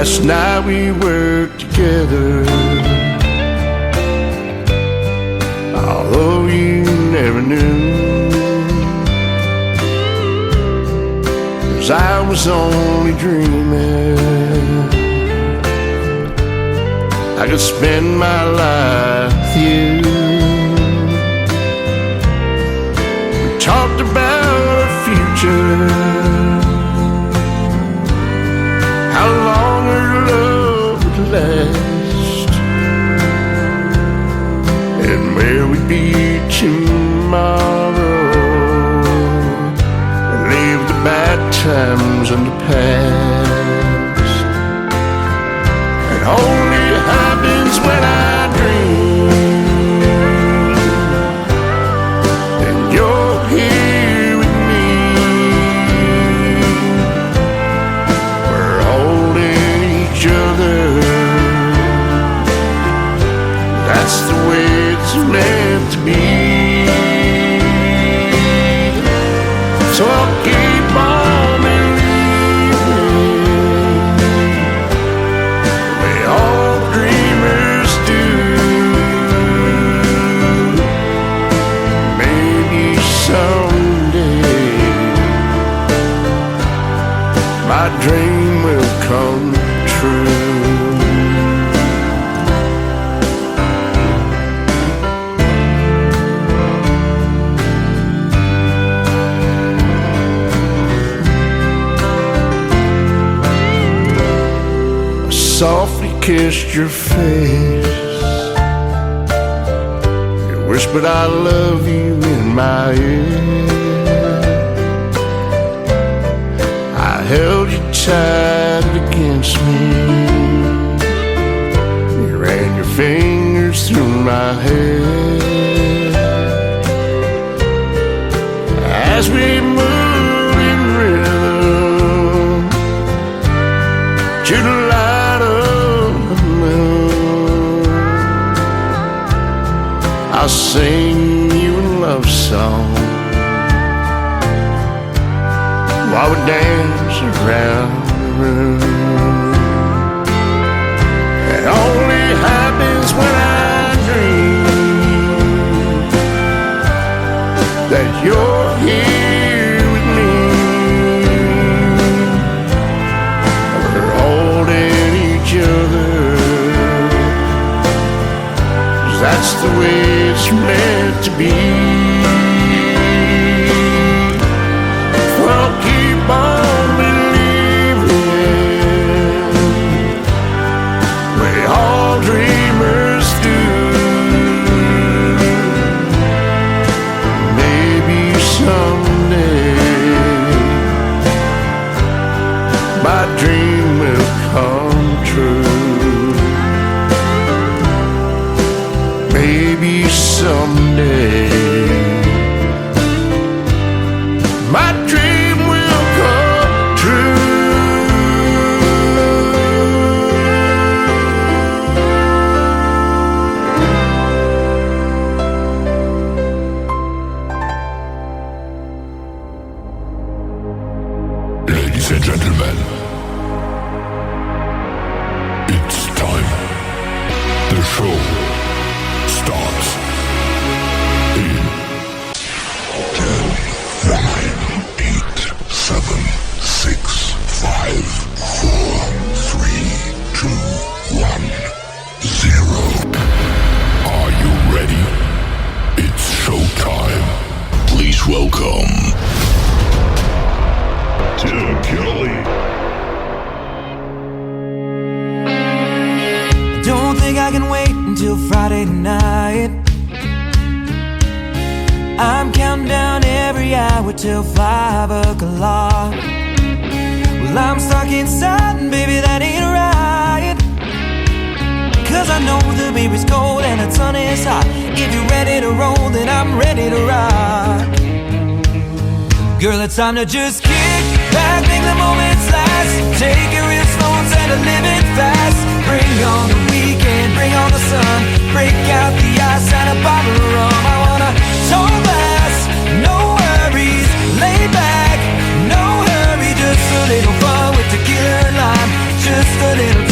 Last night we worked together, although you never knew, 'cause I was only dreaming I could spend my life with you. We talked about our future, how long our love would last, and where we'd be tomorrow, and leave the bad times in the past. It only happens when I dream, and you're here with me. We're holding each other. That's the way it's meant to be. So I'll keep on believing, the way all dreamers do. Maybe someday my dream will come true. Softly kissed your face, you whispered I love you in my ear. I held you tight against me, you ran your fingers through my hair. As we moved in rhythm to the light of the moon, I'll sing you a love song while we dance around the room. It only happens when I dream that you're here with me. We're holding each other, 'cause that's the way it's meant to be. Well, keep on believing, we all dreamers do. Maybe someday my dream will come true. Maybe someday my dream will come true. Ladies and gentlemen, it's time. The show starts in 10, 9, 8, 7, 6, 5, 4, 3, 2, 1, 0. Are you ready? It's showtime. Please welcome Tim Kelly. Don't think I can wait until Friday night. I'm counting down every hour till 5 o'clock. Well, I'm stuck inside and baby that ain't right, 'cause I know the baby's cold and the sun is hot. If you're ready to roll, then I'm ready to rock. Girl, it's time to just kick back, make the moments last. Take it real slow instead of living fast. Bring on the weekend, bring on the sun. Break out the ice and a bottle of rum. I wanna show glass, no worries, lay back, no hurry. Just a little fun with tequila and lime. Just a little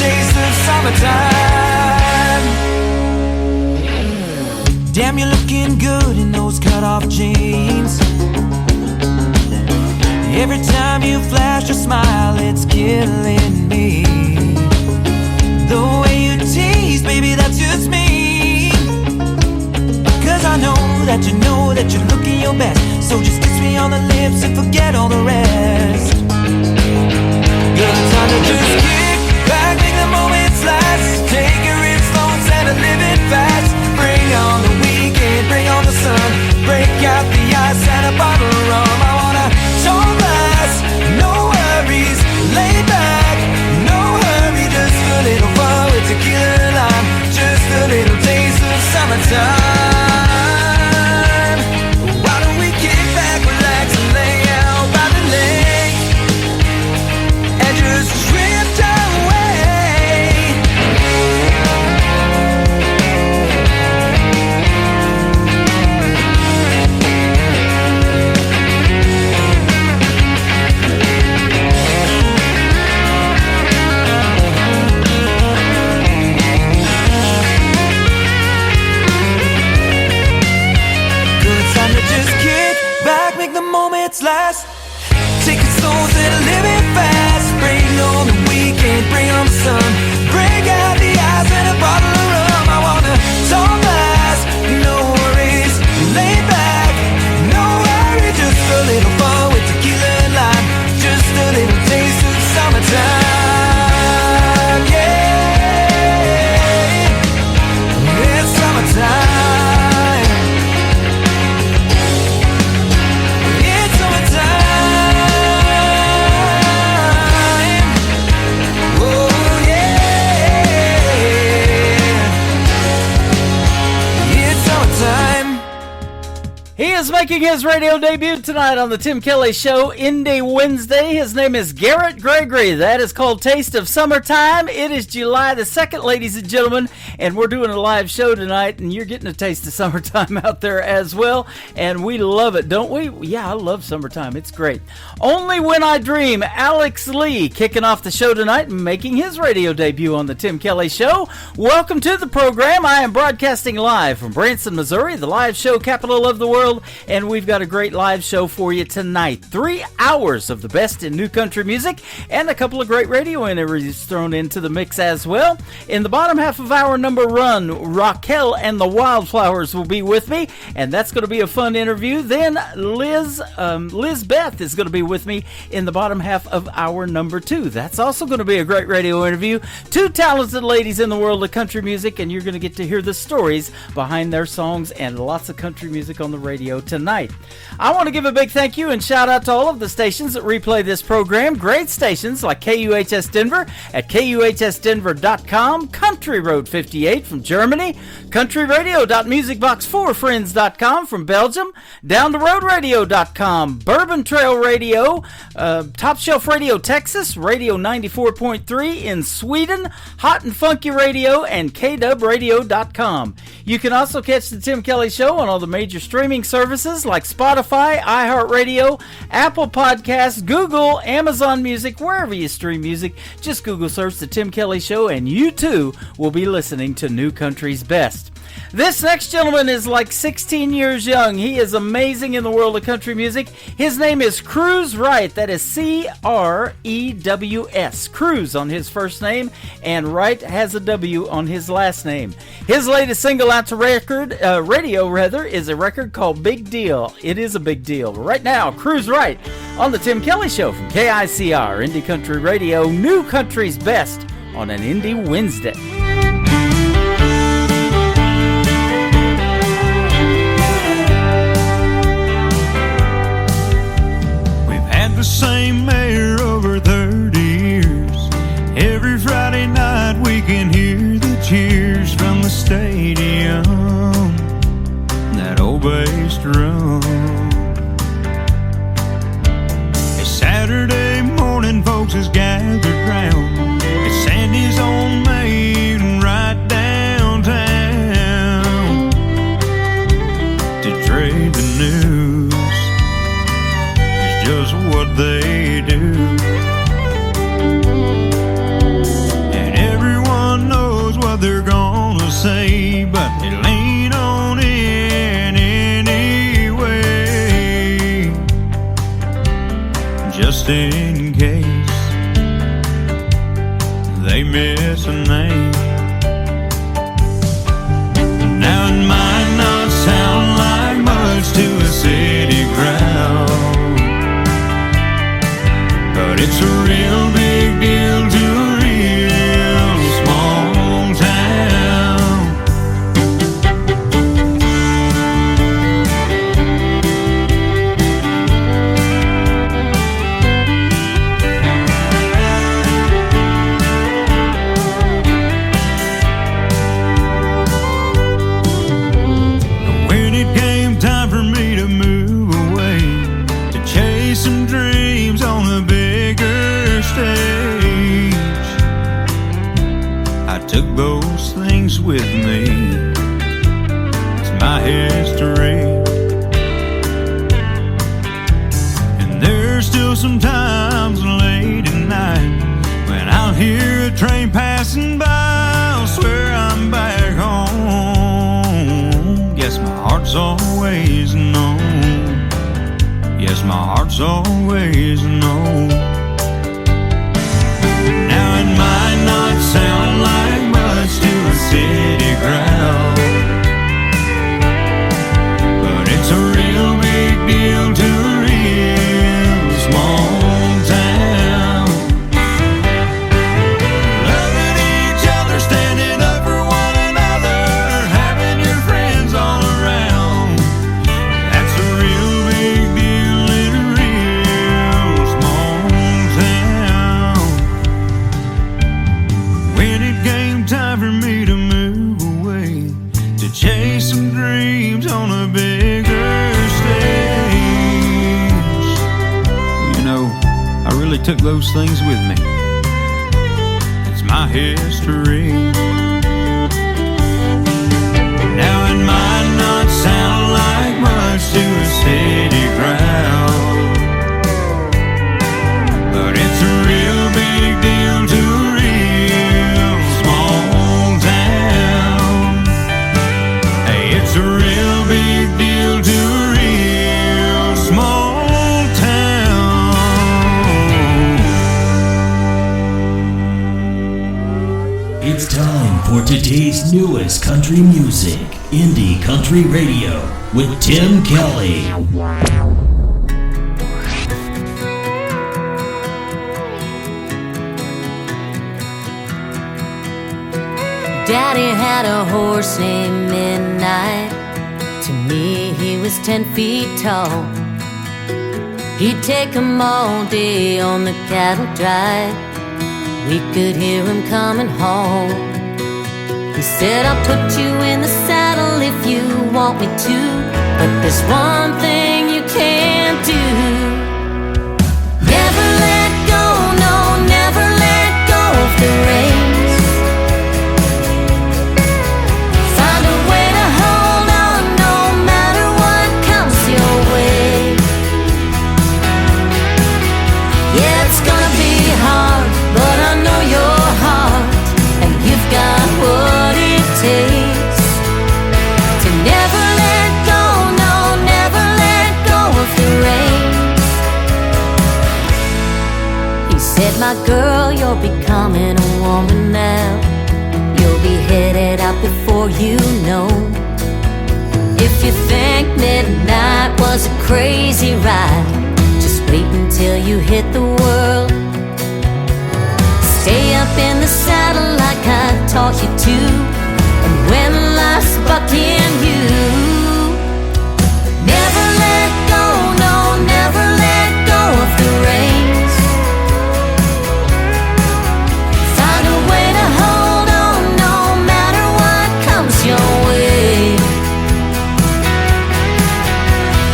Damn, you're looking good in those cut-off jeans. Every time you flash your smile, it's killing me. The way you tease, baby, that's just me. Cause I know that you're looking your best. So just kiss me on the lips and forget all the rest. Girl, it's time to just kick back, make the moments last. Take your rips slow instead of living fast. Bring on the weekend, bring on the sun. Break out the ice and a bottle of rum. I wanna tall glass, no worries. Lay back, no hurry. Just a little fun with tequila and lime. Just a little taste of summertime. Why don't we kick back, relax and lay out by the lake and just drift away. Make the moments last. Take it slow instead of living fast. Bring on the weekend, bring on the sun. Break out the ice and a bottle of rum. I wanna tall glass, no worries. Lay back, no hurry. Just a little fun with tequila and lime. Just a little taste of summertime. Yeah, it's summertime. He is making his radio debut tonight on the Tim Kelly Show, Indie Wednesday. His name is Garrett Gregory. That is called Taste of Summertime. It is July the 2nd, ladies and gentlemen, and we're doing a live show tonight, and you're getting a taste of summertime out there as well, and we love it, don't we? Yeah, I love summertime. It's great. Only When I Dream, Alex Lee kicking off the show tonight and making his radio debut on the Tim Kelly Show. Welcome to the program. I am broadcasting live from Branson, Missouri, the live show capital of the world. And we've got a great live show for you tonight. 3 hours of the best in new country music and a couple of great radio interviews thrown into the mix as well. In the bottom half of our number one, Raquel and the Wildflowers will be with me, and that's going to be a fun interview. Then Liz Beth is going to be with me in the bottom half of our number two. That's also going to be a great radio interview. Two talented ladies in the world of country music, and you're going to get to hear the stories behind their songs and lots of country music on the radio tonight. I want to give a big thank you and shout out to all of the stations that replay this program. Great stations like KUHS Denver at KUHSdenver.com, Country Road 58 from Germany, countryradio.musicbox4friends.com from Belgium, downtheroadradio.com, Bourbon Trail Radio, Top Shelf Radio Texas, Radio 94.3 in Sweden, Hot and Funky Radio, and KWradio.com. You can also catch the Tim Kelly Show on all the major streaming services like Spotify, iHeartRadio, Apple Podcasts, Google, Amazon Music, wherever you stream music. Just Google search the Tim Kelly Show and you too will be listening to New Country's Best. This next gentleman is like 16 years young. He is amazing in the world of country music. His name is Cruz Wright. That is C-R-E-W-S. Cruz on his first name, and Wright has a W on his last name. His latest single out to radio is a record called Big Deal. It is a big deal. Right now, Cruz Wright on the Tim Kelly Show from KICR, Indie Country Radio, New Country's Best on an Indie Wednesday. The same mayor over 30 years. Every Friday night we can hear the cheers from the stadium, that old bass drum. It's Saturday morning, folks is gathered round at Sandy's on Main right downtown to trade the news. Just what they do, and everyone knows what they're gonna say, but they lean on it things with me. It's my history. And there's still some times late at night when I'll hear a train passing by. I'll swear I'm back home. Guess my heart's always known. Yes, my heart's always known. Now it might not sound like much to a city crowd, but it's a real big deal to a real small town. Loving each other, standing up for one another, having your friends all around. That's a real big deal in a real small town. When it came time for me to move away, to chase some dreams on a bigger stage, you know, I really took those things with me. It's my history. Now it might not sound like much to a city crowd, but it's a real big deal to a real small town. Hey, it's a real big deal to a real small town. It's time for today's newest country music, Indie Country Radio, with Tim Kelly. Daddy had a horse named Midnight. To me, he was 10 feet tall. He'd take him all day on the cattle drive. We could hear him coming home. He said, I'll put you in the saddle if you want me to, but there's one thing you can't do. Never let go, no, never let go of the reins. Find a way to hold on no matter what comes your way. Yeah, it's gonna be hard, but I know your heart, and you've got what it takes to never let go, no, never let go of the reins. He said, my girl, you're becoming a woman now. You'll be headed out before you know. If you think midnight was a crazy ride, just wait until you hit the world. Stay up in the saddle like I taught you to, and when life's bucking you, never let go, no, never let go of the reins. Find a way to hold on no matter what comes your way.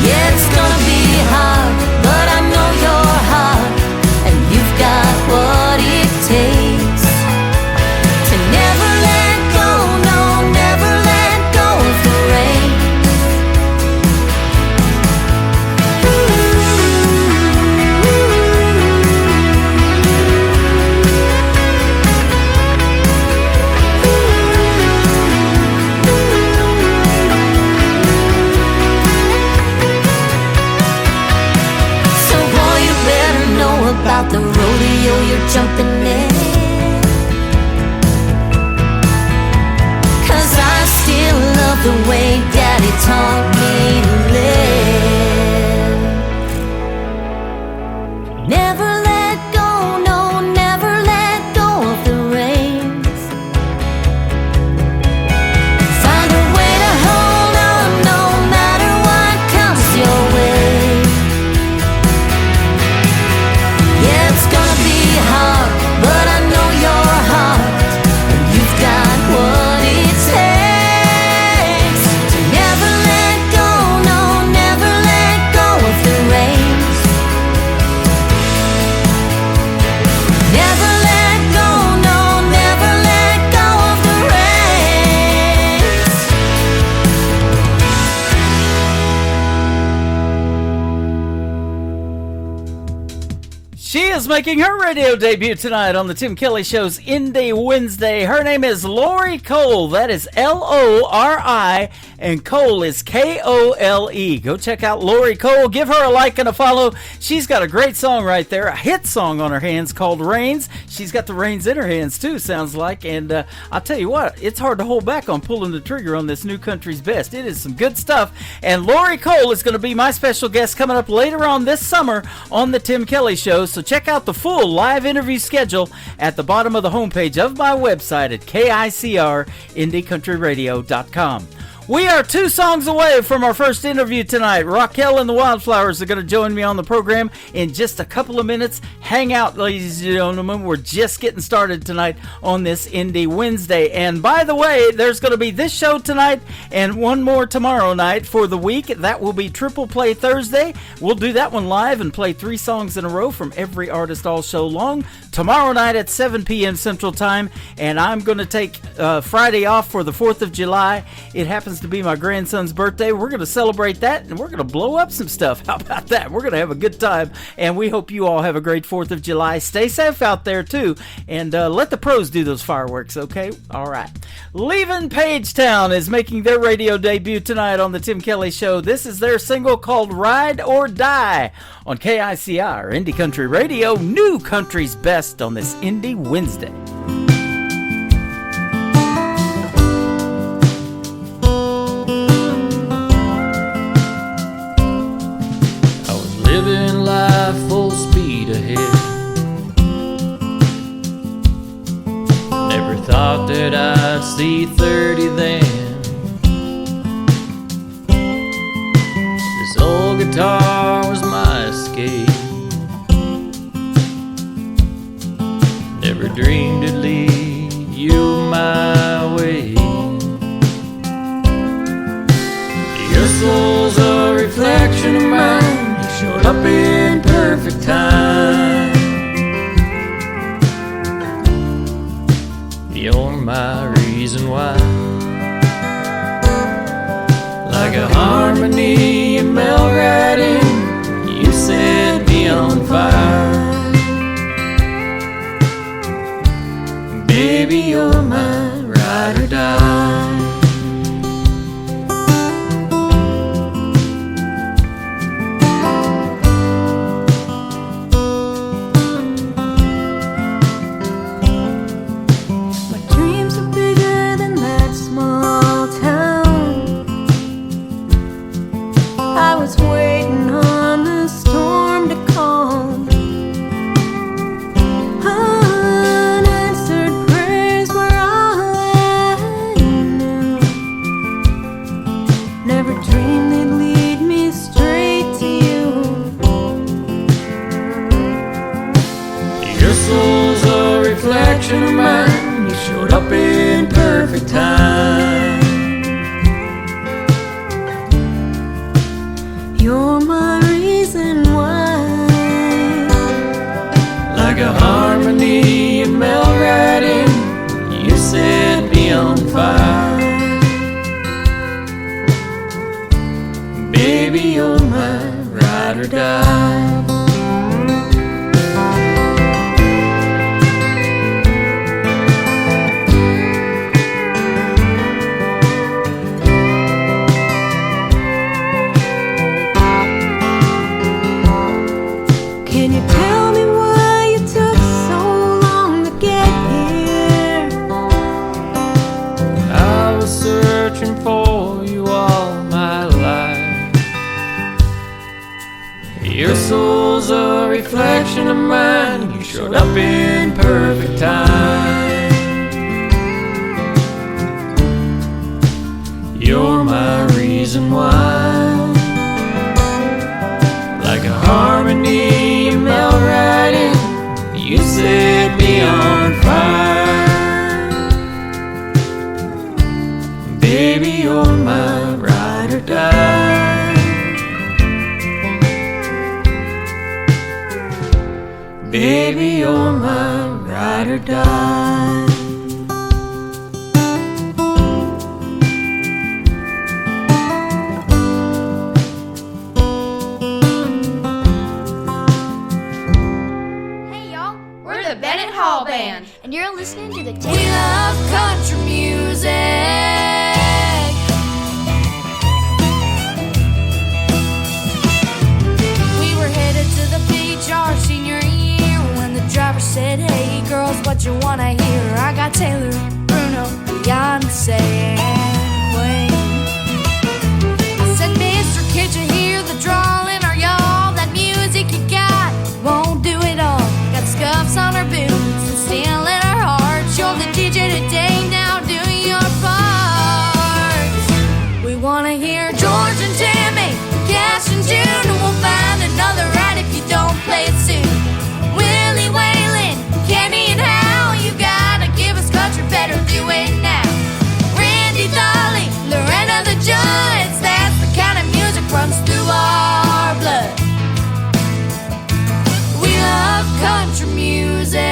Yeah, it's gonna be hard, but I know your heart, and you've got what it takes to never let go, no, never let go of the reins. So boy, you better know about the rodeo you're jumping in, 'cause I still love the way Daddy taught me to live. Never let go, no, never let go of the reins. Find a way to hold on no matter what comes your way. Yeah, it's gonna be hard, but I know your heart, and you've got what it takes to never let is making her radio debut tonight on the Tim Kelly Show's Indie Wednesday. Her name is Lori Cole. That is Lori, and Cole is Kole. Go check out Lori Cole. Give her a like and a follow. She's got a great song right there, a hit song on her hands called Reins. She's got the reins in her hands too, sounds like. And I'll tell you what, it's hard to hold back on pulling the trigger on this new country's best. It is some good stuff. And Lori Cole is going to be my special guest coming up later on this summer on the Tim Kelly Show. So check out the full live interview schedule at the bottom of the homepage of my website at KICRIndieCountryRadio.com. We are 2 songs away from our first interview tonight. Raquel and the Wildflowers are going to join me on the program in just a couple of minutes. Hang out, ladies and gentlemen. We're just getting started tonight on this Indie Wednesday. And by the way, there's going to be this show tonight and one more tomorrow night for the week. That will be Triple Play Thursday. We'll do that one live and play 3 songs in a row from every artist all show long. Tomorrow night at 7 p.m. Central Time. And I'm going to take Friday off for the 4th of July. It happens to be my grandson's birthday. We're going to celebrate that, and we're going to blow up some stuff. How about that? We're going to have a good time, and we hope you all have a great 4th of July. Stay safe out there, too, and let the pros do those fireworks, okay? All right. Leaving Pagetown is making their radio debut tonight on the Tim Kelly Show. This is their single called Ride or Die on KICR, Indie Country Radio, new country's best on this Indie Wednesday. Living life full speed ahead. Never thought that I'd see 30 then. This old guitar was my escape. Never dreamed it'd lead you my way. Your soul's a reflection of mine. Showed up in perfect time. You're my reason why. Like a harmony you melt right in. You set me on fire. Baby, you're my ride or die. Of mine, you showed up in perfect time. You're my reason why. Like a harmony you melt right in. You set me on fire. Baby, you're my ride or die. Your soul's a reflection of mine. You showed up in perfect time. You're my reason why. Like a harmony you melt right in. You set me on fire. Baby, you're my ride or die. Baby, you're my ride or die. You're listening to the We love country music. We were headed to the beach our senior year when the driver said, "Hey girls, what you wanna hear?" I got Taylor, Bruno, Beyonce, and Queen. I said, "Mister, can't you hear the drawling? Are y'all that music you got won't do it all? Got scuffs on our boots and steel in our hearts. You're the DJ today, now do your part. We wanna hear George and Tammy, Cash and June, and we'll find another right if you don't play it soon. Willie Whalen, Kenny and Hal, you gotta give us country, better do it now. Randy Dolly, Lorena the Judds, that's the kind of music runs through our blood. We love country music.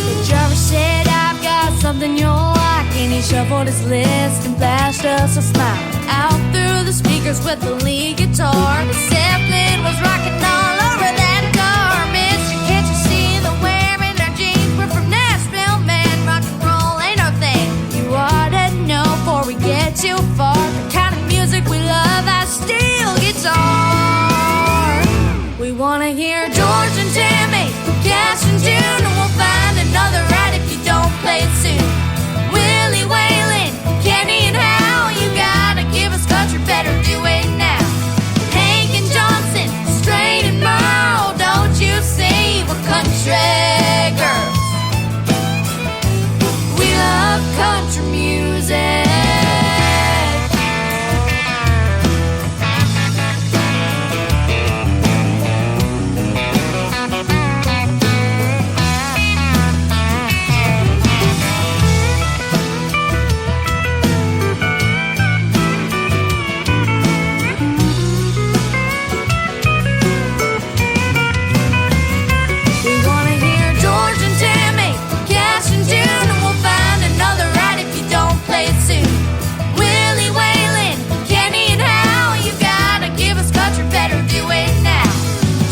The driver said, "I've got something you'll like," and he shuffled his list and flashed us a smile. Out through the speakers with the lead guitar, the Zeppelin was rocking all over that car. Mister, can't you see the wearing our jeans? We're from Nashville, man, rock and roll ain't our thing. You ought to know before we get too far, the kind of music we love, that steel guitar. We wanna hear George and Tammy, Cash and June, and we'll find another right if you don't play it soon. Willie Whalen, Kenny and Hal, you gotta give us country, better do it now. Hank and Johnson, Straight and Merle, don't you see we're country girls. We love country music. We wanna hear George and Tammy, Cash and June, and we'll find another right if you don't play it soon. Willie Whalen, Kenny and Hal, you gotta give us country, better do it now.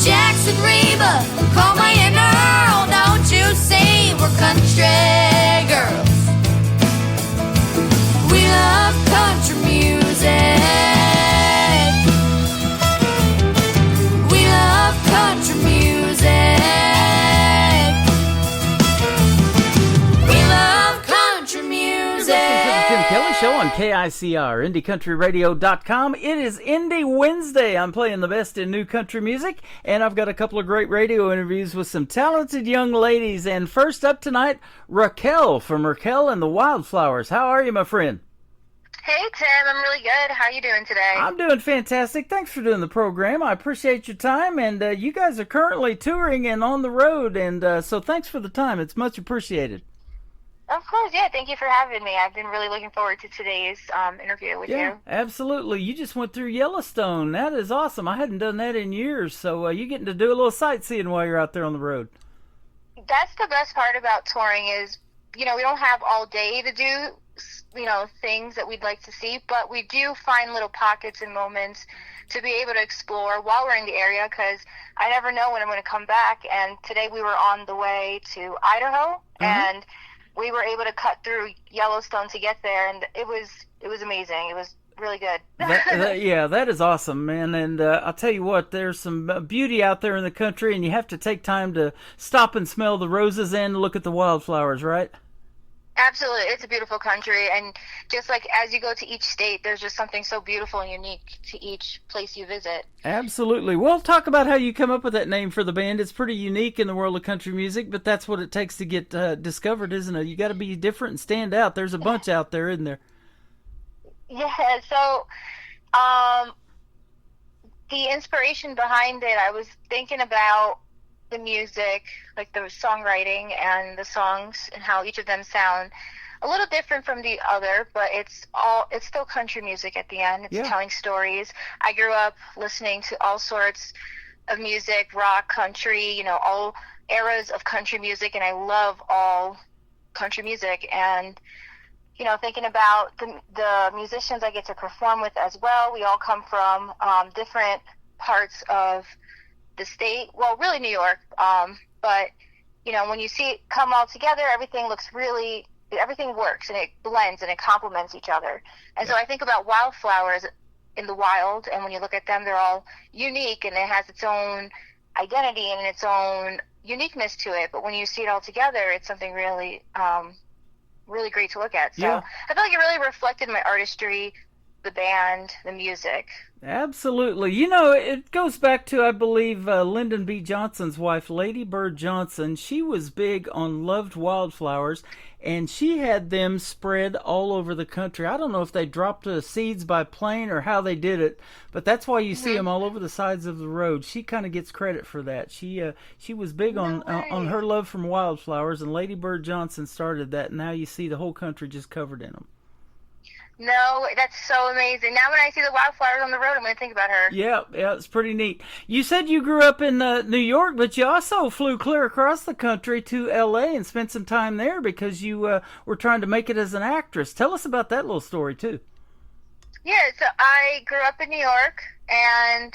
Jackson, Reba, Coleman and Earl, don't you see we're country girls. We love country music. We love country music. We love country music. This is the Tim Kelly Show on KICR, IndieCountryRadio.com. It is Indie Wednesday. I'm playing the best in new country music, and I've got a couple of great radio interviews with some talented young ladies. And first up tonight, Raquel from Raquel and the Wildflowers. How are you, my friend? Hey, Tim. I'm really good. How are you doing today? I'm doing fantastic. Thanks for doing the program. I appreciate your time, and you guys are currently touring and on the road, and so thanks for the time. It's much appreciated. Of course, yeah. Thank you for having me. I've been really looking forward to today's interview with you. Absolutely. You just went through Yellowstone. That is awesome. I hadn't done that in years, so you're getting to do a little sightseeing while you're out there on the road. That's the best part about touring is, we don't have all day to do, things that we'd like to see, but we do find little pockets and moments to be able to explore while we're in the area, because I never know when I'm going to come back. And today we were on the way to Idaho, and we were able to cut through Yellowstone to get there, and it was amazing. It was really good. That is awesome, man. And I'll tell you what, there's some beauty out there in the country, and you have to take time to stop and smell the roses and look at the wildflowers, right? Absolutely. It's a beautiful country, and just like as you go to each state, there's just something so beautiful and unique to each place you visit. Absolutely. Well, talk about how you come up with that name for the band. It's pretty unique in the world of country music, but that's what it takes to get discovered, isn't it? You got to be different and stand out. There's a bunch out there, isn't there? Yeah, so the inspiration behind it, I was thinking about the music, like the songwriting and the songs, and how each of them sound a little different from the other, but it's still country music at the end. It's telling stories. I grew up listening to all sorts of music, rock, country, all eras of country music, and I love all country music. And thinking about the musicians I get to perform with as well, we all come from different parts of the state. Well, really New York. But when you see it come all together, everything works and it blends and it complements each other. And so I think about wildflowers in the wild, and when you look at them, they're all unique and it has its own identity and its own uniqueness to it. But when you see it all together, it's something really, really great to look at. So I feel like it really reflected my artistry, the band, the music. Absolutely. It goes back to, I believe, Lyndon B. Johnson's wife, Lady Bird Johnson. She was big on loved wildflowers, and she had them spread all over the country. I don't know if they dropped the seeds by plane or how they did it, but that's why you see them all over the sides of the road. She kind of gets credit for that. She was big on her love from wildflowers, and Lady Bird Johnson started that, and now you see the whole country just covered in them. No, that's so amazing. Now when I see the wildflowers on the road, I'm going to think about her. Yeah, it's pretty neat. You said you grew up in New York, but you also flew clear across the country to L.A. and spent some time there because you were trying to make it as an actress. Tell us about that little story, too. Yeah, so I grew up in New York, and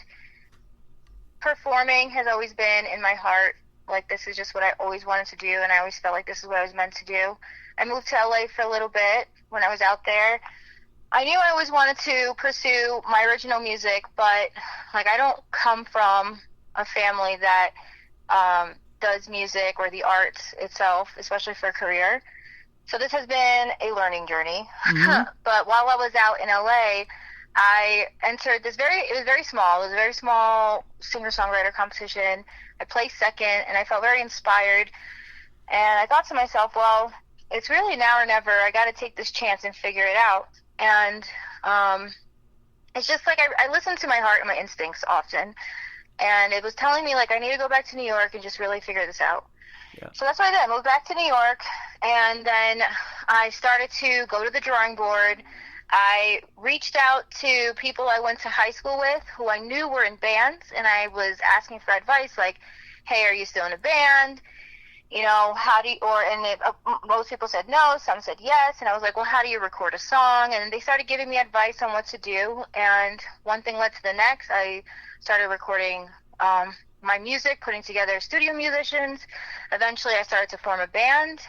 performing has always been in my heart. Like, this is just what I always wanted to do, and I always felt like this is what I was meant to do. I moved to L.A. for a little bit when I was out there. I knew I always wanted to pursue my original music, but I don't come from a family that does music or the arts itself, especially for a career. So this has been a learning journey. Mm-hmm. But while I was out in LA, I entered it was very small. It was a very small singer-songwriter competition. I placed second, and I felt very inspired. And I thought to myself, well, it's really now or never. I got to take this chance and figure it out. And it's just like I listen to my heart and my instincts often, and it was telling me I need to go back to New York and just really figure this out. Yeah. So that's what I did. I moved back to New York, and then I started to go to the drawing board. I reached out to people I went to high school with who I knew were in bands, and I was asking for advice hey, are you still in a band? How do you, most people said no, some said yes, and I was like, well, how do you record a song? And they started giving me advice on what to do, and one thing led to the next. I started recording my music, putting together studio musicians. Eventually, I started to form a band,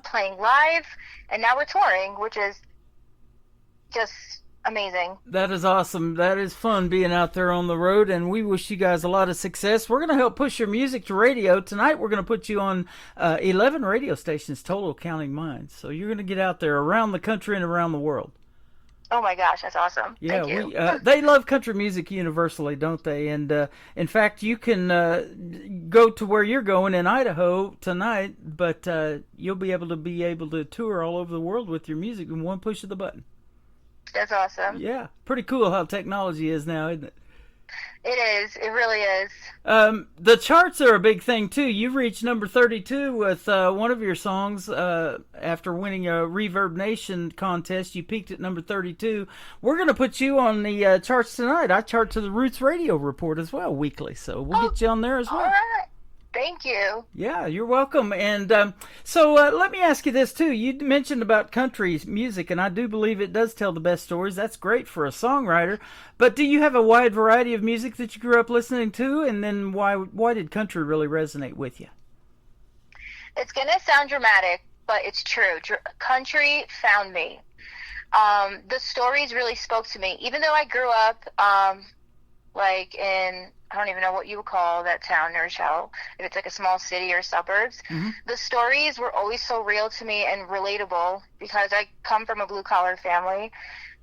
playing live, and now we're touring, which is just amazing. That is awesome. That is fun being out there on the road, and we wish you guys a lot of success. We're going to help push your music to radio. Tonight we're going to put you on 11 radio stations total, counting mine. So you're going to get out there around the country and around the world. Oh my gosh, that's awesome. Yeah, Thank you. They love country music universally, don't they? And in fact, you can go to where you're going in Idaho tonight, but you'll be able to tour all over the world with your music in one push of the button. That's awesome. Yeah, pretty cool how technology is now, isn't it? It is. It really is. The charts are a big thing, too. You've reached number 32 with one of your songs after winning a Reverb Nation contest. You peaked at number 32. We're going to put you on the charts tonight. I chart to the Roots Radio Report as well, weekly, so we'll get you on there as well. All right. Thank you. Yeah, you're welcome. And so let me ask you this, too. You mentioned about country music, and I do believe it does tell the best stories. That's great for a songwriter. But do you have a wide variety of music that you grew up listening to? And then why did country really resonate with you? It's going to sound dramatic, but it's true. Country found me. The stories really spoke to me. Even though I grew up in... I don't even know what you would call that town, Nurshell, if it's a small city or suburbs. Mm-hmm. The stories were always so real to me and relatable because I come from a blue-collar family,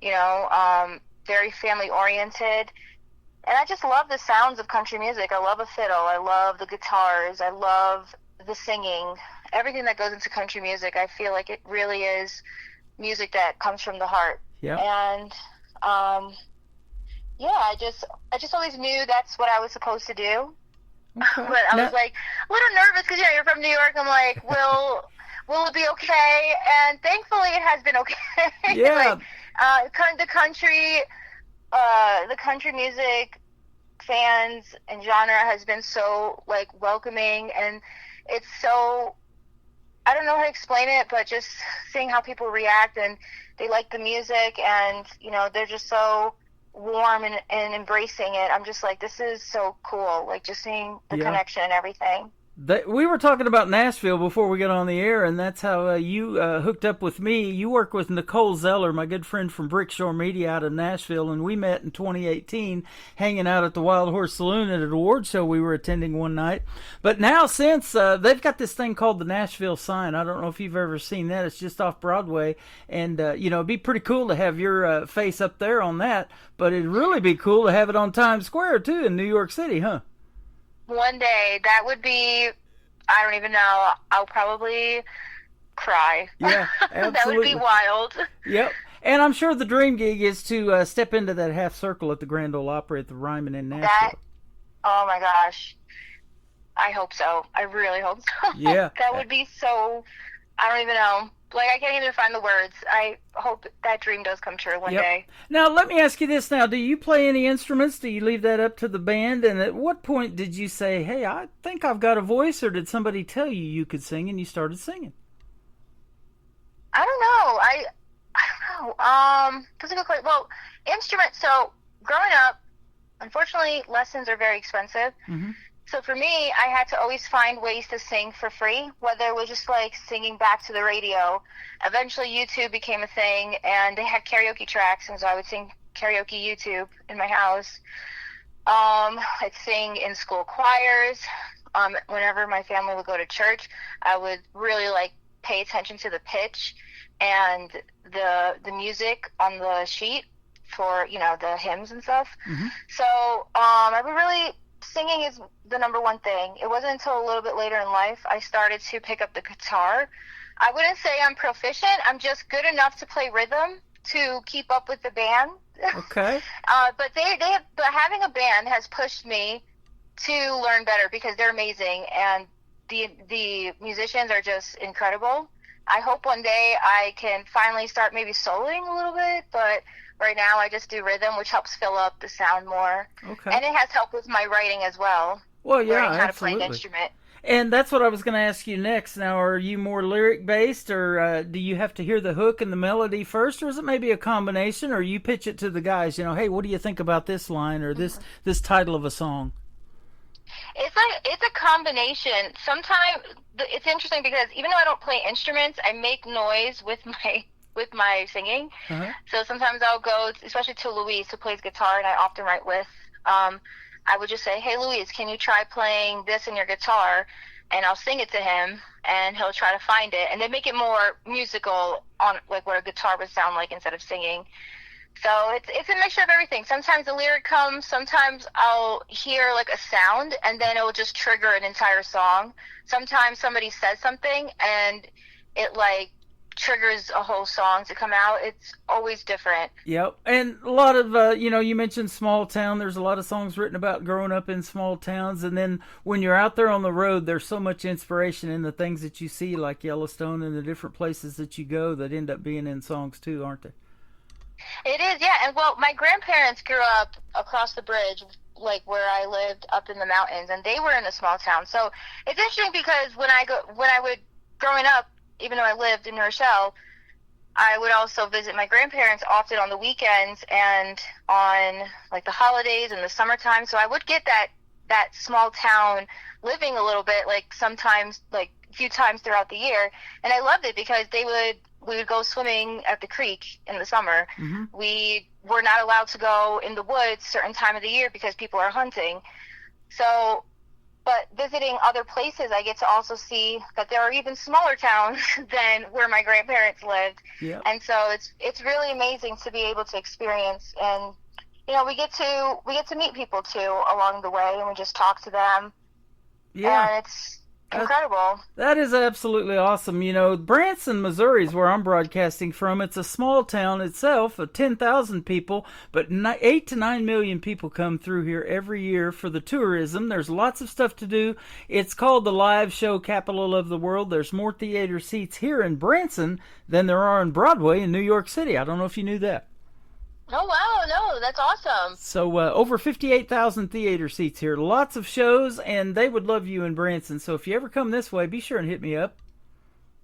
very family-oriented. And I just love the sounds of country music. I love a fiddle. I love the guitars. I love the singing. Everything that goes into country music, I feel like it really is music that comes from the heart. Yeah. And, I just always knew that's what I was supposed to do. Okay. But I was a little nervous because you're from New York. I'm like, will it be okay? And thankfully, it has been okay. Yeah. The country music fans and genre has been so welcoming, and it's so, I don't know how to explain it, but just seeing how people react and they like the music, and they're just so warm and embracing it. I'm just like, this is so cool. Like, just seeing the connection and everything. We were talking about Nashville before we got on the air, and that's how you hooked up with me. You work with Nicole Zeller, my good friend from Brickshore Media out of Nashville, and we met in 2018 hanging out at the Wild Horse Saloon at an award show we were attending one night. But now since they've got this thing called the Nashville Sign. I don't know if you've ever seen that. It's just off Broadway, and it'd be pretty cool to have your face up there on that, but it'd really be cool to have it on Times Square too in New York City, huh? One day, that would be, I don't even know, I'll probably cry. Yeah, absolutely. That would be wild. Yep. And I'm sure the dream gig is to step into that half circle at the Grand Ole Opry at the Ryman in Nashville. Oh my gosh. I hope so. I really hope so. Yeah. That would be so, I don't even know. Like, I can't even find the words. I hope that dream does come true one day. Now, let me ask you this now. Do you play any instruments? Do you leave that up to the band? And at what point did you say, hey, I think I've got a voice, or did somebody tell you could sing and you started singing? I don't know. I don't know. That's a good question. Well, instruments, so growing up, unfortunately, lessons are very expensive. Mm-hmm. So for me, I had to always find ways to sing for free, whether it was just like singing back to the radio. Eventually, YouTube became a thing, and they had karaoke tracks, and so I would sing karaoke YouTube in my house. I'd sing in school choirs. Whenever my family would go to church, I would really like pay attention to the pitch and the music on the sheet for, the hymns and stuff. Mm-hmm. So I would really... Singing is the number one thing. It wasn't until a little bit later in life I started to pick up the guitar. I wouldn't say I'm proficient. I'm just good enough to play rhythm to keep up with the band. Okay. But having a band has pushed me to learn better because they're amazing and the musicians are just incredible. I hope one day I can finally start maybe soloing a little bit, but right now I just do rhythm, which helps fill up the sound more. Okay. And it has helped with my writing as well. Well, yeah, learning how absolutely. to play an instrument. And that's what I was going to ask you next. Now, are you more lyric-based, or do you have to hear the hook and the melody first, or is it maybe a combination, or you pitch it to the guys, hey, what do you think about this line or this title of a song? It's a combination. Sometimes it's interesting because even though I don't play instruments, I make noise with my singing. Uh-huh. So sometimes I'll go, especially to Luis, who plays guitar, and I often write with. I would just say, hey, Luis, can you try playing this in your guitar? And I'll sing it to him, and he'll try to find it. And they make it more musical on like what a guitar would sound like instead of singing. So it's a mixture of everything. Sometimes the lyric comes, sometimes I'll hear like a sound, and then it will just trigger an entire song. Sometimes somebody says something, and it like triggers a whole song to come out. It's always different. Yep. And a lot of, you mentioned small town. There's a lot of songs written about growing up in small towns. And then when you're out there on the road, there's so much inspiration in the things that you see, like Yellowstone and the different places that you go that end up being in songs too, aren't they? It is, yeah. And well, my grandparents grew up across the bridge, like where I lived up in the mountains, and they were in a small town. So it's interesting because when I would growing up, even though I lived in New Rochelle, I would also visit my grandparents often on the weekends and on like the holidays and the summertime. So I would get that small town living a little bit, like sometimes like a few times throughout the year. And I loved it because we would go swimming at the creek in the summer. Mm-hmm. We were not allowed to go in the woods certain time of the year because people are hunting. So, but visiting other places, I get to also see that there are even smaller towns than where my grandparents lived. Yep. And so it's really amazing to be able to experience, and we get to meet people too along the way, and we just talk to them. Yeah. And it's incredible. That is absolutely awesome. Branson, Missouri is where I'm broadcasting from. It's a small town itself of 10,000 people, but 8 to 9 million people come through here every year for the tourism. There's lots of stuff to do. It's called the live show capital of the world. There's more theater seats here in Branson than there are in Broadway in New York City. I don't know if you knew that. Oh, wow. No, that's awesome. So over 58,000 theater seats here. Lots of shows, and they would love you in Branson. So if you ever come this way, be sure and hit me up.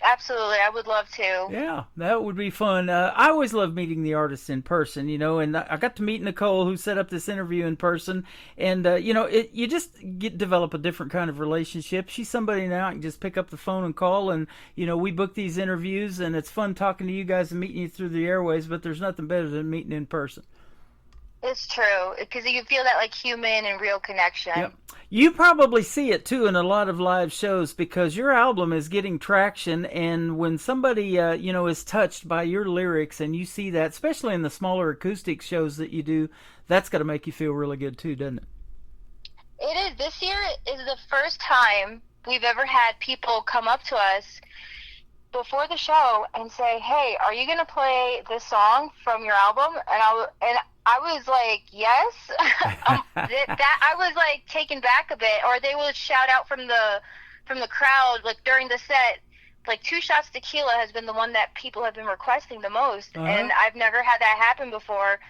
Absolutely, I would love to. Yeah, that would be fun. I always love meeting the artists in person, and I got to meet Nicole, who set up this interview in person, and you just develop a different kind of relationship. She's somebody now I can just pick up the phone and call, and we book these interviews, and it's fun talking to you guys and meeting you through the airways. But there's nothing better than meeting in person. It's true, because you feel that like human and real connection. Yep. You probably see it too in a lot of live shows because your album is getting traction, and when somebody is touched by your lyrics and you see that, especially in the smaller acoustic shows that you do, that's got to make you feel really good too, doesn't it? It is. This year is the first time we've ever had people come up to us before the show and say, "Hey, are you going to play this song from your album?" And I was like, yes. I was like taken back a bit. Or they would shout out from the crowd, like during the set, like 2 Shots Tequila has been the one that people have been requesting the most. And I've never had that happen before.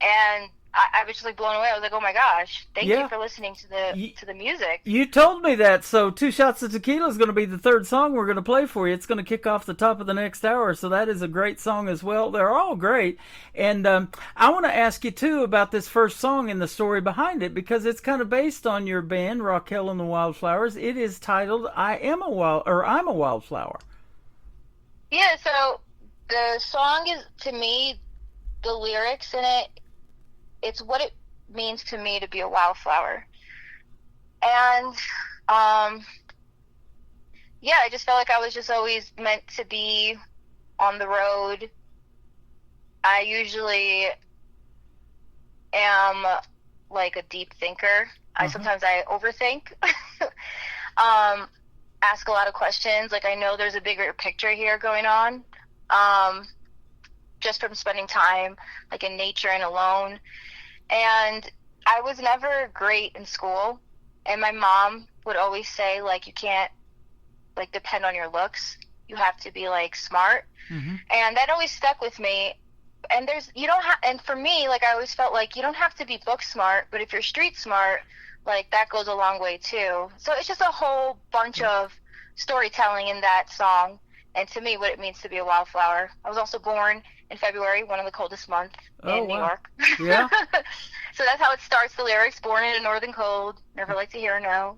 And I was just like blown away. I was like, oh my gosh, thank you for listening to the music. You told me that. So 2 Shots of Tequila is going to be the third song we're going to play for you. It's going to kick off the top of the next hour. So that is a great song as well. They're all great. And I want to ask you too about this first song and the story behind it, because it's kind of based on your band, Raquel and the Wildflowers. It is titled I'm a Wildflower. Yeah, so the song is, to me, the lyrics in it, it's what it means to me to be a wildflower. And, I just felt like I was just always meant to be on the road. I usually am like a deep thinker. Sometimes I overthink. Ask a lot of questions. Like, I know there's a bigger picture here going on. Just from spending time like in nature and alone. And I was never great in school, and my mom would always say, like, you can't like depend on your looks, you have to be like smart. And that always stuck with me. And and for me, like, I always felt like you don't have to be book smart, but if you're street smart, like, that goes a long way too. So it's just a whole bunch of storytelling in that song, and to me what it means to be a wildflower. I was also born in February, one of the coldest months in New York. Yeah. So that's how it starts, the lyrics. Born in a northern cold, never like to hear a no.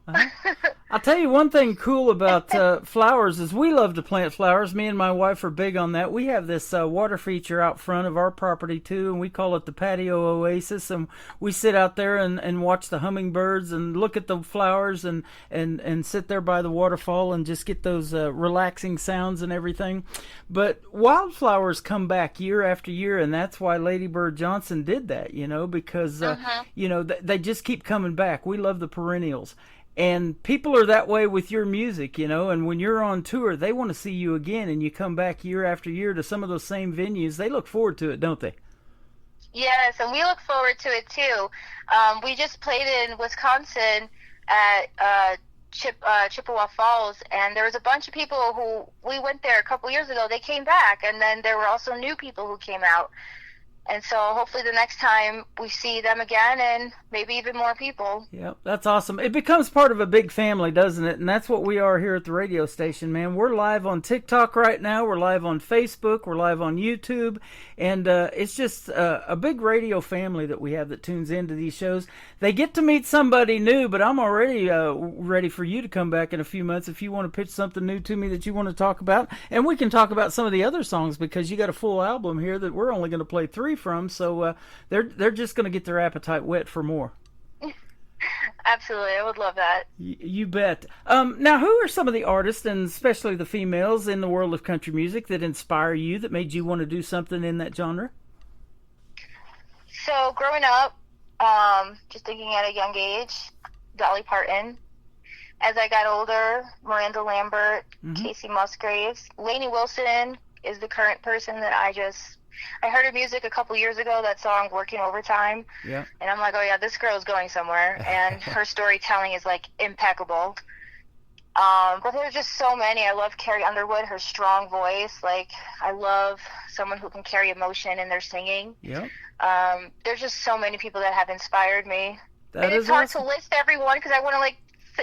I'll tell you one thing cool about flowers is we love to plant flowers. Me and my wife are big on that. We have this water feature out front of our property too, and we call it the Patio Oasis. And we sit out there and watch the hummingbirds and look at the flowers and sit there by the waterfall and just get those relaxing sounds and everything. But wildflowers come back year after year, and that's why Lady Bird Johnson did that, because they just keep coming back. We love the perennials. And people are that way with your music, and when you're on tour, they want to see you again, and you come back year after year to some of those same venues. They look forward to it, don't they? Yes, and we look forward to it too. We just played in Wisconsin at Chippewa Falls, and there was a bunch of people who we went there a couple years ago. They came back, and then there were also new people who came out. And so hopefully the next time we see them again, and maybe even more people. Yeah, that's awesome. It becomes part of a big family, doesn't it? And that's what we are here at the radio station, man. We're live on TikTok right now. We're live on Facebook. We're live on YouTube. And it's just a big radio family that we have that tunes into these shows. They get to meet somebody new, but I'm already ready for you to come back in a few months if you want to pitch something new to me that you want to talk about. And we can talk about some of the other songs, because you got a full album here that we're only going to play 3 from, so they're just going to get their appetite whet for more. Absolutely, I would love that. You bet. Now, who are some of the artists, and especially the females in the world of country music, that inspire you, that made you want to do something in that genre? So growing up, just thinking at a young age, Dolly Parton. As I got older, Miranda Lambert, Casey Musgraves. Lainey Wilson is the current person that I heard her music a couple years ago, that song Working Overtime. Yeah. And I'm like, oh yeah, this girl's going somewhere. And her storytelling is like impeccable. But there's just so many. I love Carrie Underwood, her strong voice. Like, I love someone who can carry emotion in their singing. Yeah. There's just so many people that have inspired me. That and is it's hard awesome. to list everyone, because I want to like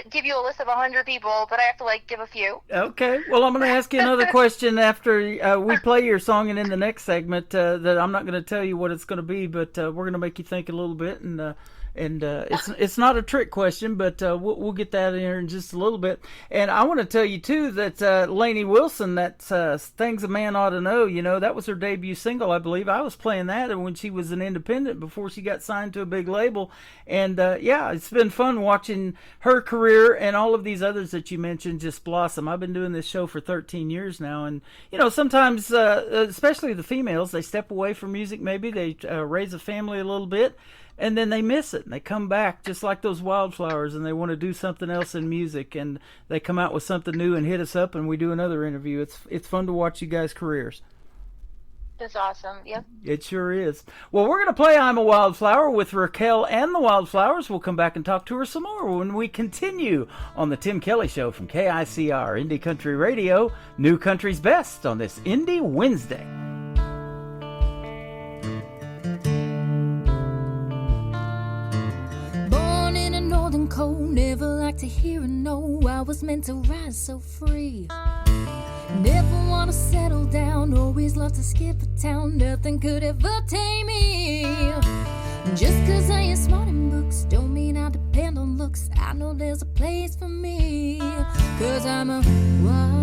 give you a list of 100 people, but I have to like give a few. Okay. Well, I'm going to ask you another question after we play your song, and in the next segment, that I'm not going to tell you what it's going to be, but we're going to make you think a little bit, and it's not a trick question, but we'll get that in here in just a little bit. And I want to tell you too that Lainey Wilson, that Things a Man Ought to Know, you know, that was her debut single, I believe. I was playing that when she was an independent before she got signed to a big label. And yeah, it's been fun watching her career and all of these others that you mentioned just blossom. I've been doing this show for 13 years now, and you know, sometimes especially the females, they step away from music, maybe they raise a family a little bit, and then they miss it, and they come back just like those wildflowers, and they want to do something else in music, and they come out with something new and hit us up, and we do another interview. It's fun to watch you guys' careers. That's awesome. Yep. It sure is. Well, we're going to play I'm a Wildflower with Raquel and the Wildflowers. We'll come back and talk to her some more when we continue on the Tim Kelly Show from KICR, Indie Country Radio, New Country's Best on this Indie Wednesday. Northern cold, never liked to hear a no. I was meant to rise so free. Never wanna settle down, always love to skip a town. Nothing could ever tame me. Just cause I ain't smart in books don't mean I depend on looks. I know there's a place for me, cause I'm a wildflower.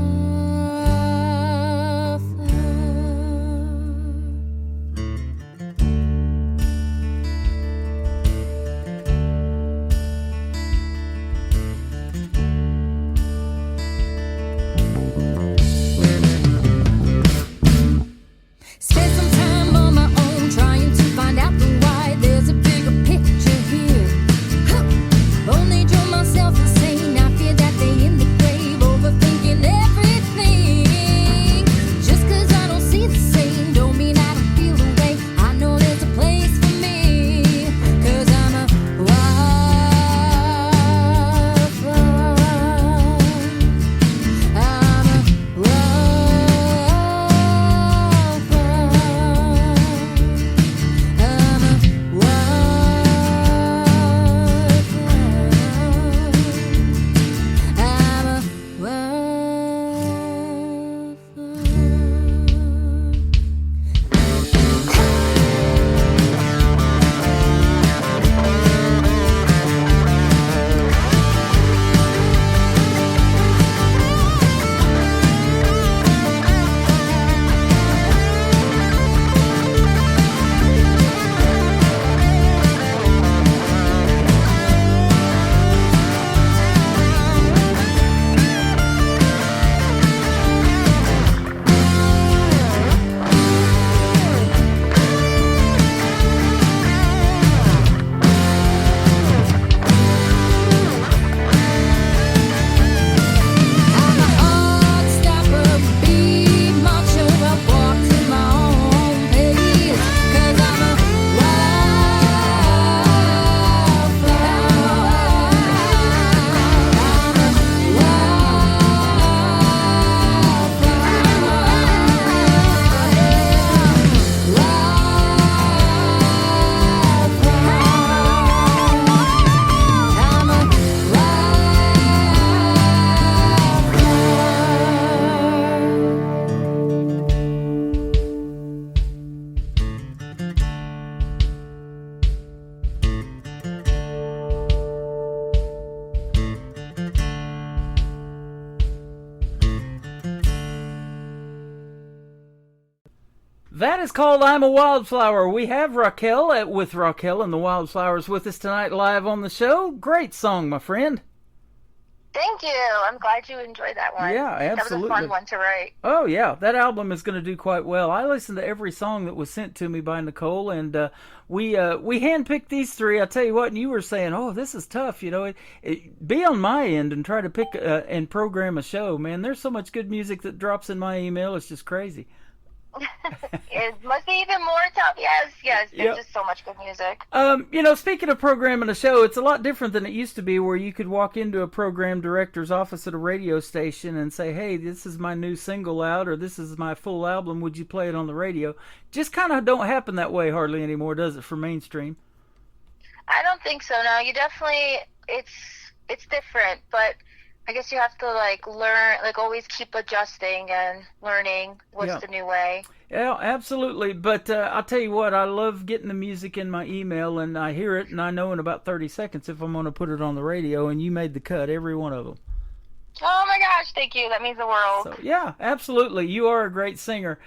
Spend some time on my own trying to find out the why. There's a bigger picture here. Only drove myself insane. I fear that day in the grave, overthinking everything. Just cause I don't see the same don't mean I don't feel the way. I know there's a place for me, cause I'm a wildflower. I'm a That is called I'm a Wildflower. We have Raquel with Raquel and the Wildflowers with us tonight live on the show. Great song, my friend. Thank you. I'm glad you enjoyed that one. Yeah, absolutely. That was a fun one to write. Oh, yeah. That album is going to do quite well. I listened to every song that was sent to me by Nicole, and we handpicked these three. I tell you what, and you were saying, oh, this is tough. You know, be on my end and try to pick and program a show, man. There's so much good music that drops in my email. It's just crazy. It must be even more tough. Yes. There's Yep. just so much good music. You know, speaking of programming a show, it's a lot different than it used to be, where you could walk into a program director's office at a radio station and say, hey, this is my new single out, or this is my full album, would you play it on the radio? Just kind of don't happen that way hardly anymore, does it, for mainstream? I don't think so, no. You definitely, it's it's different, but I guess you have to like learn, like always keep adjusting and learning what's the new way. Yeah, absolutely. But I'll tell you what, I love getting the music in my email, and I hear it, and I know in about 30 seconds if I'm going to put it on the radio, and you made the cut, every one of them. Oh my gosh, thank you. That means the world. So, yeah, absolutely. You are a great singer.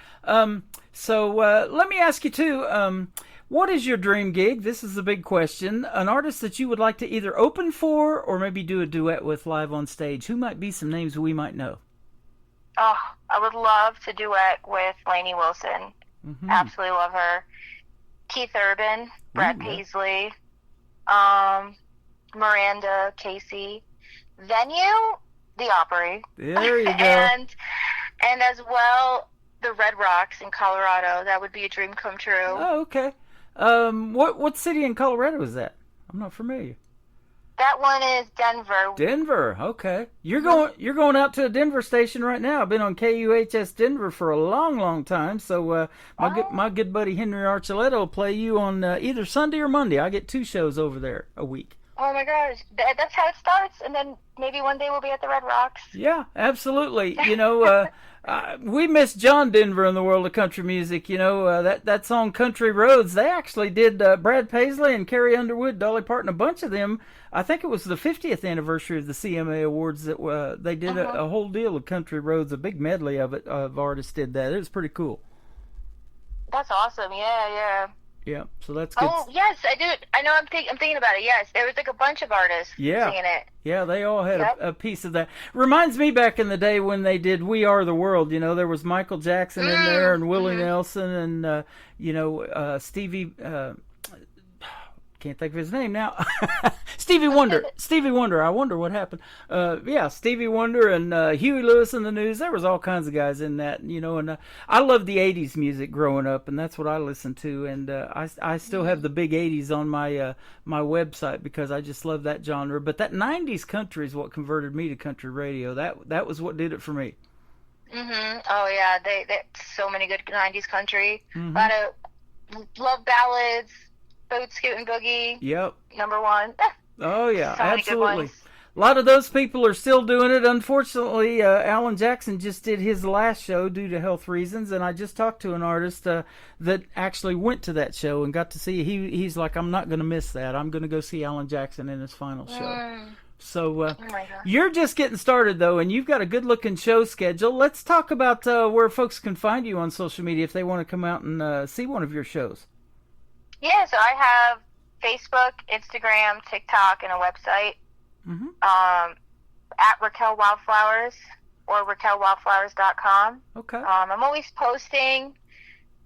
So let me ask you, too, what is your dream gig? This is the big question. An artist that you would like to either open for or maybe do a duet with live on stage. Who might be some names we might know? Oh, I would love to duet with Lainey Wilson. Mm-hmm. Absolutely love her. Keith Urban, Brett Paisley, Miranda Casey. Venue, the Opry. There you go. and as well, the Red Rocks in Colorado. That would be a dream come true. Oh, okay. What city in Colorado is that? I'm not familiar. That one is Denver. Denver, okay. You're going out to a Denver station right now. I've been on KUHS Denver for a long, long time. So my good buddy Henry Archuleta will play you on either Sunday or Monday. I get 2 shows over there a week. Oh my gosh, that's how it starts, and then maybe one day we'll be at the Red Rocks. Yeah, absolutely. You know, we miss John Denver in the world of country music. You know, that song "Country Roads." They actually did Brad Paisley and Carrie Underwood, Dolly Parton, a bunch of them. I think it was the 50th anniversary of the CMA Awards that they did a whole deal of "Country Roads," a big medley of it. Of artists did that. It was pretty cool. That's awesome. Yeah. Yeah, so that's good. Oh yes, I do. I know. I'm thinking about it. Yes, there was like a bunch of artists singing it. Yeah, they all had a piece of that. Reminds me back in the day when they did "We Are the World." You know, there was Michael Jackson in there, and Willie Nelson, and Stevie. Can't think of his name now. Stevie Wonder. Stevie Wonder. I wonder what happened. Stevie Wonder and Huey Lewis and the News. There was all kinds of guys in that, you know. And I loved the '80s music growing up, and that's what I listened to. And I still have the big '80s on my my website because I just love that genre. But that '90s country is what converted me to country radio. That was what did it for me. Mhm. Oh yeah, they so many good '90s country. A lot of love ballads. Boot Scootin' Boogie. Yep. Number 1. Oh, yeah, so absolutely. A lot of those people are still doing it. Unfortunately, Alan Jackson just did his last show due to health reasons, and I just talked to an artist that actually went to that show and got to see. He's like, I'm not going to miss that. I'm going to go see Alan Jackson in his final show. So you're just getting started, though, and you've got a good-looking show schedule. Let's talk about where folks can find you on social media if they want to come out and see one of your shows. Yeah, so I have Facebook, Instagram, TikTok, and a website. At Raquel Wildflowers or RaquelWildflowers.com. Okay. I'm always posting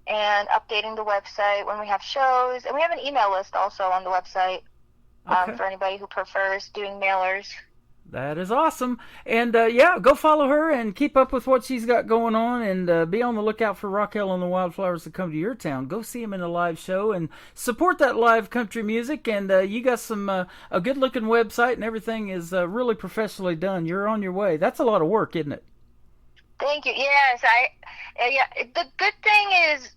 and updating the website when we have shows, and we have an email list also on the website for anybody who prefers doing mailers. That is awesome. And, go follow her and keep up with what she's got going on, and be on the lookout for Raquel and the Wildflowers to come to your town. Go see them in a live show and support that live country music. And you got some a good-looking website, and everything is really professionally done. You're on your way. That's a lot of work, isn't it? Thank you. Yes, the good thing is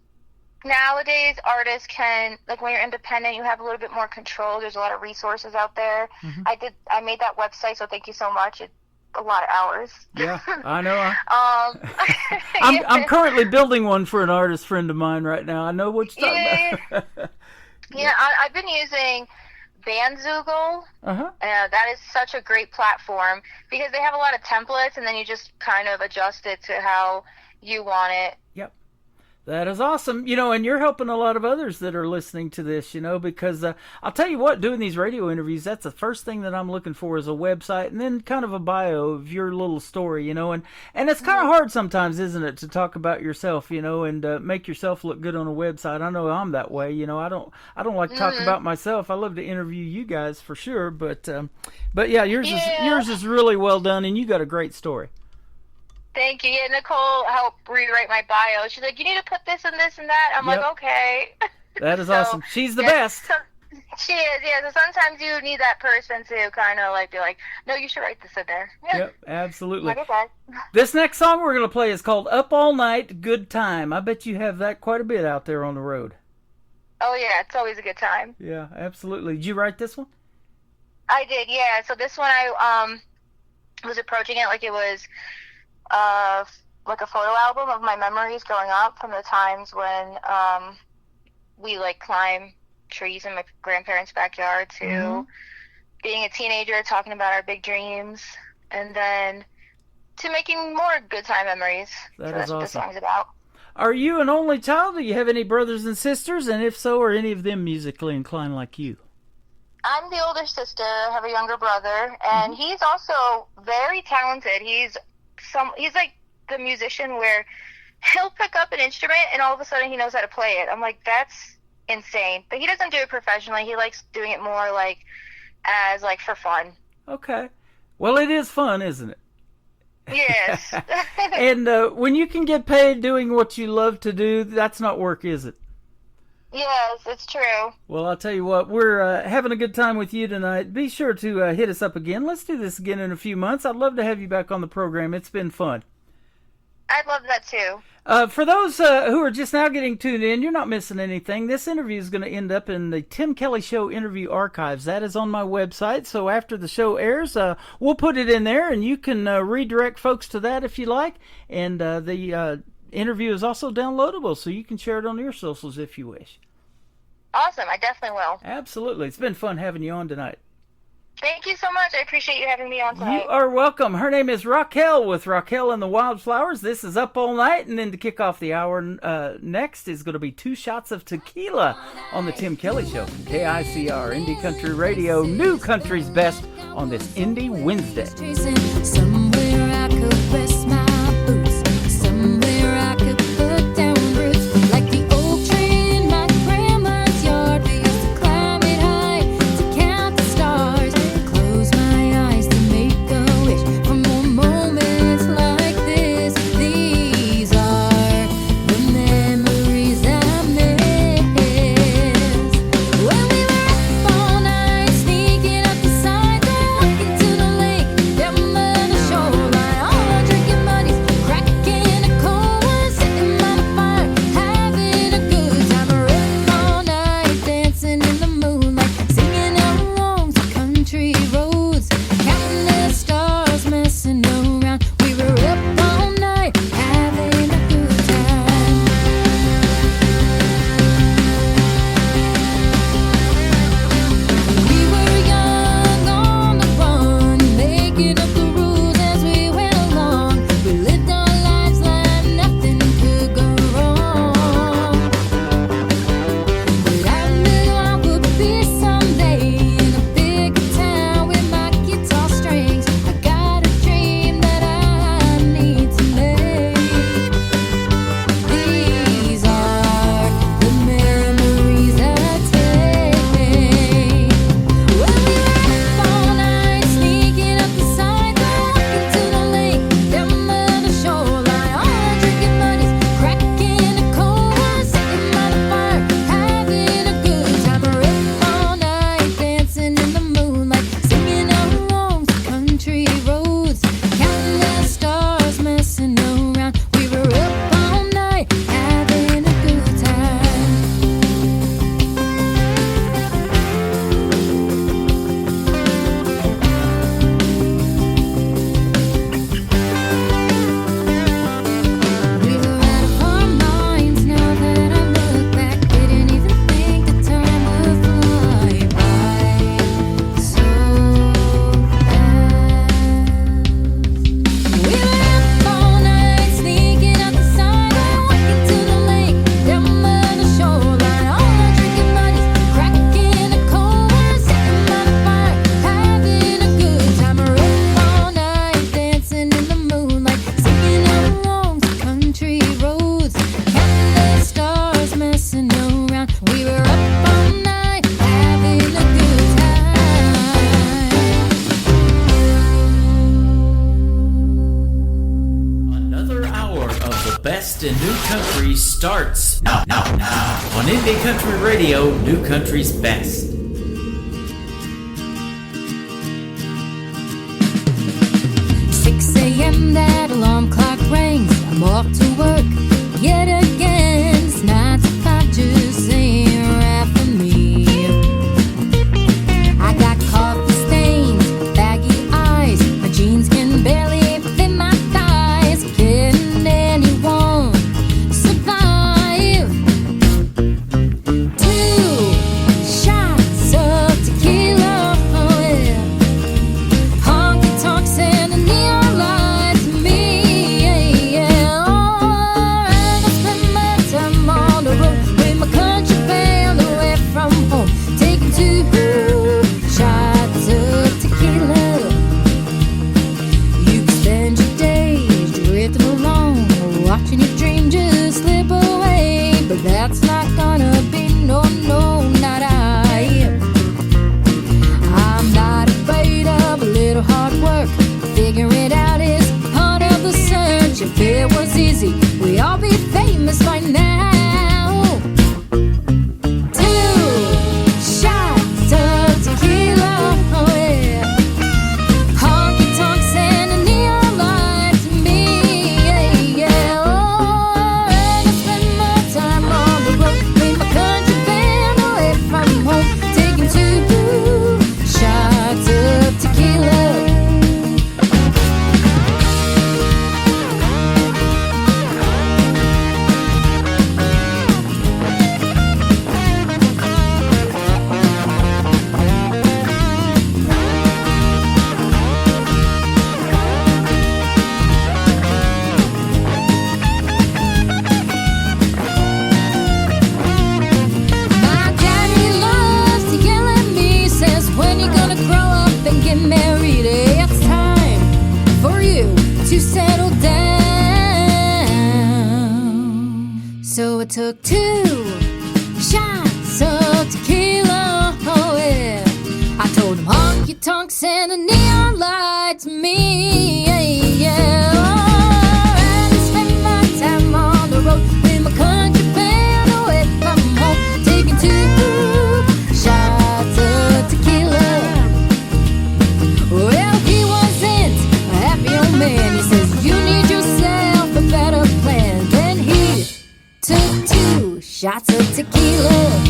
nowadays artists can, like, when you're independent, you have a little bit more control. There's a lot of resources out there. I made that website, so thank you so much. It's a lot of hours. Yeah, I know. I'm currently building one for an artist friend of mine right now. I know what you're talking about. I've been using Bandzoogle. That is such a great platform because they have a lot of templates, and then you just kind of adjust it to how you want it. Yep. That is awesome. You know, and you're helping a lot of others that are listening to this, you know, because I'll tell you what, doing these radio interviews, that's the first thing that I'm looking for is a website and then kind of a bio of your little story, you know, and it's kind of hard sometimes, isn't it, to talk about yourself, you know, and make yourself look good on a website. I know I'm that way, you know, I don't like to talk about myself. I love to interview you guys for sure, but yeah, yours is really well done, and you got a great story. Thank you. Yeah, Nicole helped rewrite my bio. She's like, you need to put this and this and that. I'm like, okay. That is awesome. She's the best. So, she is, yeah. So sometimes you need that person to kind of like be like, no, you should write this in there. Yep, absolutely. Like, okay. This next song we're going to play is called Up All Night, Good Time. I bet you have that quite a bit out there on the road. Oh, yeah. It's always a good time. Yeah, absolutely. Did you write this one? I did, yeah. So this one I was approaching it like it was like a photo album of my memories growing up from the times when we like climb trees in my grandparents' backyard to being a teenager, talking about our big dreams, and then to making more good time memories. That's what awesome. the song's about. Are you an only child? Do you have any brothers and sisters? And if so, are any of them musically inclined like you? I'm the older sister. I have a younger brother, and he's also very talented. He's like the musician where he'll pick up an instrument and all of a sudden he knows how to play it. I'm like, that's insane. But he doesn't do it professionally. He likes doing it more like as like for fun. Okay. Well, it is fun, isn't it? Yes. And when you can get paid doing what you love to do, that's not work, is it? Yes, it's true. Well, I'll tell you what, we're having a good time with you tonight. Be sure to hit us up again. Let's do this again in a few months. I'd love to have you back on the program. It's been fun. I'd love that too. For those who are just now getting tuned in, you're not missing anything. This interview is going to end up in the Tim Kelly Show interview archives. That is on my website, so after the show airs, we'll put it in there, and you can redirect folks to that if you like. And the interview is also downloadable, so you can share it on your socials if you wish. Awesome. I definitely will. Absolutely. It's been fun having you on tonight. Thank you so much. I appreciate you having me on tonight. You are welcome. Her name is Raquel with Raquel and the Wildflowers. This is Up All Night, and then to kick off the hour next is going to be 2 shots of tequila on the Tim Kelly Show from KICR, Indie Country Radio, New Country's Best on this Indie Wednesday. Somewhere I could rest my boots, somewhere I could put down roots, like the oak tree in my grandma's yard. We used to climb it high to count the stars, close my eyes to make a wish for more moments like this. These are the memories I miss. When we were up all night, sneaking up the sidewalk, walking to the lake, down by the shoreline, all drinking buddies, cracking a cold one, sitting by the fire, having a good time. We're up all night, dancing in the moonlight, singing along to country roads, counting the stars, messing around. We were up all night, having a good time. We were young on the run, making up the rules as we went along. We lived our lives like nothing could go wrong. But I knew I would be someday in a bigger town with my guitar strings. I got a dream that I need to make. These are the memories I take. When we were up all night, sneaking up the sidewalk, walking to the lake, down by the shoreline, all drinking buddies, cracking a cold one, sitting by the fire, having a good time. We're up all night, dancing in the moonlight, singing along to country roads, counting the stars, messing around. We were up all night, having a good time. We were out of our minds now that I look back. Didn't even think the time would fly by so fast. We were up all night, sneaking out the sidewalk, walking to the lake, down by the shoreline, all drinking buddies, cracking a cold one, sitting by the fire, having a good time. We're up all night, dancing in the moonlight, singing along to country roads, counting the stars, messing around. We were up all night, having a good time. Another hour of the best in new country starts now on Indie Country Radio, New Country's Best. 6 a.m. that alarm clock rings. I'm off to work yet again. It's 9 to 5, just ain't right for me. I got coffee stains easy, we all be famous by now. 2 shots of tequila, oh yeah. Honky tonks and a neon light to me, yeah, yeah. Oh, and I spend my time on the road with my country band away from home, taking 2 shots of tequila. My daddy loves to yell at me, says, when you gonna grow up and get married? It's time for you to settle down. So I took 2 shots of tequila, oh yeah. I told him honky tonks and a neon light to me, yeah, yeah. Oh, and I spent my time on the road with my country band away from home, taking 2 shots of tequila. Well, he wasn't a happy old man. He says, you need yourself a better plan. Then he took 2 shots of tequila.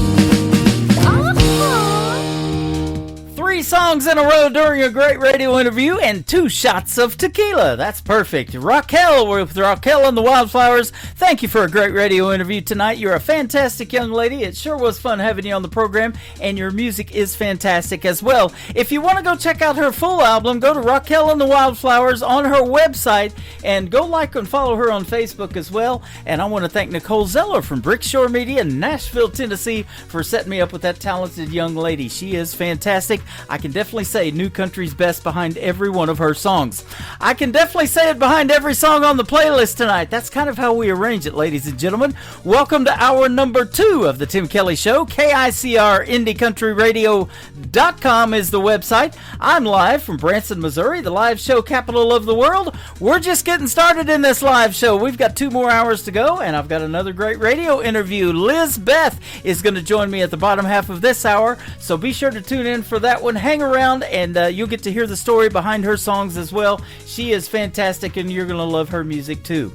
Three songs in a row during a great radio interview and 2 shots of tequila. That's perfect. Raquel, we're with Raquel and the Wildflowers. Thank you for a great radio interview tonight. You're a fantastic young lady. It sure was fun having you on the program, and your music is fantastic as well. If you want to go check out her full album, go to Raquel and the Wildflowers on her website, and go like and follow her on Facebook as well. And I want to thank Nicole Zeller from Brickshore Media in Nashville, Tennessee, for setting me up with that talented young lady. She is fantastic. I can definitely say New Country's best behind every one of her songs. I can definitely say it behind every song on the playlist tonight. That's kind of how we arrange it, ladies and gentlemen. Welcome to hour number 2 of the Tim Kelly Show. KICR IndieCountryRadio.com is the website. I'm live from Branson, Missouri, the live show capital of the world. We're just getting started in this live show. We've got 2 more hours to go, and I've got another great radio interview. Liz Beth is going to join me at the bottom half of this hour, so be sure to tune in for that one. Hang around, and you'll get to hear the story behind her songs as well. She is fantastic, and you're going to love her music too.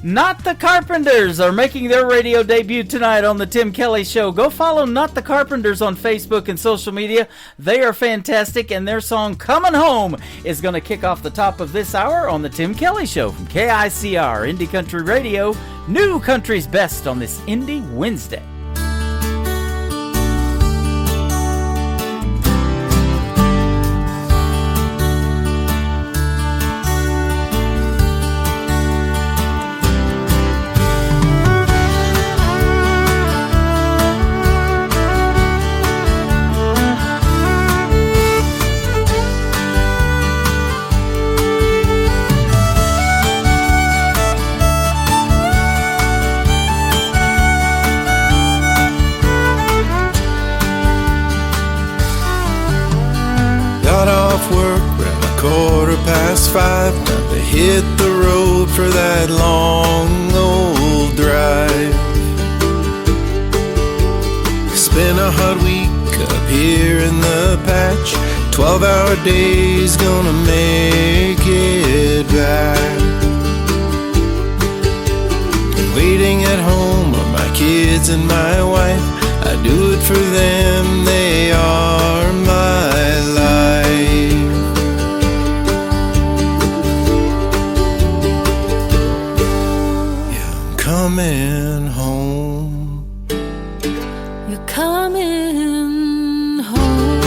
Not the Carpenters are making their radio debut tonight on the Tim Kelly Show. Go follow Not the Carpenters on Facebook and social media. They are fantastic, and their song Coming Home is going to kick off the top of this hour on the Tim Kelly Show from KICR Indie Country Radio, New Country's best on this Indie Wednesday. Past 5, time to hit the road for that long old drive. Spent a hot week up here in the patch, 12-hour days gonna make it back. Waiting at home are my kids and my wife. I do it for them, they are my life. Coming home. You're coming home.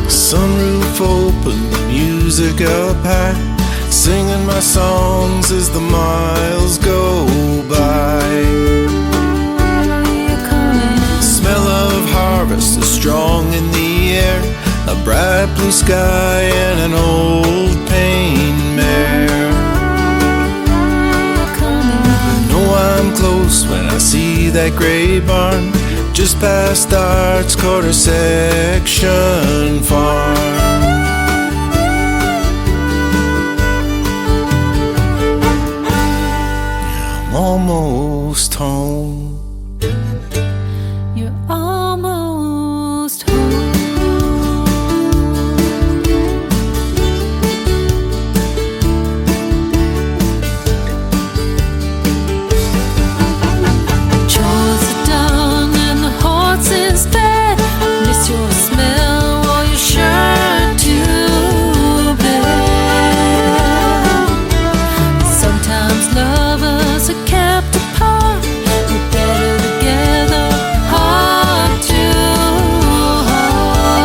Sunroof open, the music up high, singing my songs as the miles go by. Smell of harvest is strong in the air, a bright blue sky and an old pain mare. I know I'm close when I see that gray barn, just past Arts Quarter Section Farm. I'm almost home. You're almost home. Chores are done and the horse is fed. Miss your smell or your shirt to bed. Sometimes lovers are kept apart. We're better together, heart to heart.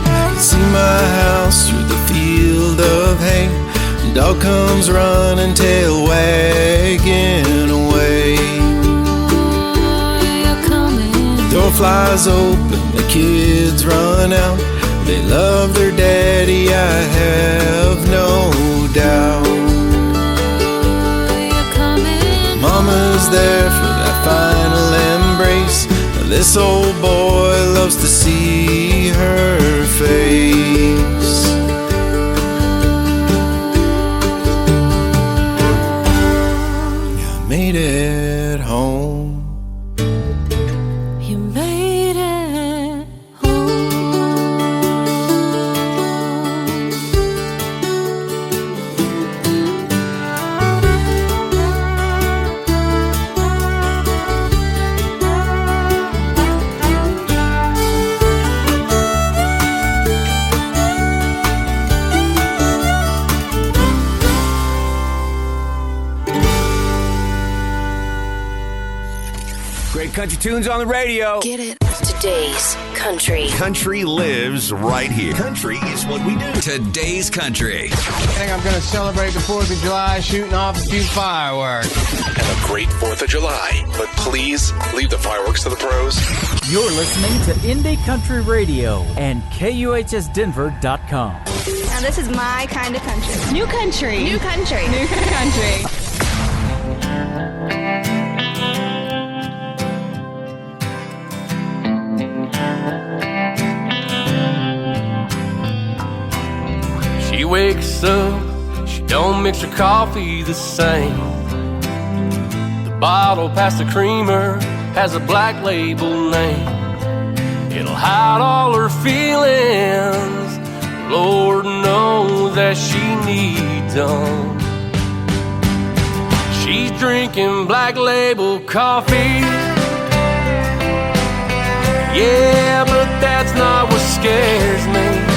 I can see my house through the field of hay. Dog comes running, tail wagging away. You're coming. Door flies open, the kids run out. They love their daddy, I have no doubt. You're coming. Mama's there for that final embrace. This old boy loves to see her face. You made it home. You made it home. Great country tunes on the radio. Get it? Today's country. Country lives right here. Country is what we do. Today's country. I think I'm going to celebrate the 4th of July shooting off a few fireworks. Have a great 4th of July, but please leave the fireworks to the pros. You're listening to Indie Country Radio and KUHSdenver.com. Now this is my kind of country. New country. New country. New country. She wakes up, she don't mix her coffee the same. The bottle past the creamer has a black label name. It'll hide all her feelings, Lord knows that she needs them. She's drinking black label coffee. Yeah, but that's not what scares me.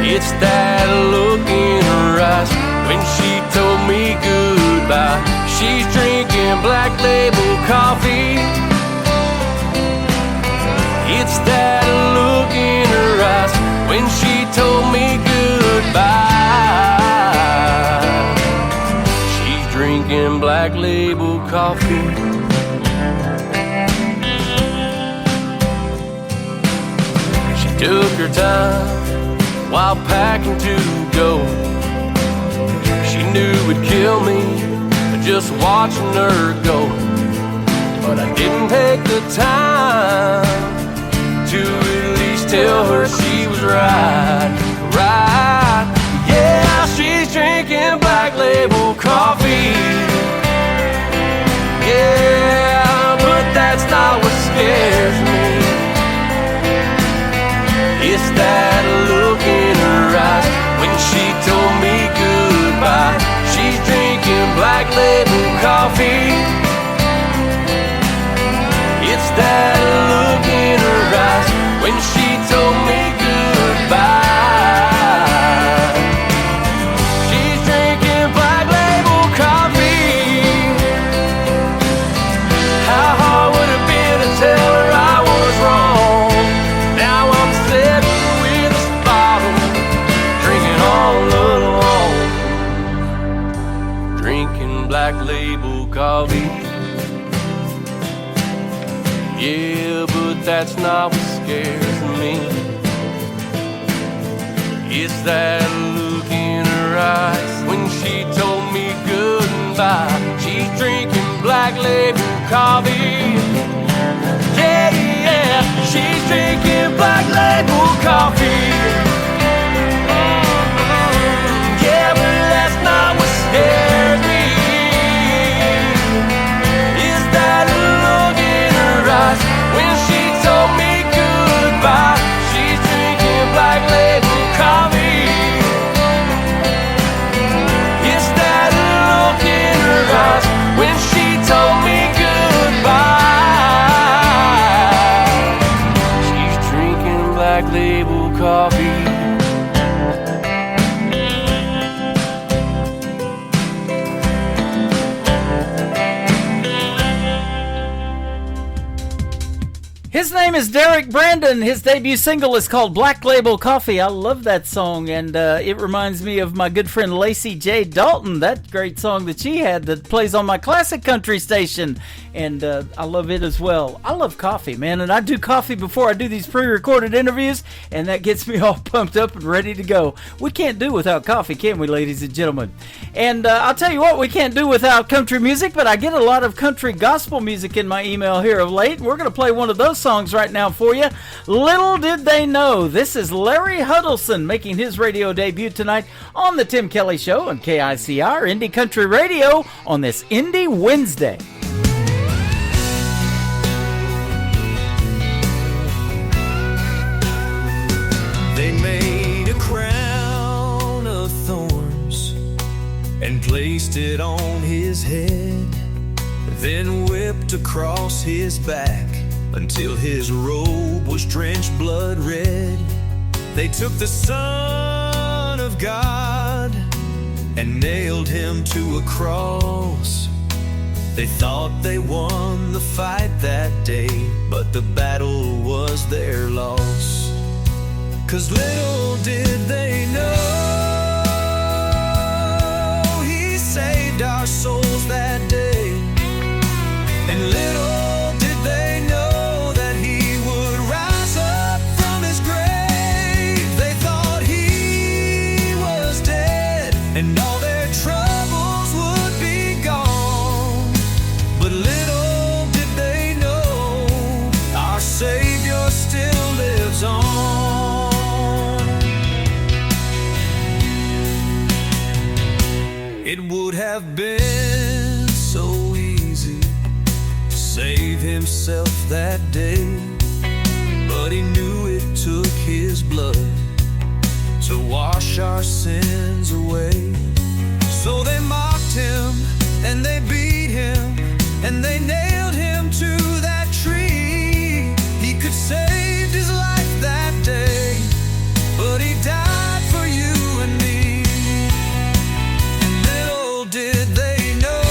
It's that look in her eyes when she told me goodbye. She's drinking black label coffee. It's that look in her eyes when she told me goodbye. She's drinking black label coffee. She took her time while packing to go. She knew it'd kill me just watching her go. But I didn't take the time to at least tell her she was right. Right. Yeah, she's drinking black label coffee. Yeah, but that's not what scares me. It's that look in her eyes when she told me goodbye. She's drinking black label coffee. It's that look in her eyes when she told me goodbye. She's drinking black label coffee. How hard would it be to tell her I was wrong? Now I'm sitting with this bottle, drinking all alone. Drinking black label coffee. Yeah, but that's not what scares me. It's that look in her eyes when she told me goodbye. She's drinking black label coffee. Yeah, yeah, she's drinking Black Label coffee. Yeah, but that's not what scares me. Is that look in her eyes when she told me goodbye? She's drinking Black Label coffee. Is that look in her eyes when she told me goodbye? She's drinking Black Label coffee. His name is Derek Brandon. His debut single is called Black Label Coffee. I love that song, and it reminds me of my good friend Lacey J. Dalton, that great song that she had that plays on my classic country station, and I love it as well. I love coffee, man, and I do coffee before I do these pre-recorded interviews, and that gets me all pumped up and ready to go. We can't do without coffee, can we, ladies and gentlemen? And I'll tell you what, we can't do without country music, but I get a lot of country gospel music in my email here of late, and we're going to play one of those songs right now for you. Little did they know. This is Larry Huddleston making his radio debut tonight on the Tim Kelly Show on KICR Indie Country Radio on this Indie Wednesday. They made a crown of thorns and placed it on his head, then whipped across his back until his robe was drenched blood red. They took the Son of God and nailed him to a cross. They thought they won the fight that day, but the battle was their loss. 'Cause little did they know he saved our souls that day. And little did they know that he would rise up from his grave. They thought he was dead and all their troubles would be gone. But little did they know our Savior still lives on. It would have been so easy to save himself that day, but he knew it took his blood to wash our sins away. So they mocked him and they beat him and they nailed him to that tree. He could save his life that day, but he died for you and me. Did they know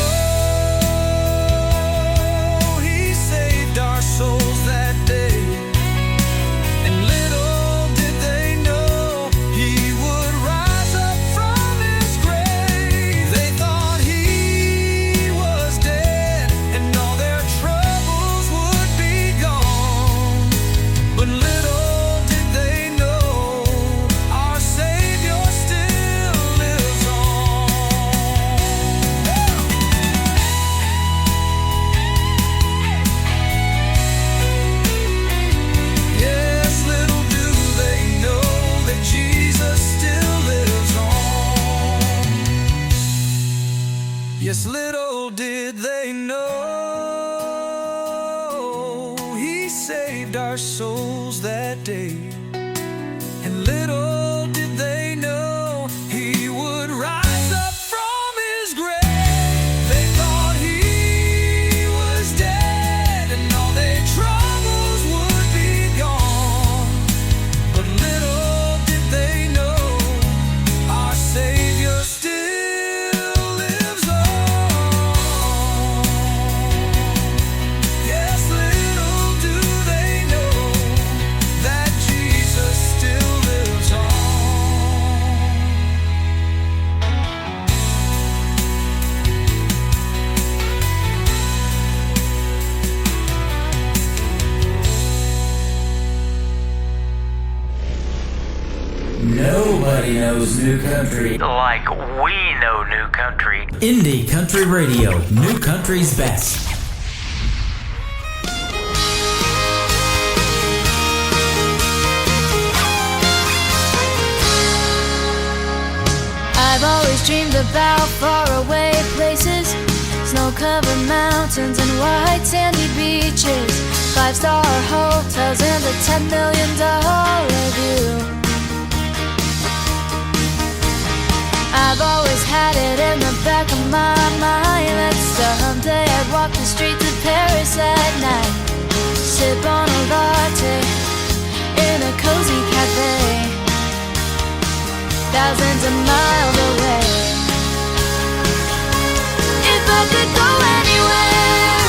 he saved our souls that day? And little did they know he would rise up from his grave. They thought he was dead and all their troubles would be gone. But little did they know our Savior still lives on. Yes, little do they know that Jesus still lives on. Yes, little did they know he saved our souls that day. And little did they know he would rise up from his grave. They thought he was dead and all their troubles would be gone. But little did they know our Savior still lives on. Yes, little do they know that Jesus still lives on. Nobody knows new country like we know new country. Indie Country Radio, new country's best. I've always dreamed about faraway places, snow-covered mountains and white sandy beaches, 5-star hotels and a $10 million view. I've always had it in the back of my mind that someday I'd walk the streets of Paris at night, sip on a latte in a cozy cafe, thousands of miles away. If I could go anywhere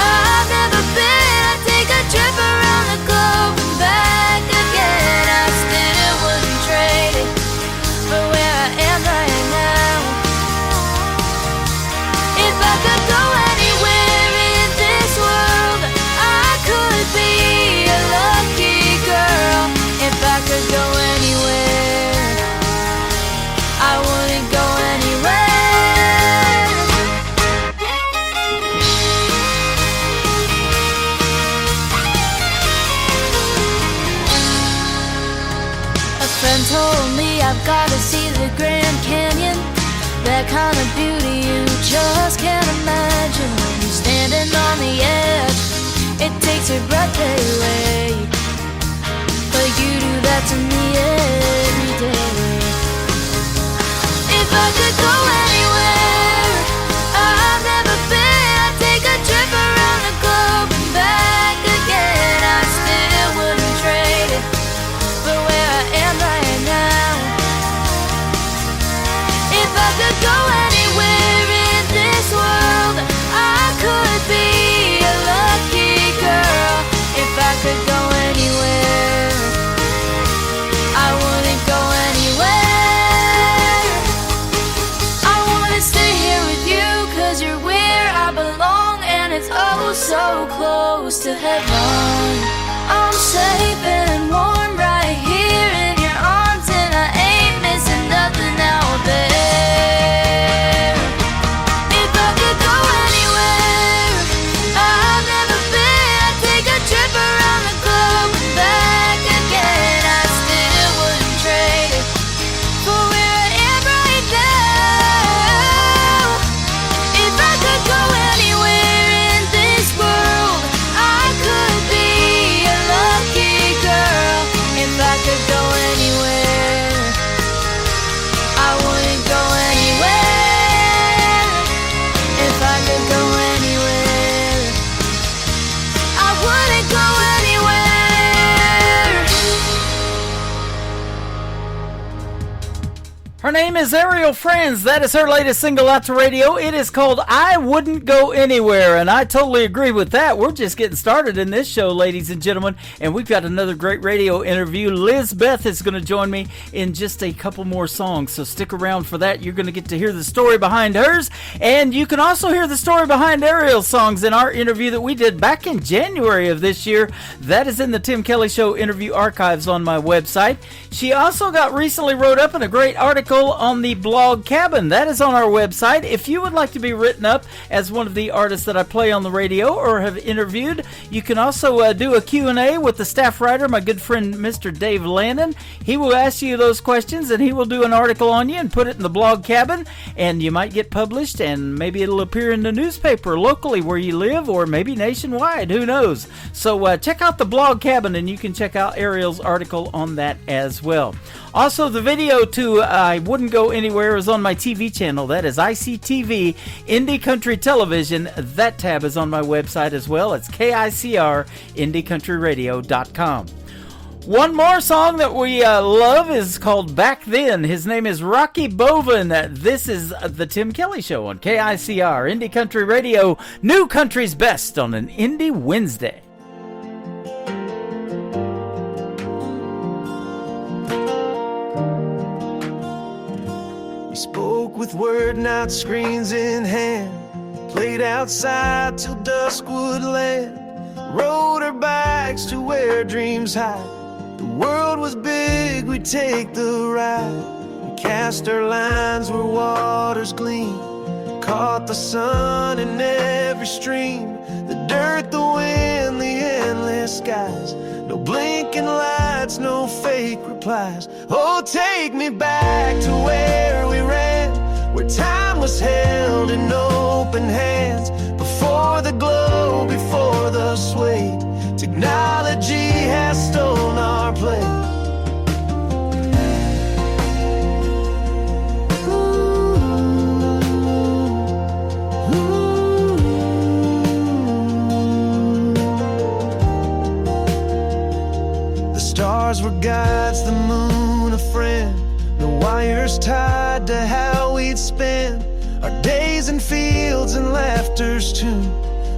I've never been, I'd take a trip around the globe and back again. I still wouldn't trade it for where I am right now. If I could go anywhere in this world, I could be a lucky girl. If I could go anywhere, I wouldn't go anywhere. A friend told me I've got to see the Grand Canyon, that kind of beauty you just can't imagine. When you're standing on the edge, it takes your breath away, but you do that to me every day. If I could go anywhere I've never been, I'd take a trip around the globe and back again. I still wouldn't trade it for where I am right now. If I could go anywhere in this world, I could be a lucky girl. If I could go anywhere, I wouldn't go anywhere. I wanna stay here with you, 'cause you're where I belong, and it's oh so close to heaven. I'm safe and warm right here in your arms, and I ain't missing nothing out there. If I could go anywhere I've never been, I'd take a trip around the globe and back again. I still wouldn't trade it for where I am right now. If I could go anywhere in this world, I could be a lucky girl. If I could go anywhere, I wouldn't go anywhere. If I could go anywhere, I wouldn't go anywhere. Her name is Ariel Franz. That is her latest single out to radio. It is called I Wouldn't Go Anywhere, and I totally agree with that. We're just getting started in this show, ladies and gentlemen, and we've got another great radio interview. Liz Beth is going to join me in just a couple more songs, so stick around for that. You're going to get to hear the story behind hers, and you can also hear the story behind Ariel's songs in our interview that we did back in January of this year. That is in the Tim Kelly Show interview archives on my website. She also got recently wrote up in a great article on the Blog Cabin. That is on our website. If you would like to be written up as one of the artists that I play on the radio or have interviewed, you can also do a Q&A with the staff writer, my good friend Mr. Dave Landon. He will ask you those questions, and he will do an article on you and put it in the Blog Cabin, and you might get published, and maybe it'll appear in the newspaper locally where you live, or maybe nationwide. Who knows? So check out the Blog Cabin, and you can check out Ariel's article on that as well. Also, the video to I Wouldn't Go Anywhere is on my TV channel. That is ICTV, Indie Country Television. That tab is on my website as well. It's KICR, IndieCountryRadio.com. One more song that we love is called Back Then. His name is Rocky Boven. This is the Tim Kelly Show on KICR, Indie Country Radio, New Country's Best on an Indie Wednesday. We spoke with word, not screens in hand. Played outside till dusk would land. Rode our bikes to where dreams hide. The world was big, we'd take the ride. We cast our lines where waters gleam. Caught the sun in every stream. The dirt, the wind, the endless skies. No blinking lights, no fake replies. Oh, take me back to where we ran. where time was held in open hands. Before the glow, before the sway, technology has stolen our place. The stars were guides, the moon a friend, the wires tied to how we'd spend our days in fields and laughter's tune.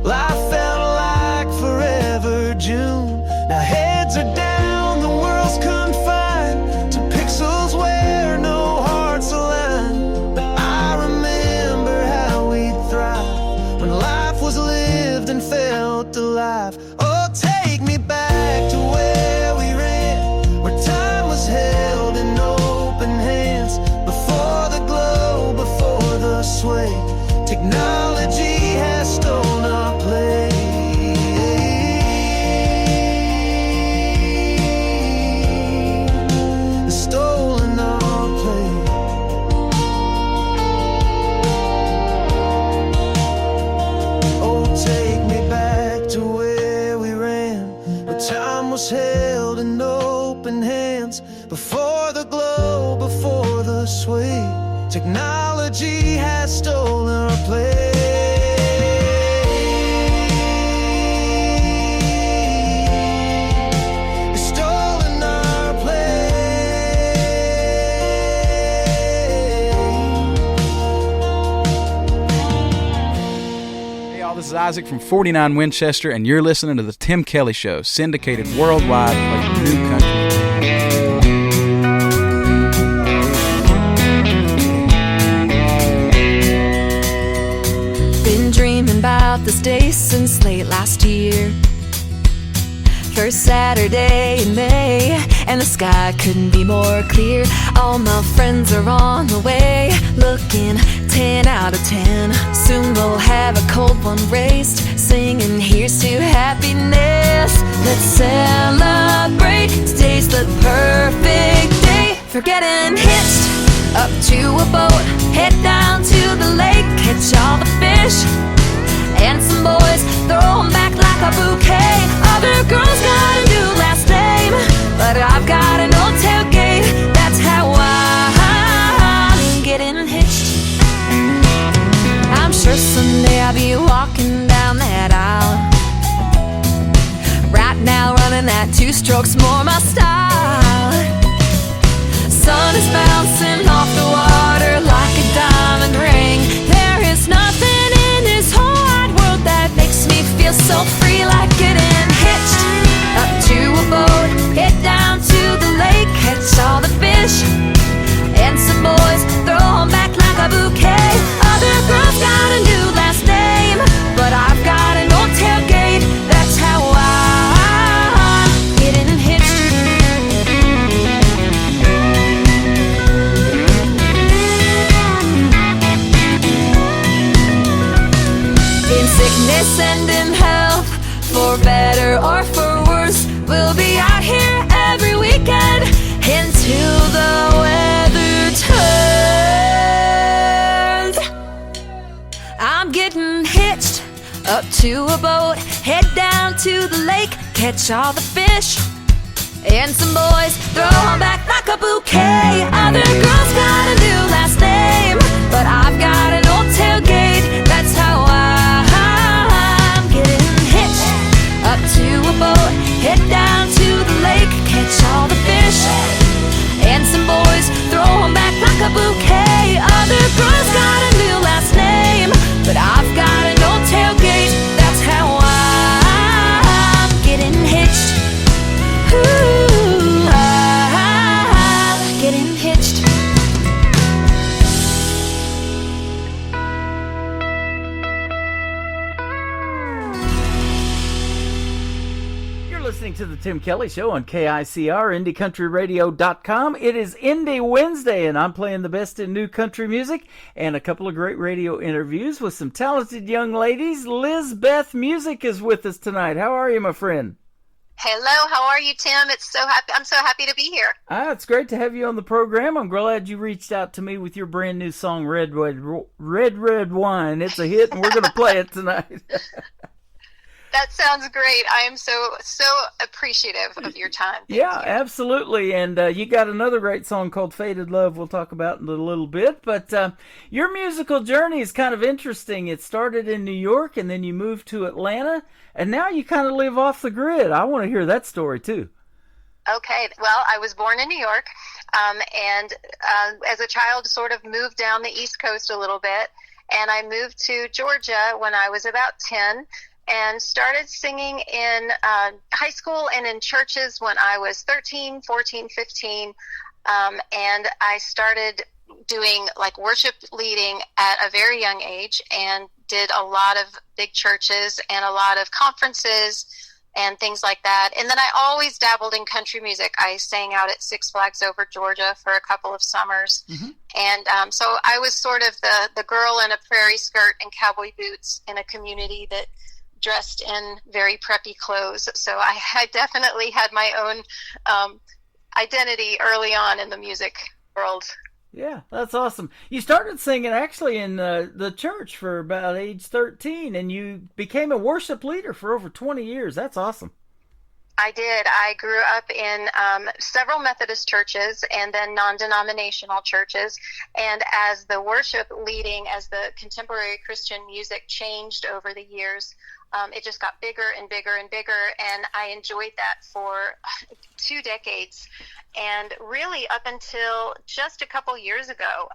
Life felt like forever June. Now heads are down, the world's confined to pixels where no hearts align. But I remember how we'd thrive when life was lived and felt alive. Oh, take me back to where we ran, where time was held in open hands. Before the glow, before the sway, technology has stolen our place. It's stolen our place. Oh, take me back to where we ran, where time was held in open hands. Before the glow, before the sway, technology has stolen our place. It's stolen our Hey y'all, this is Isaac from 49 Winchester, and you're listening to The Tim Kelly Show, syndicated worldwide, playing new country. Been dreaming about this day since late last year. First Saturday in May, and the sky couldn't be more clear. All my friends are on the way, looking 10 out of 10. Soon we'll have a cold one raised, singing here's to happiness. Let's celebrate, today's the perfect day for getting hitched up to a boat, head down to the lake, catch all the fish and some boys, throw 'em back like a bouquet. Other girls got a new last name, but I've got an old tailgate. That's how I'm getting hitched. I'm sure someday I'll be walking down that aisle. Right now running that 2 strokes more my style. Sun is bouncing off the water like a diamond ring. There is nothing in this whole wide world that makes me feel so free like getting hitched up to a boat, head down to the lake, catch all the fish and some boys, throw 'em back like a bouquet. Other girls got a new last name, but I've got an old tailgate. That's how I'm getting hitched. In sickness and in health, for better or for worse, we'll be out here every weekend until the weather turns. I'm getting hitched up to a boat, head down to the lake, catch all the fish and some boys, throw 'em back like a bouquet. Other girls got a new last name, but I've got an old tailgate. That's how I'm getting hitched up to a boat, head down to the lake, catch all the fish and some boys, throw 'em back like a bouquet. Other girls got a new last name, but I've got an old tailgate. That's how I'm getting hitched. Ooh, I'm getting hitched. Listening to the Tim Kelly Show on KICR, IndieCountryRadio.com. It is Indie Wednesday, and I'm playing the best in new country music and a couple of great radio interviews with some talented young ladies. Liz Beth Music is with us tonight. How are you, my friend? Hello, how are you, Tim? I'm so happy to be here. It's great to have you on the program. I'm glad you reached out to me with your brand new song, Red Wine. It's a hit, and we're going to play it tonight. That sounds great. I am so appreciative of your time. Thank you. Absolutely. And you got another great song called Faded Love we'll talk about in a little bit. But your musical journey is kind of interesting. It started in New York, and then you moved to Atlanta, and now you kind of live off the grid. I want to hear that story, too. Okay. Well, I was born in New York, and as a child sort of moved down the East Coast a little bit, and I moved to Georgia when I was about 10, and started singing in high school and in churches when I was 13, 14, 15. And I started doing like worship leading at a very young age and did a lot of big churches and a lot of conferences and things like that. And then I always dabbled in country music. I sang out at Six Flags Over Georgia for a couple of summers. Mm-hmm. And so I was sort of the girl in a prairie skirt and cowboy boots in a community that dressed in very preppy clothes. So I definitely had my own identity early on in the music world. Yeah, that's awesome. You started singing actually in the church for about age 13, and you became a worship leader for over 20 years. That's awesome. I did. I grew up in several Methodist churches and then non-denominational churches. And as the worship leading, as the contemporary Christian music changed over the years, it just got bigger and bigger and bigger. And I enjoyed that for 2 decades. And really up until just a couple years ago,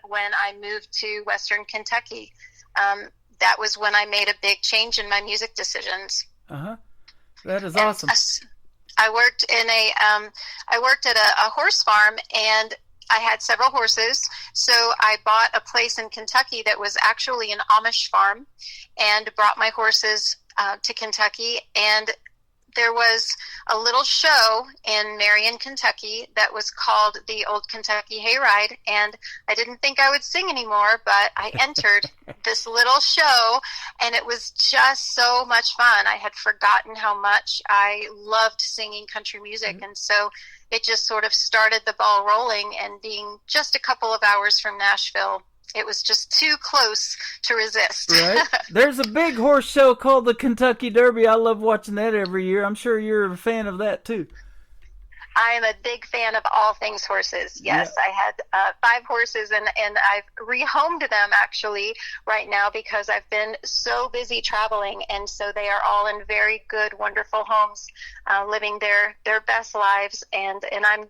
when I moved to Western Kentucky, that was when I made a big change in my music decisions. Uh-huh. That is awesome. I worked at a horse farm, and I had several horses. So I bought a place in Kentucky that was actually an Amish farm, and brought my horses to Kentucky. And there was a little show in Marion, Kentucky that was called the Old Kentucky Hayride, and I didn't think I would sing anymore, but I entered this little show, and it was just so much fun. I had forgotten how much I loved singing country music, and so it just sort of started the ball rolling, and being just a couple of hours from Nashville, it was just too close to resist. Right. There's a big horse show called the Kentucky Derby. I love watching that every year. I'm sure you're a fan of that, too. I am a big fan of all things horses. Yes, yeah. I had 5 horses, and I've rehomed them actually right now because I've been so busy traveling, and so they are all in very good, wonderful homes, living their best lives, and I'm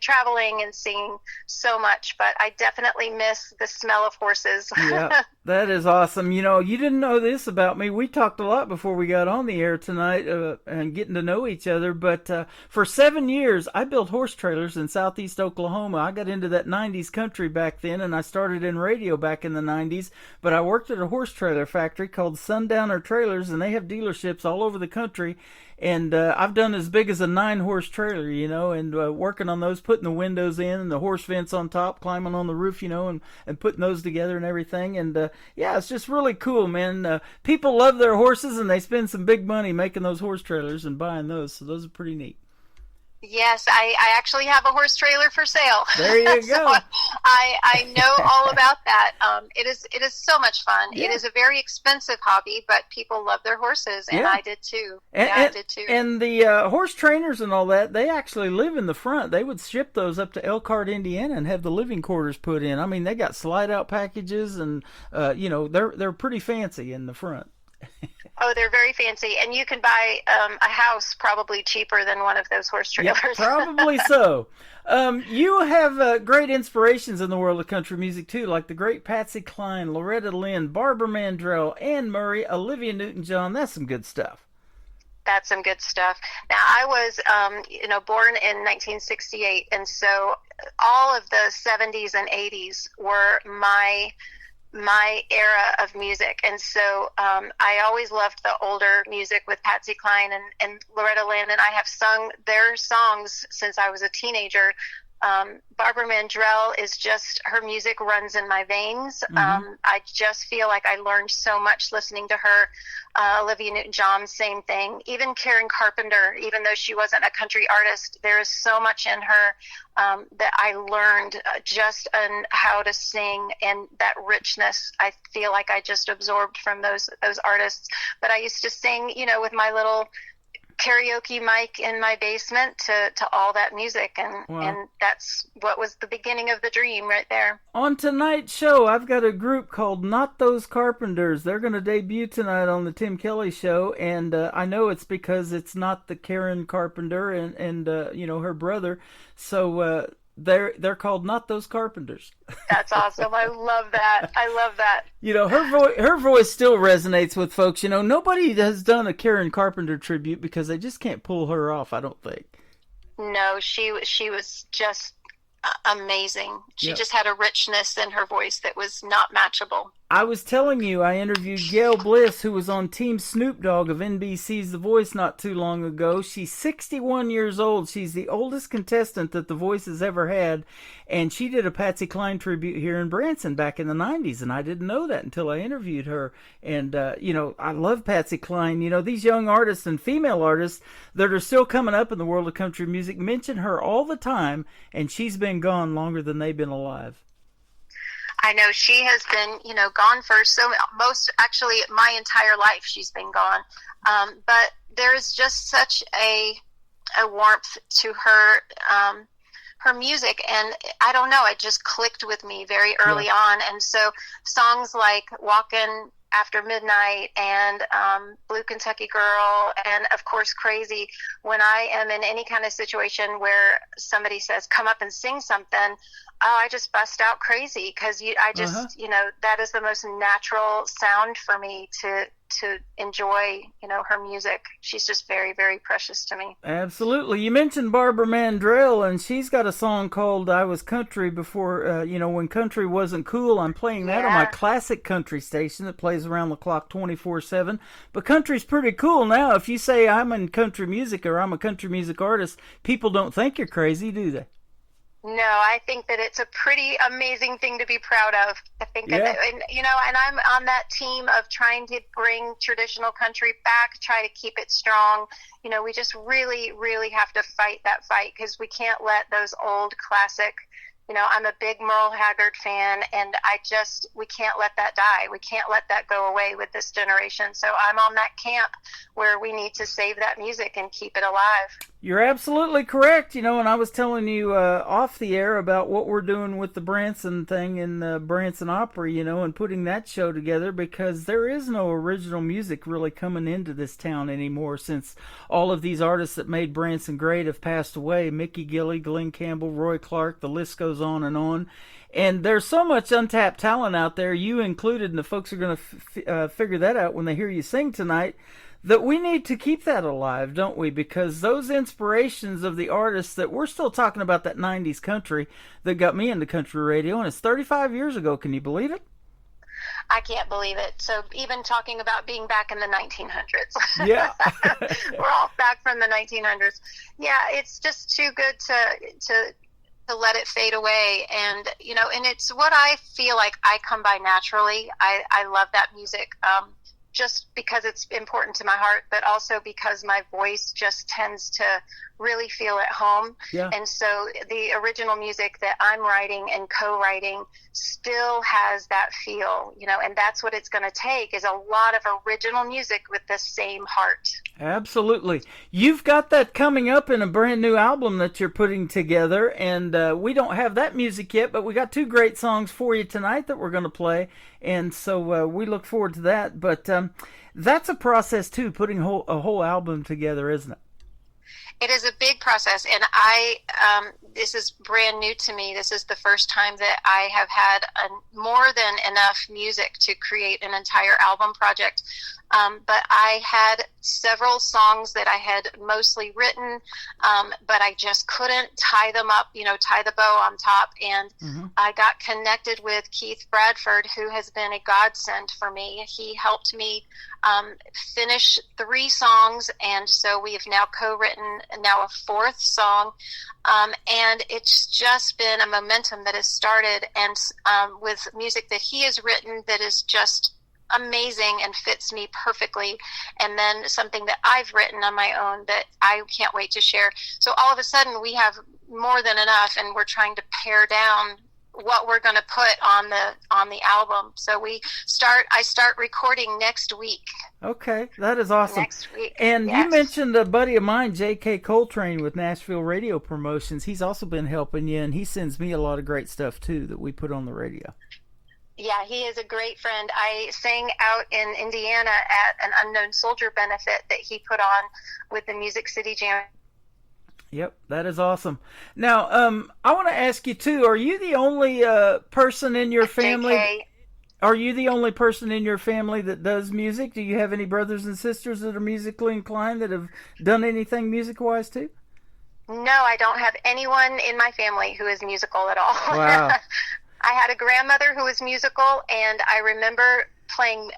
traveling and seeing so much, but I definitely miss the smell of horses. Yeah, that is awesome. You know, you didn't know this about me. We talked a lot before we got on the air tonight and getting to know each other, but for 7 years, I built horse trailers in southeast Oklahoma. I got into that 90s country back then, and I started in radio back in the 90s, but I worked at a horse trailer factory called Sundowner Trailers, and they have dealerships all over the country, and I've done as big as a 9-horse trailer, you know, and working on those, putting the windows in and the horse vents on top, climbing on the roof, you know, and putting those together and everything, and yeah, it's just really cool, man. People love their horses, and they spend some big money making those horse trailers and buying those, so those are pretty neat. Yes, I actually have a horse trailer for sale. There you so go. I know all about that. It is so much fun. Yeah. It is a very expensive hobby, but people love their horses, and I did too. I did too. And the horse trainers and all that, they actually live in the front. They would ship those up to Elkhart, Indiana, and have the living quarters put in. I mean, they got slide-out packages, and you know, they're pretty fancy in the front. Oh, they're very fancy, and you can buy a house probably cheaper than one of those horse trailers. Yeah, probably so. You have great inspirations in the world of country music, too, like the great Patsy Cline, Loretta Lynn, Barbara Mandrell, Anne Murray, Olivia Newton-John. That's some good stuff. That's some good stuff. Now, I was, born in 1968, and so all of the 70s and 80s were my era of music, and so I always loved the older music with Patsy Cline and Loretta Lynn, and I have sung their songs since I was a teenager Barbara Mandrell is just, her music runs in my veins. I just feel like I learned so much listening to her. Olivia Newton-John, same thing. Even Karen Carpenter, even though she wasn't a country artist, there is so much in her that I learned just on how to sing, and that richness I feel like I just absorbed from those artists. But I used to sing, with my little karaoke mic in my basement to all that music, and that's what was the beginning of the dream right there. On tonight's show, I've got a group called Not Those Carpenters. They're going to debut tonight on the Tim Kelly Show, and I know it's because it's not the Karen Carpenter and her brother, so they're called Not Those Carpenters. That's awesome. I love that. Her voice still resonates with folks. Nobody has done a Karen Carpenter tribute because they just can't pull her off, I don't think. No, she was just amazing. She just had a richness in her voice that was not matchable. I was telling you, I interviewed Gail Bliss, who was on Team Snoop Dogg of NBC's The Voice not too long ago. She's 61 years old. She's the oldest contestant that The Voice has ever had, and she did a Patsy Cline tribute here in Branson back in the 90s, and I didn't know that until I interviewed her. And, I love Patsy Cline. These young artists and female artists that are still coming up in the world of country music mention her all the time, and she's been gone longer than they've been alive. I know she has been, gone for actually my entire life she's been gone. But there's just such a warmth to her music, and I don't know, it just clicked with me very early on. And so songs like Walkin' After Midnight and Blue Kentucky Girl, and of course Crazy, when I am in any kind of situation where somebody says come up and sing something, I just bust out crazy, because that is the most natural sound for me to enjoy, her music. She's just very, very precious to me. Absolutely. You mentioned Barbara Mandrell, and she's got a song called I Was Country before, when country wasn't cool. I'm playing that on my classic country station that plays around the clock 24/7. But country's pretty cool now. If you say I'm in country music or I'm a country music artist, people don't think you're crazy, do they? No, I think that it's a pretty amazing thing to be proud of. I think, and I'm on that team of trying to bring traditional country back, try to keep it strong. We just really, really have to fight that fight, because we can't let those old classic, I'm a big Merle Haggard fan, and we can't let that die. We can't let that go away with this generation. So I'm on that camp where we need to save that music and keep it alive. You're absolutely correct, and I was telling you off the air about what we're doing with the Branson thing in the Branson Opry, and putting that show together, because there is no original music really coming into this town anymore, since all of these artists that made Branson great have passed away. Mickey Gilley, Glenn Campbell, Roy Clark, the list goes on and on. And there's so much untapped talent out there, you included, and the folks are going to figure that out when they hear you sing tonight, that we need to keep that alive, don't we? Because those inspirations of the artists that we're still talking about, that 90s country that got me into country radio, and it's 35 years ago. Can you believe it? I can't believe it. So even talking about being back in the 1900s. Yeah. We're all back from the 1900s. Yeah, it's just too good to let it fade away. And, and it's what I feel like I come by naturally. I love that music. Just because it's important to my heart, but also because my voice just tends to really feel at home. Yeah. And so the original music that I'm writing and co-writing still has that feel, and that's what it's going to take, is a lot of original music with the same heart. Absolutely. You've got that coming up in a brand new album that you're putting together, and we don't have that music yet, but we got two great songs for you tonight that we're going to play, and so we look forward to that. But that's a process too, putting a whole album together, isn't it? It is a big process, and this is brand new to me. This is the first time that I have had more than enough music to create an entire album project. But I had several songs that I had mostly written, but I just couldn't tie them up, tie the bow on top. And I got connected with Keith Bradford, who has been a godsend for me. He helped me finish 3 songs, and so we have now co-written written now a 4th song, and it's just been a momentum that has started, and with music that he has written that is just amazing and fits me perfectly, and then something that I've written on my own that I can't wait to share. So all of a sudden we have more than enough, and we're trying to pare down what we're going to put on the album. So I start recording next week. Okay, that is awesome. Next week. And yes. You mentioned a buddy of mine, J.K. Coltrane with Nashville Radio Promotions. He's also been helping you, and he sends me a lot of great stuff too that we put on the radio. Yeah, he is a great friend. I sang out in Indiana at an Unknown Soldier benefit that he put on with the Music City Jam. Yep, that is awesome. Now, I want to ask you too, are you the only person in your family? JK. Are you the only person in your family that does music? Do you have any brothers and sisters that are musically inclined that have done anything music-wise too? No, I don't have anyone in my family who is musical at all. Wow. I had a grandmother who was musical, and I remember playing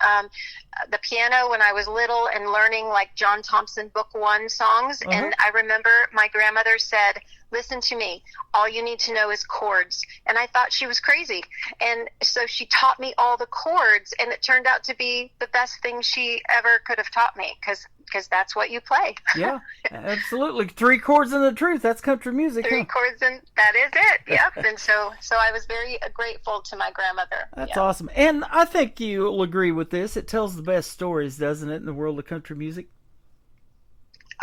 the piano when I was little and learning like John Thompson Book 1 songs. Uh-huh. And I remember my grandmother said, "Listen to me, all you need to know is chords." And I thought she was crazy. And so she taught me all the chords, and it turned out to be the best thing she ever could have taught me, because that's what you play. Yeah, absolutely. 3 chords and the truth. That's country music. 3 chords and that is it. Yep. And so I was very grateful to my grandmother. That's awesome. And I think you'll agree with this. It tells the best stories, doesn't it, in the world of country music?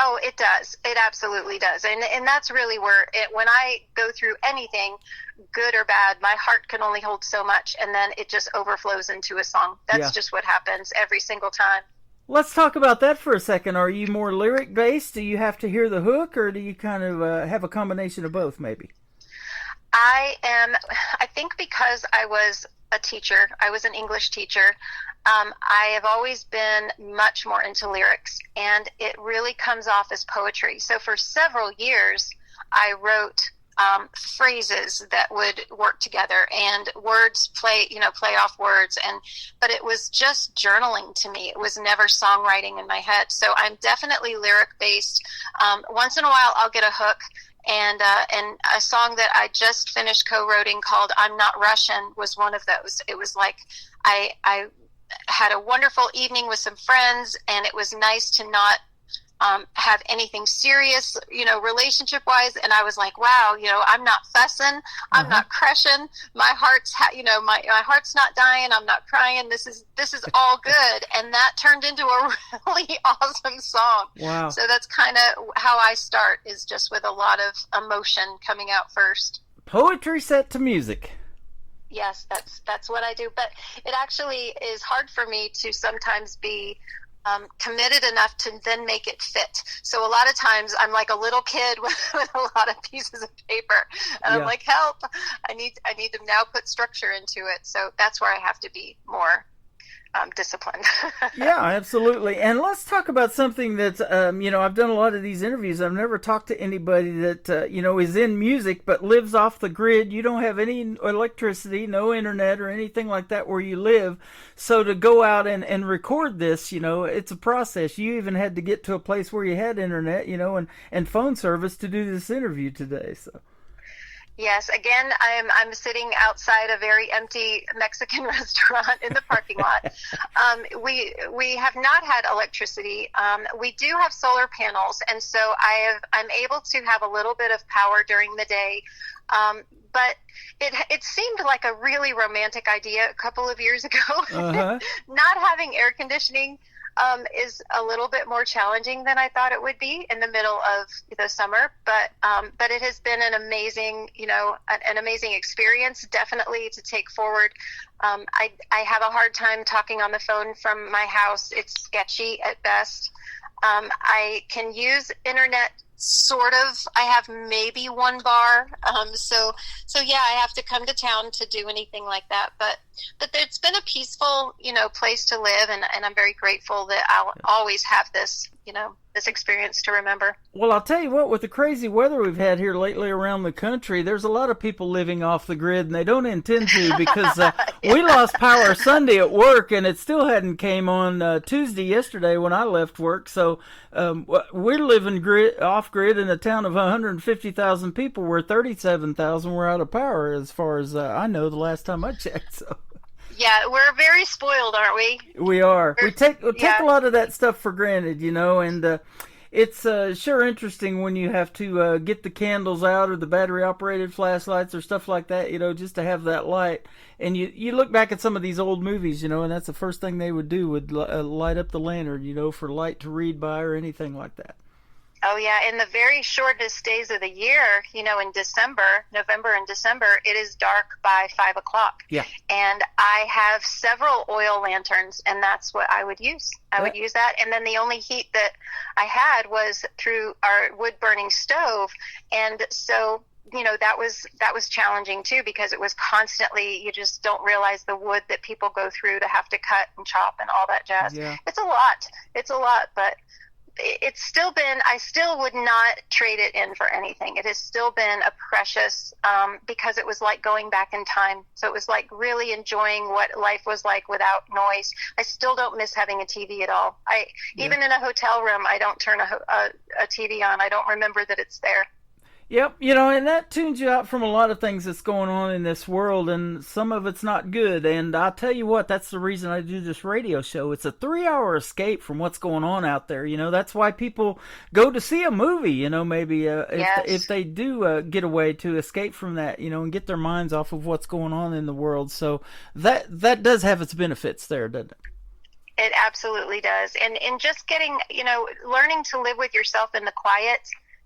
Oh, it does. It absolutely does. And that's really where when I go through anything, good or bad, my heart can only hold so much, and then it just overflows into a song. That's just what happens every single time. Let's talk about that for a second. Are you more lyric-based? Do you have to hear the hook, or do you kind of have a combination of both, maybe? I think because I was a teacher, I was an English teacher, I have always been much more into lyrics, and it really comes off as poetry. So for several years, I wrote phrases that would work together, and words play off words, but it was just journaling to me. It was never songwriting in my head. So I'm definitely lyric based. Once in a while I'll get a hook, and a song that I just finished co-writing called "I'm Not Russian" was one of those. It was like I had a wonderful evening with some friends, and it was nice to not have anything serious, relationship wise. And I was like, wow, I'm not fussing. I'm not crushing. My heart's, my heart's not dying. I'm not crying. This is all good. And that turned into a really awesome song. Wow. So that's kind of how I start, is just with a lot of emotion coming out first. Poetry set to music. Yes, that's what I do. But it actually is hard for me to sometimes be committed enough to then make it fit. So a lot of times I'm like a little kid with a lot of pieces of paper, and I'm like, help! I need to now put structure into it. So that's where I have to be more disciplined. Yeah, absolutely. And let's talk about something that's, I've done a lot of these interviews. I've never talked to anybody that, is in music but lives off the grid. You don't have any electricity, no internet or anything like that where you live. So to go out and record this, it's a process. You even had to get to a place where you had internet, and phone service to do this interview today. So. Yes, again, I'm sitting outside a very empty Mexican restaurant in the parking lot. We have not had electricity. We do have solar panels, and so I'm able to have a little bit of power during the day. But it seemed like a really romantic idea a couple of years ago. Uh-huh. Not having air conditioning is a little bit more challenging than I thought it would be in the middle of the summer, but it has been an amazing, an amazing experience, definitely to take forward. I have a hard time talking on the phone from my house. It's sketchy at best. I can use internet sort of. I have maybe one bar. So yeah, I have to come to town to do anything like that. But it's been a peaceful, place to live, and I'm very grateful that I'll always have this this experience to remember. Well, I'll tell you what, with the crazy weather we've had here lately around the country, there's a lot of people living off the grid, and they don't intend to because we lost power Sunday at work, and it still hadn't came on Tuesday yesterday when I left work. So we're living off grid in a town of 150,000 people, where 37,000 were out of power, as far as I know, the last time I checked. So. Yeah, we're very spoiled, aren't we? We are. We take a lot of that stuff for granted, and it's sure interesting when you have to get the candles out or the battery-operated flashlights or stuff like that, just to have that light. And you look back at some of these old movies, and that's the first thing they would do, would light up the lantern, for light to read by or anything like that. Oh, yeah. In the very shortest days of the year, in November and December, it is dark by 5 o'clock. Yeah. And I have several oil lanterns, and that's what I would use. I would use that. And then the only heat that I had was through our wood-burning stove. And so, that was challenging, too, because it was constantly, you just don't realize the wood that people go through to have to cut and chop and all that jazz. Yeah. It's a lot, but it's still been, I still would not trade it in for anything. It has still been a precious, because it was like going back in time. So it was like really enjoying what life was like without noise. I still don't miss having a TV at all. Even in a hotel room, I don't turn a TV on. I don't remember that it's there. Yep, and that tunes you out from a lot of things that's going on in this world, and some of it's not good. And I'll tell you what, that's the reason I do this radio show. It's a 3-hour escape from what's going on out there. That's why people go to see a movie, maybe if they do get away to escape from that, and get their minds off of what's going on in the world. So that does have its benefits there, doesn't it? It absolutely does. And just getting, learning to live with yourself in the quiet.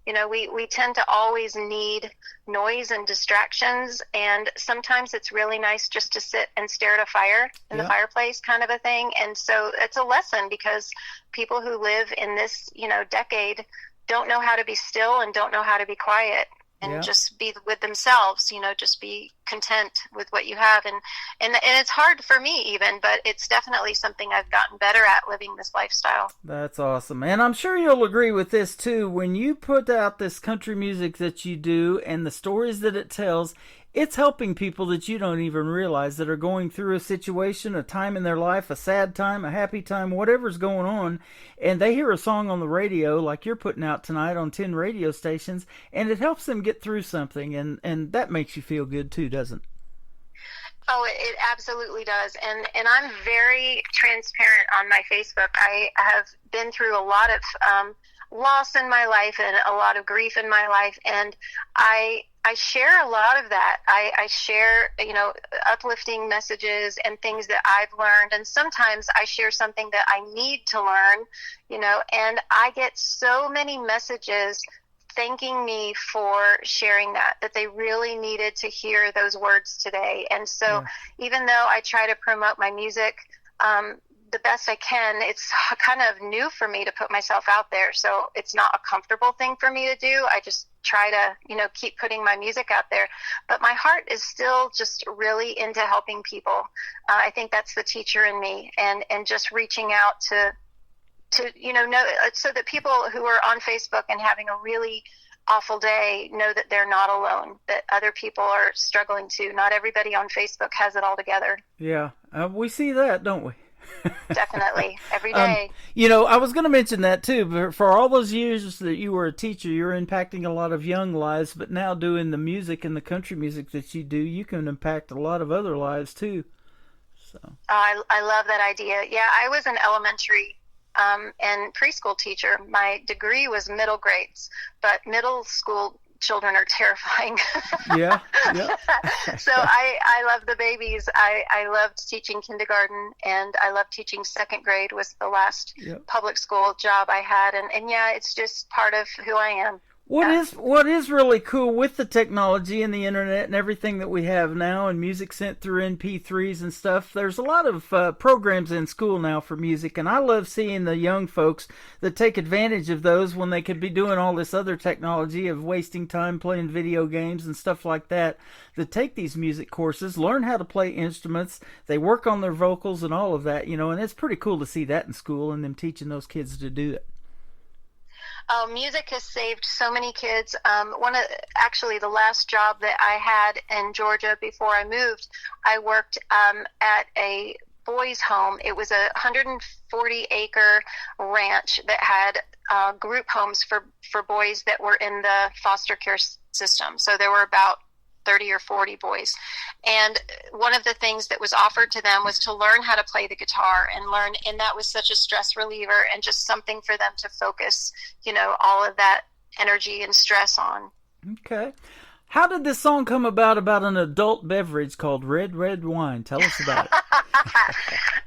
We tend to always need noise and distractions, and sometimes it's really nice just to sit and stare at a fire in the fireplace kind of a thing. And so it's a lesson, because people who live in this, decade don't know how to be still and don't know how to be quiet and just be with themselves, just be content with what you have. And it's hard for me even, but it's definitely something I've gotten better at, living this lifestyle. That's awesome. And I'm sure you'll agree with this too. When you put out this country music that you do and the stories that it tells, it's helping people that you don't even realize, that are going through a situation, a time in their life, a sad time, a happy time, whatever's going on, and they hear a song on the radio like you're putting out tonight on 10 radio stations, and it helps them get through something, and that makes you feel good too, doesn't it? Oh, it absolutely does. And I'm very transparent on my Facebook. I have been through a lot of loss in my life and a lot of grief in my life, and I share a lot of that. I share, uplifting messages and things that I've learned. And sometimes I share something that I need to learn, and I get so many messages thanking me for sharing that they really needed to hear those words today. And so even though I try to promote my music, the best I can, it's kind of new for me to put myself out there. So it's not a comfortable thing for me to do. I just try to, keep putting my music out there. But my heart is still just really into helping people. I think that's the teacher in me, and just reaching out to know, so that people who are on Facebook and having a really awful day know that they're not alone, that other people are struggling too. Not everybody on Facebook has it all together. Yeah, we see that, don't we? Definitely, every day. I was going to mention that too, but for all those years that you were a teacher, you're impacting a lot of young lives, but now doing the music and the country music that you do, you can impact a lot of other lives too. So I love that idea. Yeah, I was an elementary and preschool teacher. My degree was middle grades, but middle school children are terrifying. Yeah. So I love the babies. I loved teaching kindergarten, and I loved teaching second grade. Was the last public school job I had, and yeah, it's just part of who I am. What is really cool with the technology and the internet and everything that we have now, and music sent through MP3s and stuff, there's a lot of programs in school now for music, and I love seeing the young folks that take advantage of those when they could be doing all this other technology of wasting time playing video games and stuff like that, that take these music courses, learn how to play instruments, they work on their vocals and all of that, and it's pretty cool to see that in school and them teaching those kids to do it. Music has saved so many kids. Actually, the last job that I had in Georgia before I moved, I worked at a boys' home. It was a 140-acre ranch that had group homes for boys that were in the foster care system. So there were about 30 or 40 boys. And one of the things that was offered to them was to learn how to play the guitar and that was such a stress reliever and just something for them to focus, all of that energy and stress on. Okay. How did this song come about an adult beverage called Red Red Wine? Tell us about it.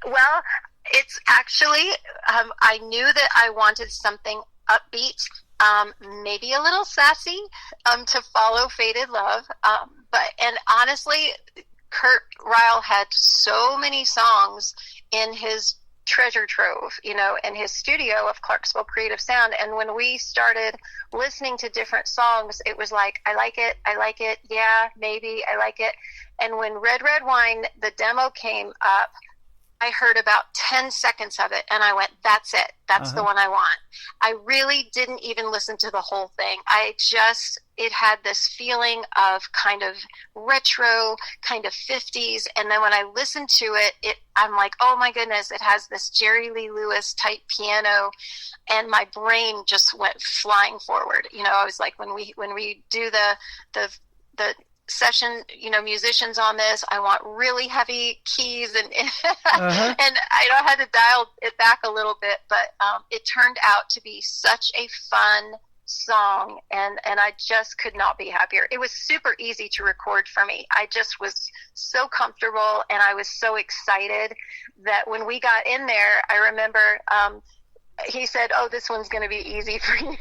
Well, it's actually, I knew that I wanted something upbeat, maybe a little sassy, to follow Faded Love. And honestly, Kurt Ryle had so many songs in his treasure trove, in his studio of Clarksville Creative Sound. And when we started listening to different songs, it was like, I like it, yeah, maybe, I like it. And when Red Red Wine, the demo came up, I heard about 10 seconds of it, and I went, that's it. That's the one I want. I really didn't even listen to the whole thing. It had this feeling of kind of retro, kind of 50s, and then when I listened to it, I'm like, oh my goodness, it has this Jerry Lee Lewis type piano, and my brain just went flying forward. I was like, when we do the session, musicians on this, I want really heavy keys and and I had to dial it back a little bit, but it turned out to be such a fun song, and I just could not be happier. It was super easy to record for me. I just was so comfortable, and I was so excited that when we got in there, I remember he said, oh, this one's going to be easy for you.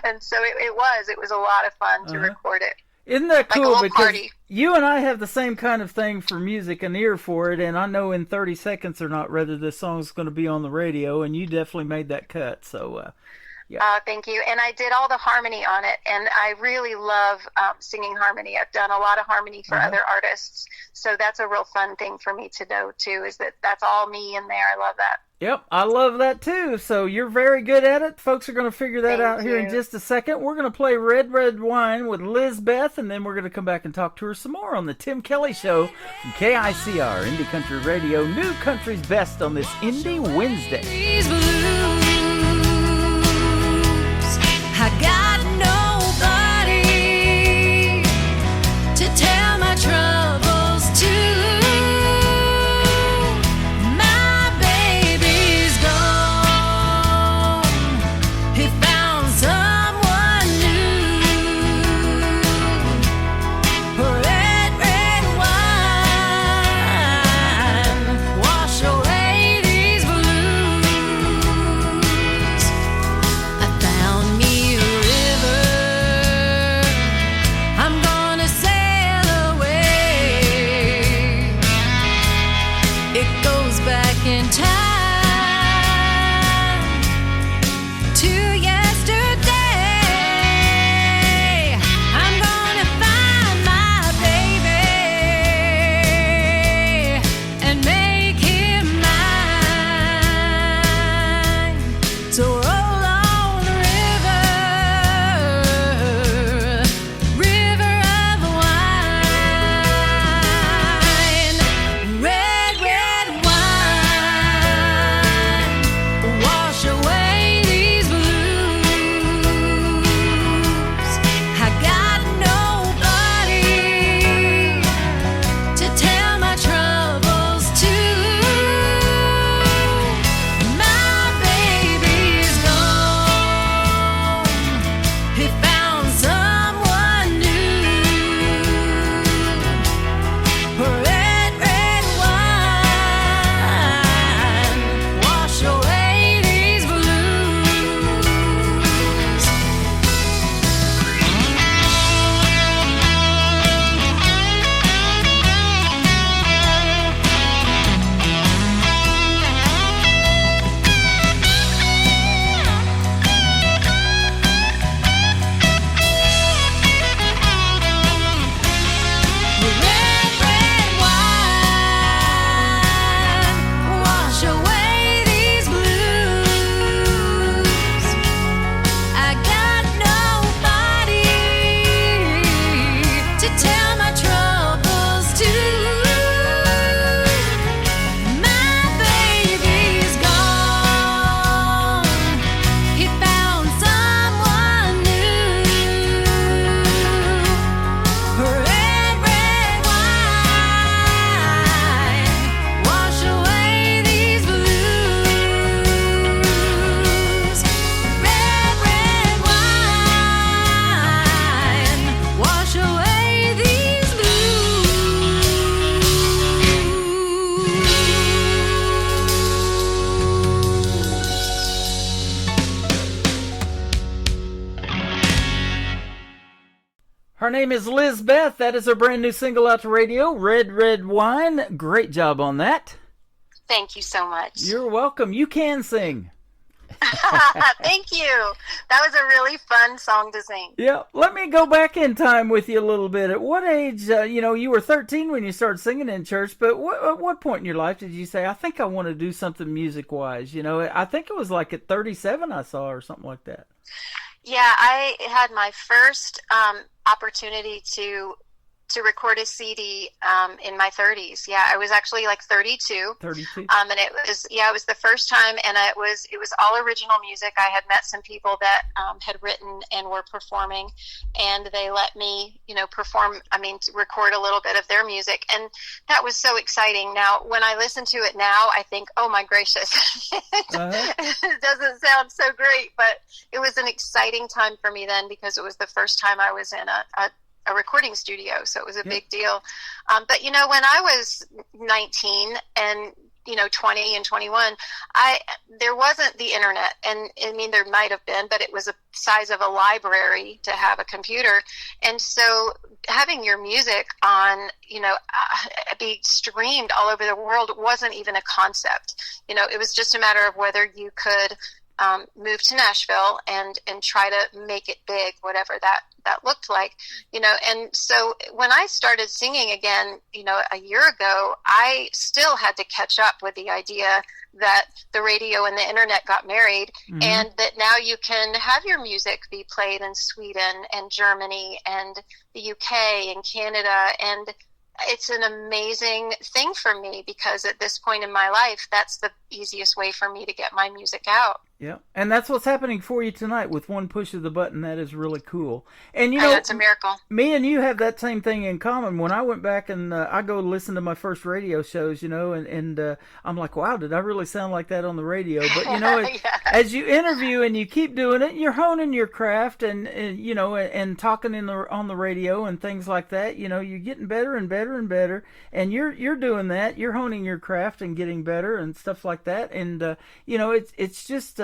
And so it was a lot of fun to record it. Isn't that cool? Like because party. You and I have the same kind of thing for music, an ear for it, and I know in 30 seconds or not whether this song's going to be on the radio, and you definitely made that cut. So, yeah. Thank you. And I did all the harmony on it, and I really love singing harmony. I've done a lot of harmony for other artists, so that's a real fun thing for me to know, too, is that's all me in there. I love that. Yep, I love that too. So you're very good at it. Folks are going to figure that out here in just a second. We're going to play Red Red Wine with Lizbeth, and then we're going to come back and talk to her some more on the Tim Kelly Show from KICR, Indie Country Radio, New Country's Best on this Indie Wednesday. I got nobody to tell my troubles to. Wash away these blues. Her name is Liz Beth. That is her brand new single out to radio, Red, Red Wine. Great job on that. Thank you so much. You're welcome. You can sing. Thank you. That was a really fun song to sing. Yeah. Let me go back in time with you a little bit. At what age, you were 13 when you started singing in church, but at what point in your life did you say, I think I want to do something music-wise? I think it was like at 37 I saw or something like that. Yeah, I had my first opportunity to record a CD in my 30s. Yeah, I was actually like 32. 32. And it was the first time, and it was all original music. I had met some people that had written and were performing, and they let me, record a little bit of their music, and that was so exciting. Now, when I listen to it now, I think, oh my gracious, it doesn't sound so great, but it was an exciting time for me then because it was the first time I was in a recording studio, so it was a big deal. But when I was 19 and 20 and 21, there wasn't the internet, and there might have been, but it was the size of a library to have a computer, and so having your music on be streamed all over the world wasn't even a concept. It was just a matter of whether you could move to Nashville and try to make it big, whatever that looked like, and so when I started singing again, a year ago, I still had to catch up with the idea that the radio and the internet got married, and that now you can have your music be played in Sweden and Germany and the UK and Canada, and it's an amazing thing for me because at this point in my life, that's the easiest way for me to get my music out. Yeah, and that's what's happening for you tonight with one push of the button. That is really cool. And it's a miracle. Me and you have that same thing in common. When I went back and I go listen to my first radio shows, and I'm like, wow, did I really sound like that on the radio? But as you interview and you keep doing it, you're honing your craft and talking on the radio and things like that. You're getting better and better and better, and you're doing that. You're honing your craft and getting better and stuff like that. And it's just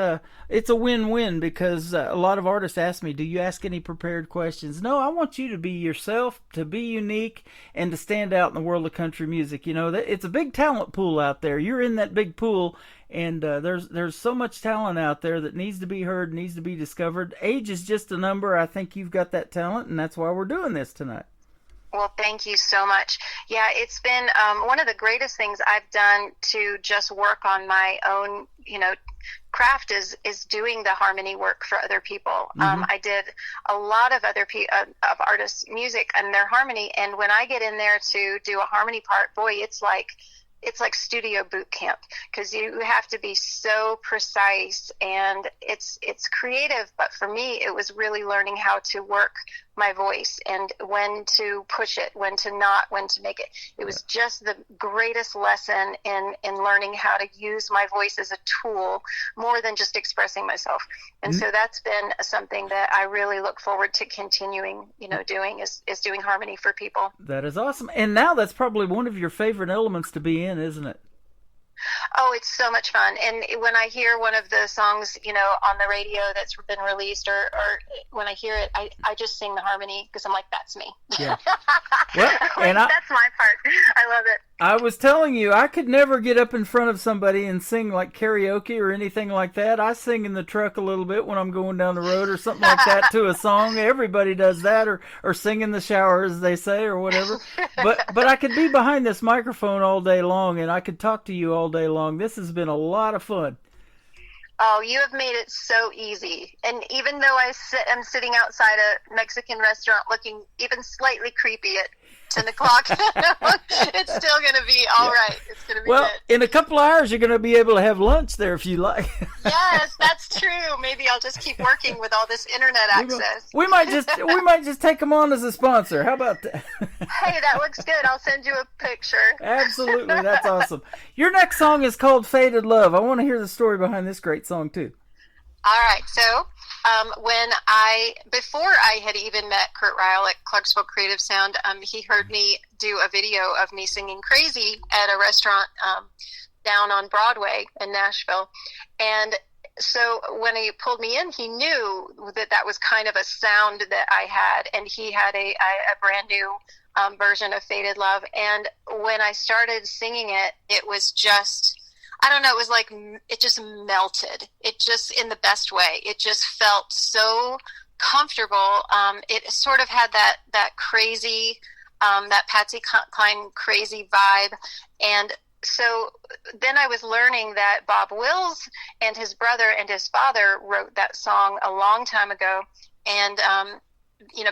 it's a win-win because a lot of artists ask me, do you ask any prepared questions? No, I want you to be yourself, to be unique, and to stand out in the world of country music. It's a big talent pool out there. You're in that big pool, and there's so much talent out there that needs to be heard, needs to be discovered. Age is just a number. I think you've got that talent, and that's why we're doing this tonight. Well, thank you so much. Yeah, it's been one of the greatest things I've done to just work on my own, craft is doing the harmony work for other people. I did a lot of other of artists' music and their harmony, and when I get in there to do a harmony part, boy, it's like studio boot camp because you have to be so precise, and it's creative. But for me, it was really learning how to work my voice and when to push it, when to not, when to make it. It was just the greatest lesson in learning how to use my voice as a tool more than just expressing myself. And so that's been something that I really look forward to continuing, doing is doing harmony for people. That is awesome. And now that's probably one of your favorite elements to be in, isn't it? Oh, it's so much fun. And when I hear one of the songs, on the radio that's been released, or when I hear it, I just sing the harmony because I'm like, that's me. Yeah. Well, that's my part. I love it. I was telling you, I could never get up in front of somebody and sing like karaoke or anything like that. I sing in the truck a little bit when I'm going down the road or something like that to a song. Everybody does that, or sing in the shower, as they say, or whatever. But I could be behind this microphone all day long, and I could talk to you all day long. This has been a lot of fun. Oh, you have made it so easy. And even though I'm sitting outside a Mexican restaurant looking even slightly creepy at 10 o'clock, it's still going to be all right. It's going to be good. In a couple of hours, you're going to be able to have lunch there if you like. Yes, that's true. Maybe I'll just keep working with all this internet access. We might just take them on as a sponsor. How about that? Hey, that looks good. I'll send you a picture. Absolutely. That's awesome. Your next song is called Faded Love. I want to hear the story behind this great song, too. All right. So before I had even met Kurt Ryle at Clarksville Creative Sound, he heard me do a video of me singing Crazy at a restaurant down on Broadway in Nashville. And so when he pulled me in, he knew that was kind of a sound that I had, and he had a brand new version of Faded Love. And when I started singing it, it was just, I don't know, it was like, it just melted. It just, in the best way, it just felt so comfortable. It sort of had that crazy, that Patsy Cline crazy vibe. And so then I was learning that Bob Wills and his brother and his father wrote that song a long time ago. And,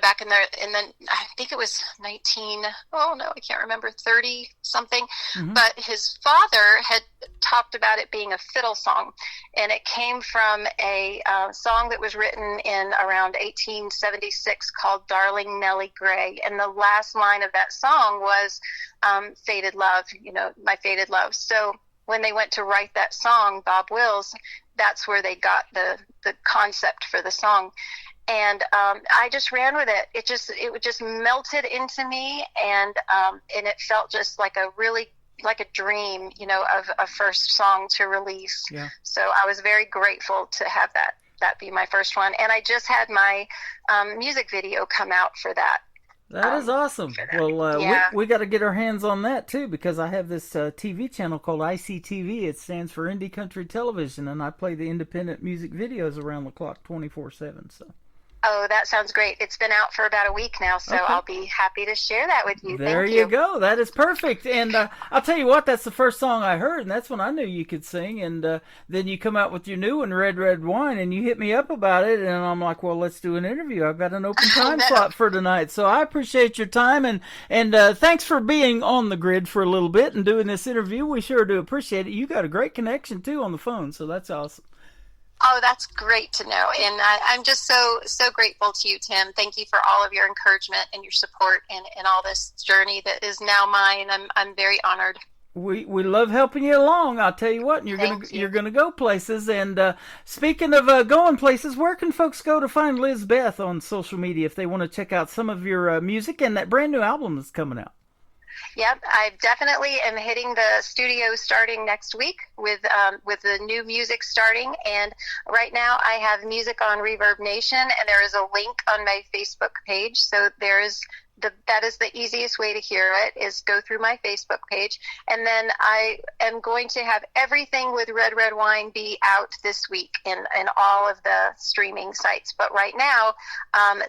back in the, I think it was 30 something. Mm-hmm. But his father had talked about it being a fiddle song. And it came from a song that was written in around 1876 called Darling Nellie Gray. And the last line of that song was Faded Love, my faded love. So when they went to write that song, Bob Wills, that's where they got the concept for the song. And I just ran with it. It just melted into me, and it felt just like a dream, of a first song to release. Yeah. So I was very grateful to have that be my first one. And I just had my music video come out for that. That is awesome. Well, we got to get our hands on that too, because I have this TV channel called ICTV. It stands for Indie Country Television, and I play the independent music videos around the clock 24/7. So. Oh, that sounds great. It's been out for about a week now, so okay. I'll be happy to share that with you. There you go. That is perfect. And I'll tell you what, that's the first song I heard, and that's when I knew you could sing. And then you come out with your new one, Red, Red Wine, and you hit me up about it, and I'm like, well, let's do an interview. I've got an open time slot for tonight. So I appreciate your time, and thanks for being on the grid for a little bit and doing this interview. We sure do appreciate it. You got a great connection, too, on the phone, so that's awesome. Oh, that's great to know. And I'm just so grateful to you, Tim. Thank you for all of your encouragement and your support in all this journey that is now mine. I'm very honored. We love helping you along. I'll tell you what, and you're gonna go places. And speaking of going places, where can folks go to find Liz Beth on social media if they want to check out some of your music and that brand new album that's coming out? Yep, I definitely am hitting the studio starting next week with the new music starting. And right now I have music on Reverb Nation, and there is a link on my Facebook page. So that is the easiest way to hear it, is go through my Facebook page. And then I am going to have everything with Red Red Wine be out this week in all of the streaming sites. But right now,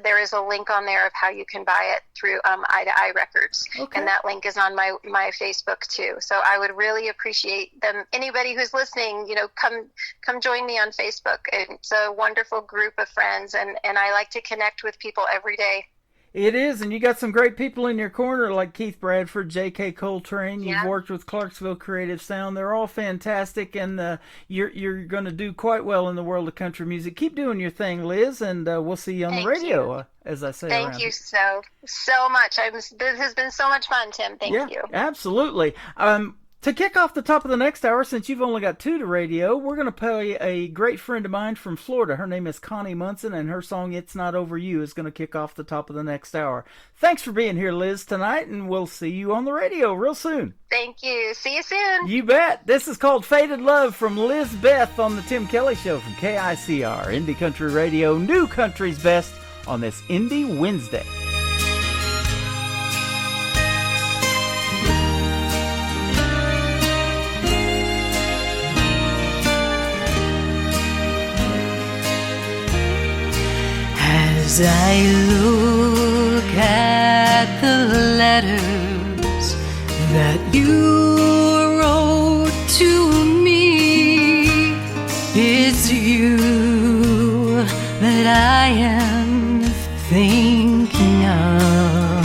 there is a link on there of how you can buy it through Eye to Eye Records. Okay. And that link is on my Facebook too. So I would really appreciate them. Anybody who's listening, come join me on Facebook. It's a wonderful group of friends, and I like to connect with people every day. It is, and you got some great people in your corner like Keith Bradford, J.K. Coltrane. You've worked with Clarksville Creative Sound. They're all fantastic, and you're going to do quite well in the world of country music. Keep doing your thing, Liz, and we'll see you on the radio, as I say. Thank you so much. This has been so much fun, Tim. Thank you. Absolutely. To kick off the top of the next hour, since you've only got 2 to radio, we're going to play a great friend of mine from Florida. Her name is Connie Munson, and her song It's Not Over You is going to kick off the top of the next hour. Thanks for being here, Liz, tonight, and we'll see you on the radio real soon. Thank you. See you soon. You bet. This is called Faded Love from Liz Beth on the Tim Kelly Show from KICR, Indie Country Radio, New Country's Best on this Indie Wednesday. As I look at the letters that you wrote to me, it's you that I am thinking of.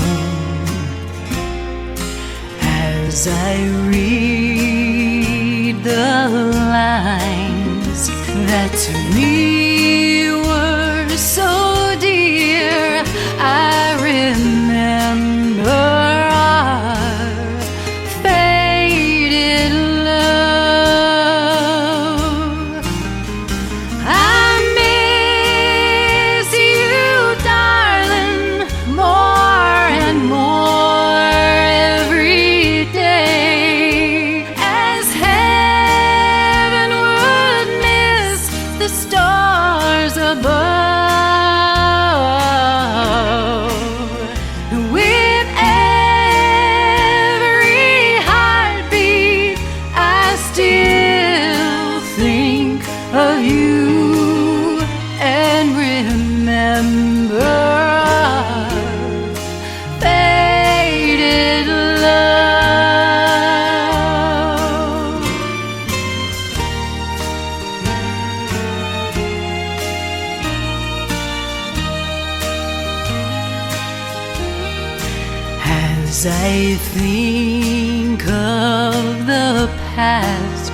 As I read the lines that to me were so dear, I remember our faded love. I miss you As I think of the past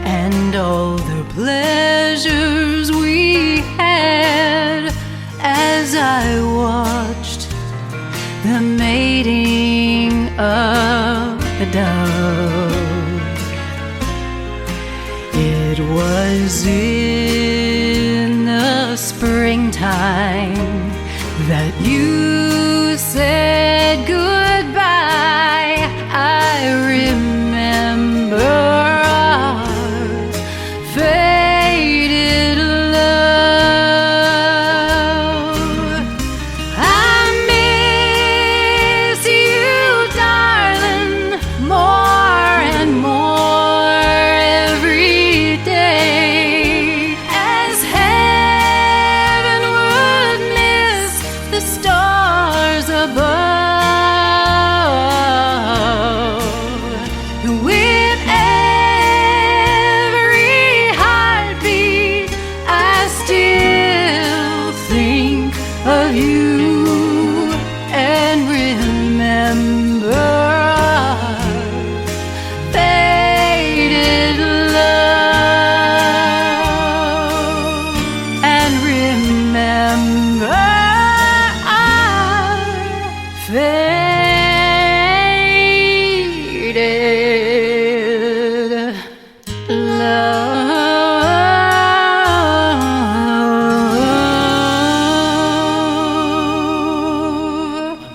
and all the pleasures we had, as I watched the mating of the dove, it was in the springtime that you said goodbye. I remember our faded love. I miss you, darling, more and more every day, as heaven would miss the stars above. With every heartbeat, I still think of you and remember our faded love, and remember our faded love.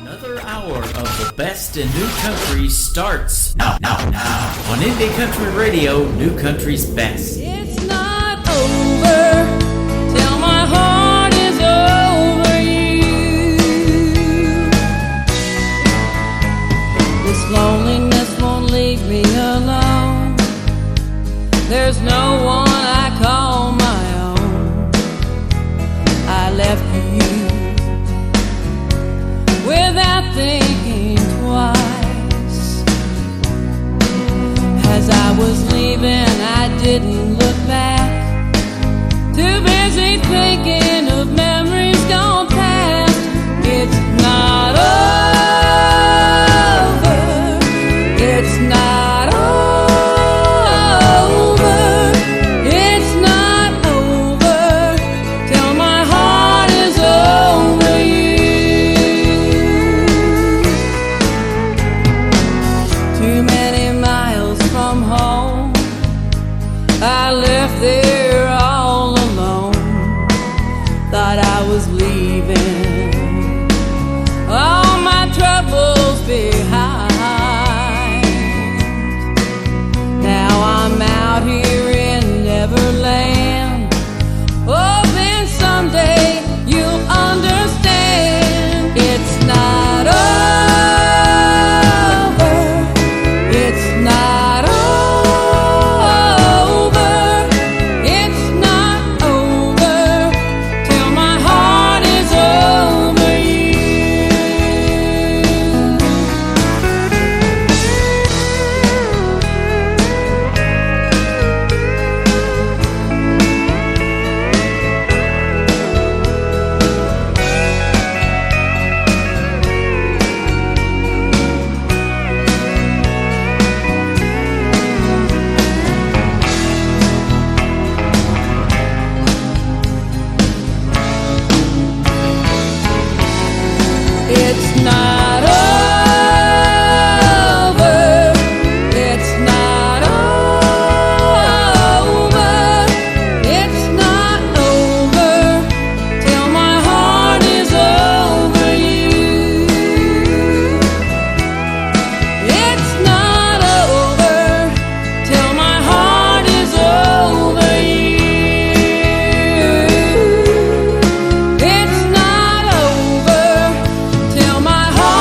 Another hour of the best in new country starts now. On Indie Country Radio, New Country's best. It's not over till my heart is over you. This loneliness won't leave me alone. There's no one I call my own. I left you without thinking twice. As I was leaving, I didn't look back. Too busy thinking of memories gone past. It's not over. It's not over. It's not over till my heart is over you. Too many miles from home, I left there all alone. Thought I was leaving all my troubles behind. Now I'm out here in Neverland, hoping someday you'll understand. It's not over. It's not over. It's not over till my heart is over you. It's not over. It's not over. It's not over till my heart is over you. It's not over till my heart is over you. It's not over till my heart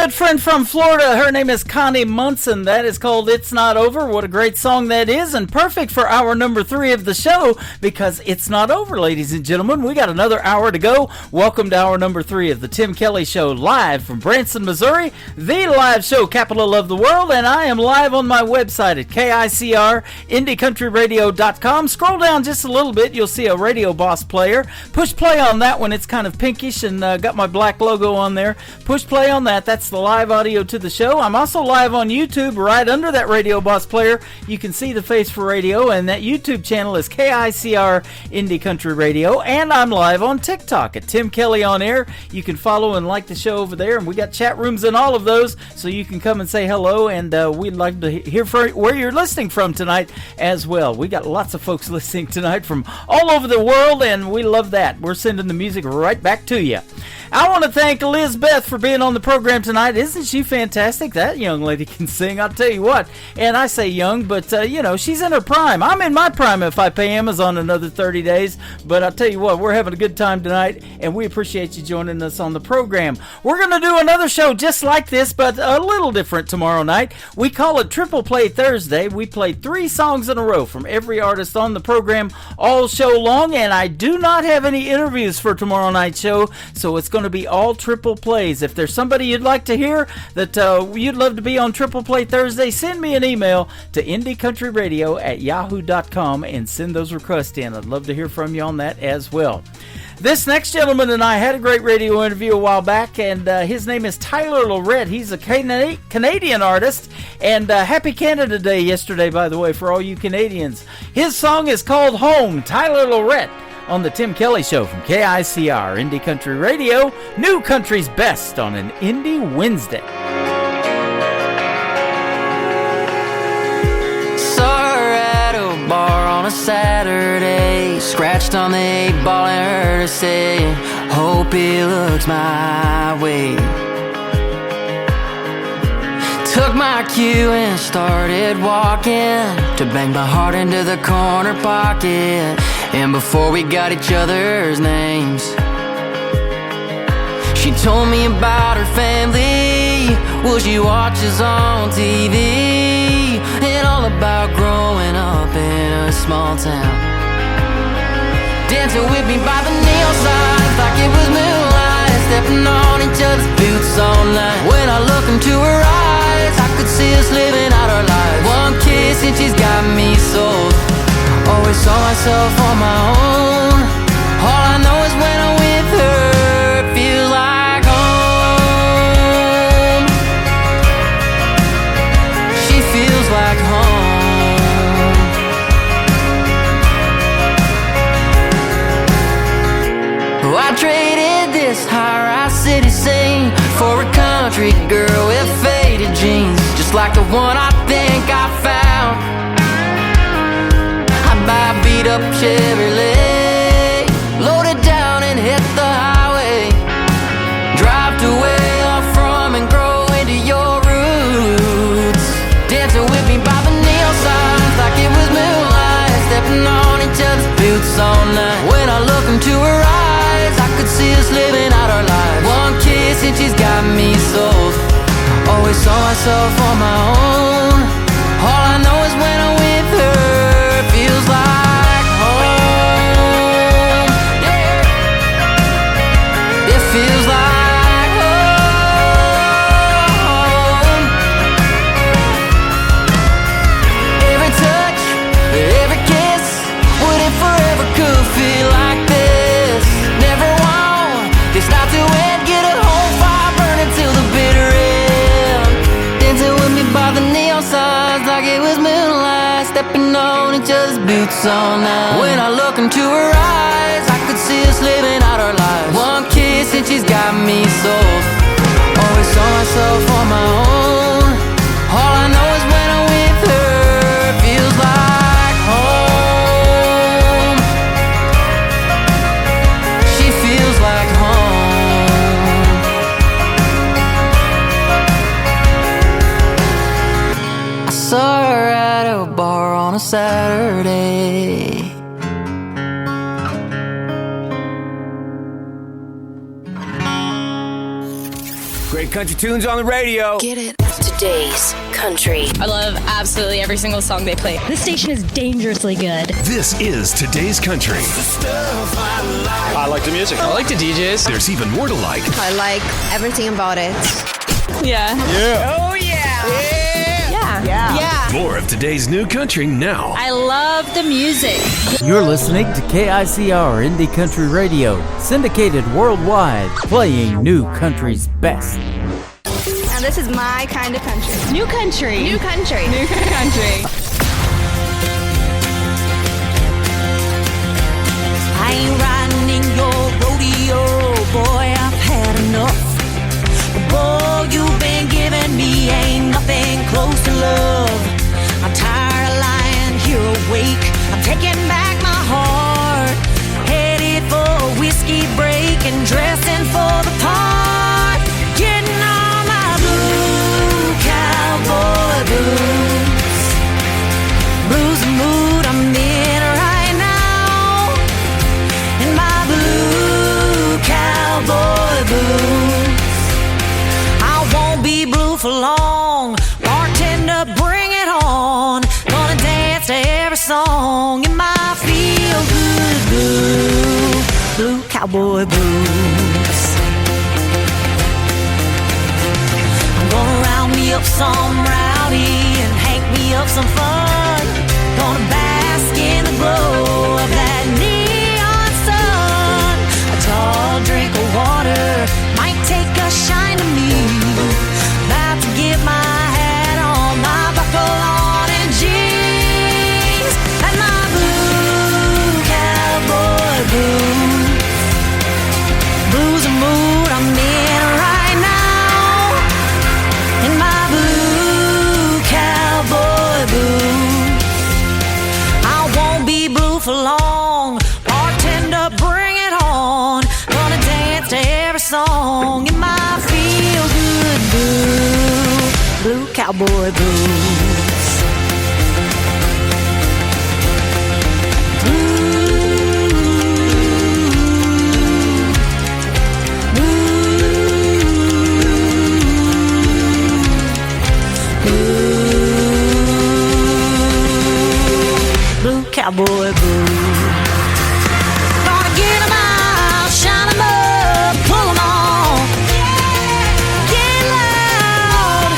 good friend from Florida. Her name is Connie Munson. That is called It's Not Over. What a great song that is, and perfect for hour number 3 of the show, because it's not over, ladies and gentlemen. We got another hour to go. Welcome to hour number 3 of the Tim Kelly Show, live from Branson, Missouri, the live show capital of the world, and I am live on my website at KICR, IndieCountryRadio.com. Scroll down just a little bit, you'll see a Radio Boss player. Push play on that one. It's kind of pinkish and got my black logo on there. Push play on that. That's the live audio to the show. I'm also live on YouTube right under that Radio Boss player. You can see the face for radio, and that YouTube channel is KICR Indie Country Radio, and I'm live on TikTok at Tim Kelly On Air. You can follow and like the show over there, and we got chat rooms in all of those, so you can come and say hello, and we'd like to hear where you're listening from tonight as well. We got lots of folks listening tonight from all over the world, and we love that. We're sending the music right back to you. I want to thank Elizabeth for being on the program tonight. Isn't she fantastic? That young lady can sing, I'll tell you what. And I say young, but, she's in her prime. I'm in my prime if I pay Amazon another 30 days. But I'll tell you what, we're having a good time tonight, and we appreciate you joining us on the program. We're going to do another show just like this, but a little different tomorrow night. We call it Triple Play Thursday. We play 3 songs in a row from every artist on the program all show long, and I do not have any interviews for tomorrow night's show, so it's going to be all triple plays. If there's somebody you'd like to hear that you'd love to be on Triple Play Thursday, send me an email to IndieCountryRadio@yahoo.com and send those requests in. I'd love to hear from you on that as well. This next gentleman and I had a great radio interview a while back, and his name is Tyler Lorette. He's a Canadian artist, and happy Canada Day yesterday, by the way, for all you Canadians. His song is called Home. Tyler Lorette on the Tim Kelly Show from KICR Indie Country Radio, New Country's Best on an Indie Wednesday. Saw her at a bar on a Saturday, scratched on the 8-ball and heard her say, hope he looks my way. Took my cue and started walking to bang my heart into the corner pocket. And before we got each other's names, she told me about her family, well, she watches on TV, and all about growing up in a small town. Dancing with me by the neon signs like it was moonlight, stepping on each other's boots all night. When I look into her eyes, I could see us living out our lives. One kiss and she's got me sold. Always saw myself on my own. All I know is when I'm with her, it feels like home. She feels like home. Oh, I traded this high-rise city scene for a country girl with faded jeans, just like the one I think I found. Buy a beat-up Chevrolet, load it down and hit the highway. Drive to where you're from and grow into your roots. Dancing with me by the neon signs like it was moonlight, stepping on each other's boots all night. When I look into her eyes, I could see us living out our lives. One kiss and she's got me sold. Always saw myself on my own. All I know is when I'm with her, feels like home. Yeah. It feels like home. Every touch, every kiss, what if forever could feel like this? Never want this night to end, get a whole fire burning till the bitter end. Dancing with me by the neon signs like it was moonlight, stepping on each other's boots all night. When I look into her eyes, I could see us living out our lives. One kiss and she's got me sold. Always saw myself on my own. All I know is when I'm with her, it feels like home. She feels like home. I saw her at a bar on a Saturday. Great country tunes on the radio. Get it. Today's country. I love absolutely every single song they play. This station is dangerously good. This is Today's Country. I like the music. I like the DJs. There's even more to like. I like everything about it. Yeah. Yeah. Oh, yeah. Yeah. More of today's new country now. I love the music. You're listening to KICR Indie Country Radio, syndicated worldwide, playing new country's best. And this is my kind of country. New country. New country. New country. I ain't riding in your rodeo, boy, I've had enough. The bull you've been giving me ain't nothing close to love. I'm tired of lying here awake. I'm taking back my heart. Headed for a whiskey break and dressing for the part. Getting on my blue cowboy boots. Blues the mood I'm in right now. In my blue cowboy boots. I won't be blue for long. Bartender, bring it on. Gonna dance to every song in my feel-good blue cowboy boots. I'm gonna round me up some rowdy and hank me up some fun. Gonna bask in the glow of that neon sun. A tall drink of water might take a shine to me. About to get my hat on, my buckle on and jeans, and my blue cowboy boots. Blues the mood I'm in right now. In my blue cowboy boots. I won't be blue for long. Bartender, bring it on. Gonna dance to every song in my feel-good blue cowboy boots. Blue cowboy boots. Gonna get 'em out, shine 'em up, pull 'em on. Get loud,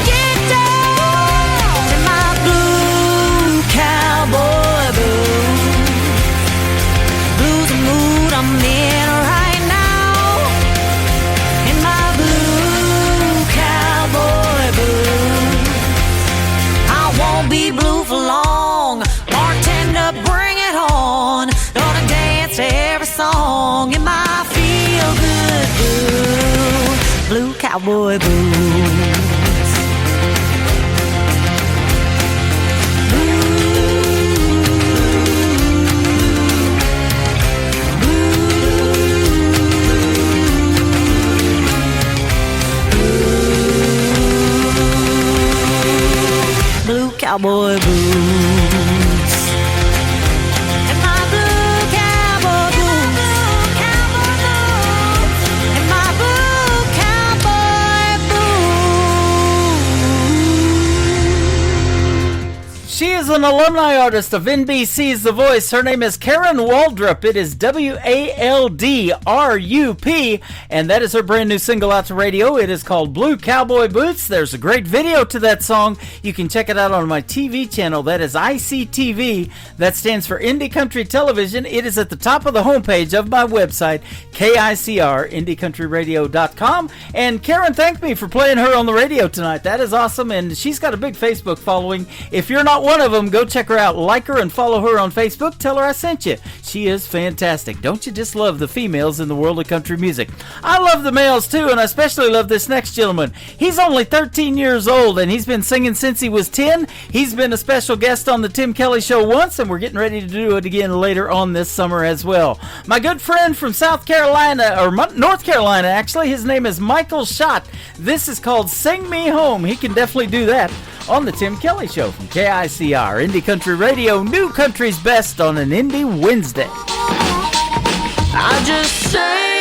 get down in my blue cowboy boots. Blues the mood I'm in right now. In my blue cowboy boots. I won't be blue for long. Bartender, bring it on. Gonna dance to every song in my feel-good blue cowboy boots. Blue cowboy boots. And my blue cowboy boots. And my blue cowboy boots. She is an alumni artist of NBC's The Voice. Her name is Karen Waldrup. It is Waldrup, and that is her brand new single out to radio. It is called Blue Cowboy Boots. There's a great video to that song. You can check it out on my TV channel. That is ICTV. That stands for Indie Country Television. It is at the top of the homepage of my website, KICR, IndieCountryRadio.com. And Karen thanked me for playing her on the radio tonight. That is awesome, and she's got a big Facebook following. If you're not one of them, go check her out. Like her and follow her on Facebook. Tell her I sent you. She is fantastic. Don't you just love the females in the world of country music? I love the males too, and I especially love this next gentleman. He's only 13 years old, and he's been singing since he was 10. He's been a special guest on the Tim Kelly Show once, and we're getting ready to do it again later on this summer as well. My good friend from South Carolina, or North Carolina actually, his name is Michael Schott. This is called Sing Me Home. He can definitely do that on the Tim Kelly Show from KICR, Indie Country Radio, New Country's Best on an Indie Wednesday. I just say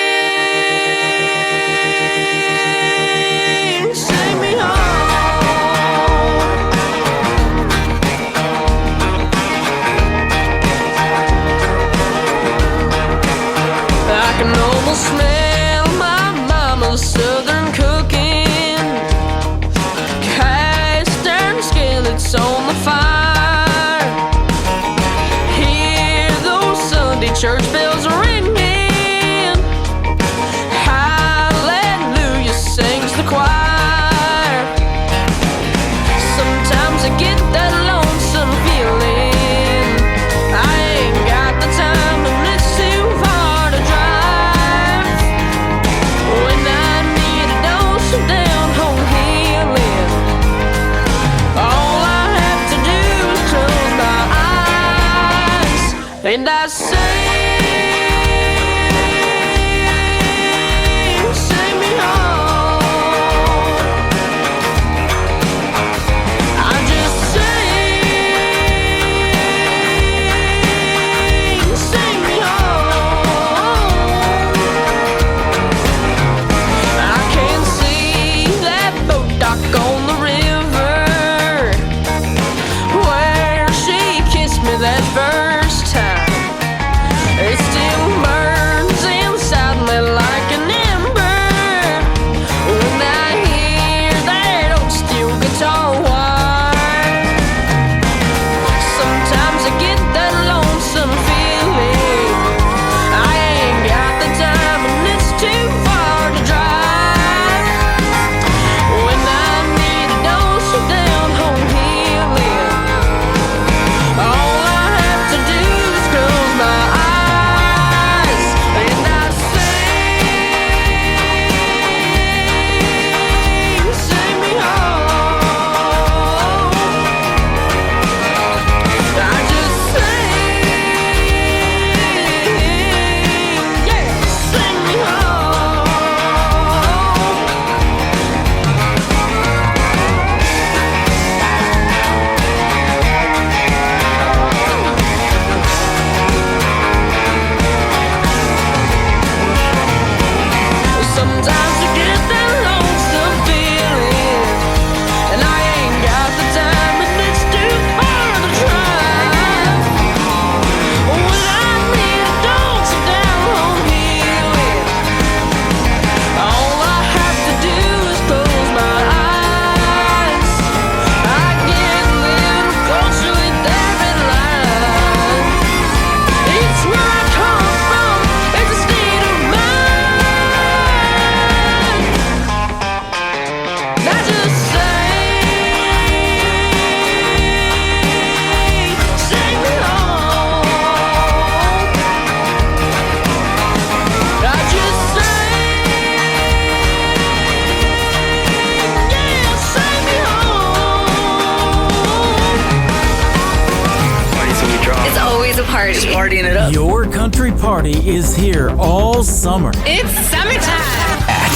party. Just partying it up. Your country party is here all summer. It's summertime.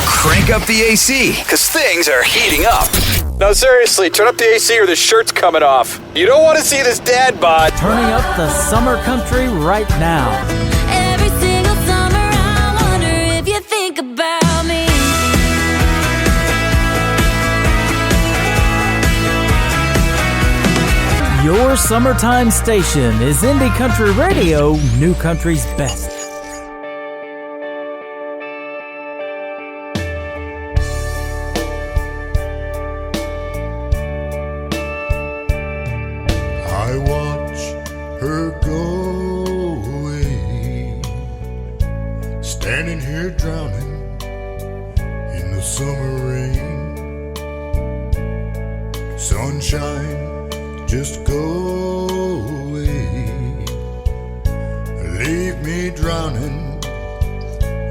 Crank up the AC, because things are heating up. No, seriously, turn up the AC or the shirt's coming off. You don't want to see this dad bod. Turning up the summer country right now. Every single summer I wonder if you think about me. Your summertime station is Indie Country Radio, New Country's best. I watch her go away, standing here drowning in the summer rain. Sunshine, just go away, leave me drowning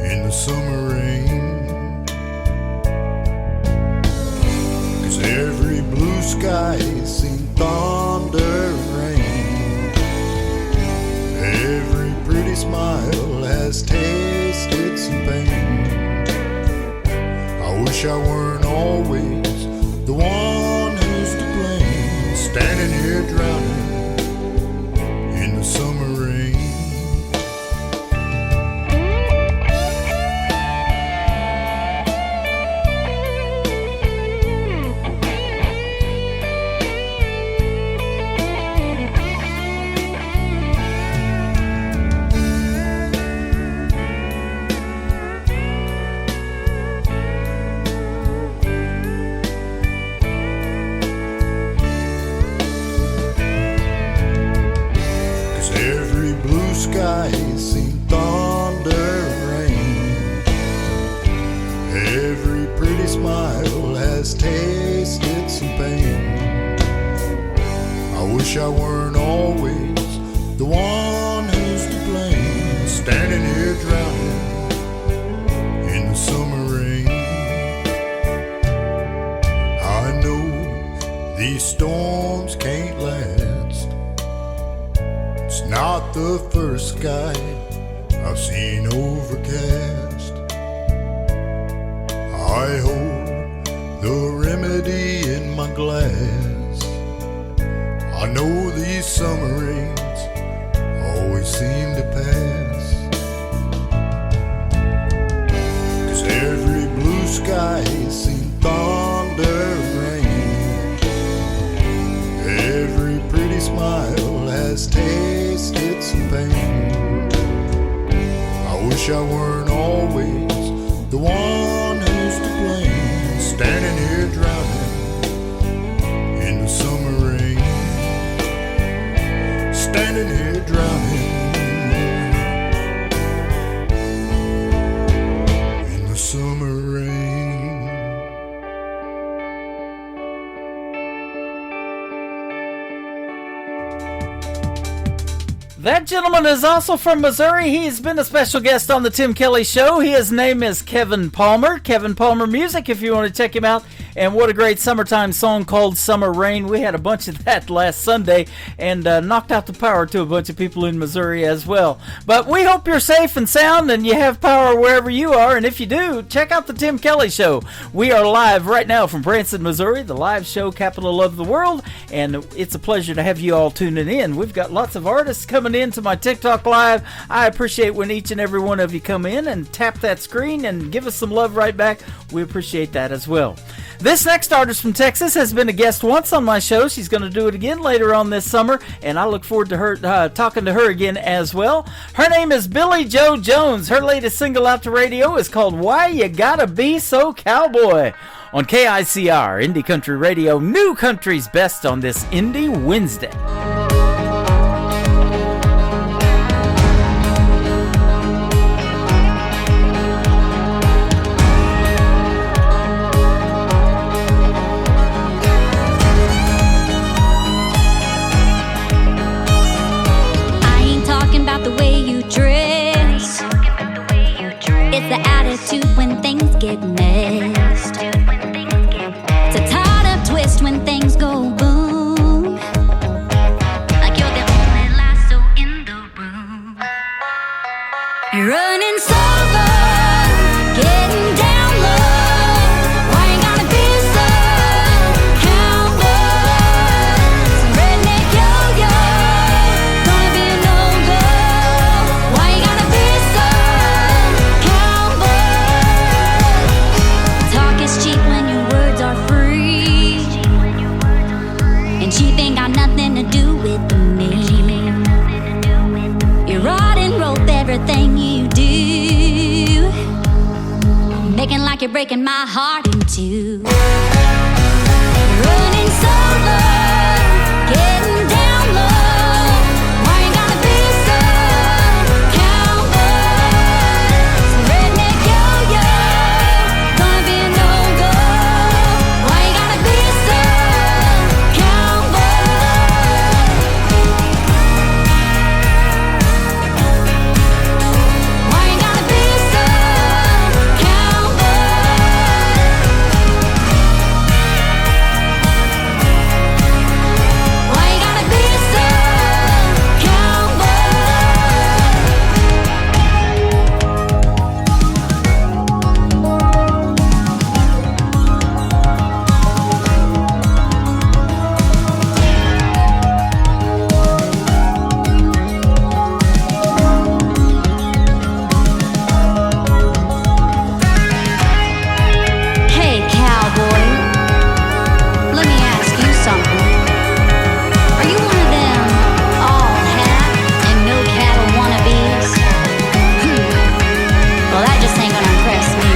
in the summer rain. 'Cause every blue sky seen thunder rain, every pretty smile has tasted some pain. I wish I weren't always the one who's to blame, standing here drowning in the summer rain. Sky seen thunder rain, every pretty smile has tasted some pain. I wish I weren't always the one who's to blame, standing here drowning in the summer rain. I know these storms can't last, it's not the first sky I've seen overcast. I hold the remedy in my glass. I know these summer rains always seem to pass. 'Cause every blue sky seen thunder rain, every pretty smile has tasted some pain. I wish I weren't always the one who's to blame, standing here drowning in the summer rain, standing here drowning in the summer rain. That gentleman is also from Missouri. He's been a special guest on the Tim Kelly Show. His name is Kevin Palmer. Kevin Palmer Music, if you want to check him out. And what a great summertime song called Summer Rain. We had a bunch of that last Sunday and knocked out the power to a bunch of people in Missouri as well. But we hope you're safe and sound and you have power wherever you are. And if you do, check out the Tim Kelly Show. We are live right now from Branson, Missouri, the live show capital of the world. And it's a pleasure to have you all tuning in. We've got lots of artists coming into my TikTok live. I appreciate when each and every one of you come in and tap that screen and give us some love right back. We appreciate that as well. This next artist from Texas has been a guest once on my show. She's going to do it again later on this summer, and I look forward to her talking to her again as well. Her name is Billy Joe Jones. Her latest single out to radio is called Why You Gotta Be So Cowboy on KICR, Indie Country Radio, New Country's best on this Indie Wednesday. The way you dress, it's the attitude when things get messed. It's a tied up twist when things go boom. breaking my heart in two. Running solo, getting down low. Why you gotta be so cowboy? Redneck yo-yo, gonna be a no-go. Why you gotta be so cowboy? Why you gotta be so Hey, cowboy, let me ask you something. Are you one of them all hat and no cattle wannabes? Well, that just ain't gonna impress me.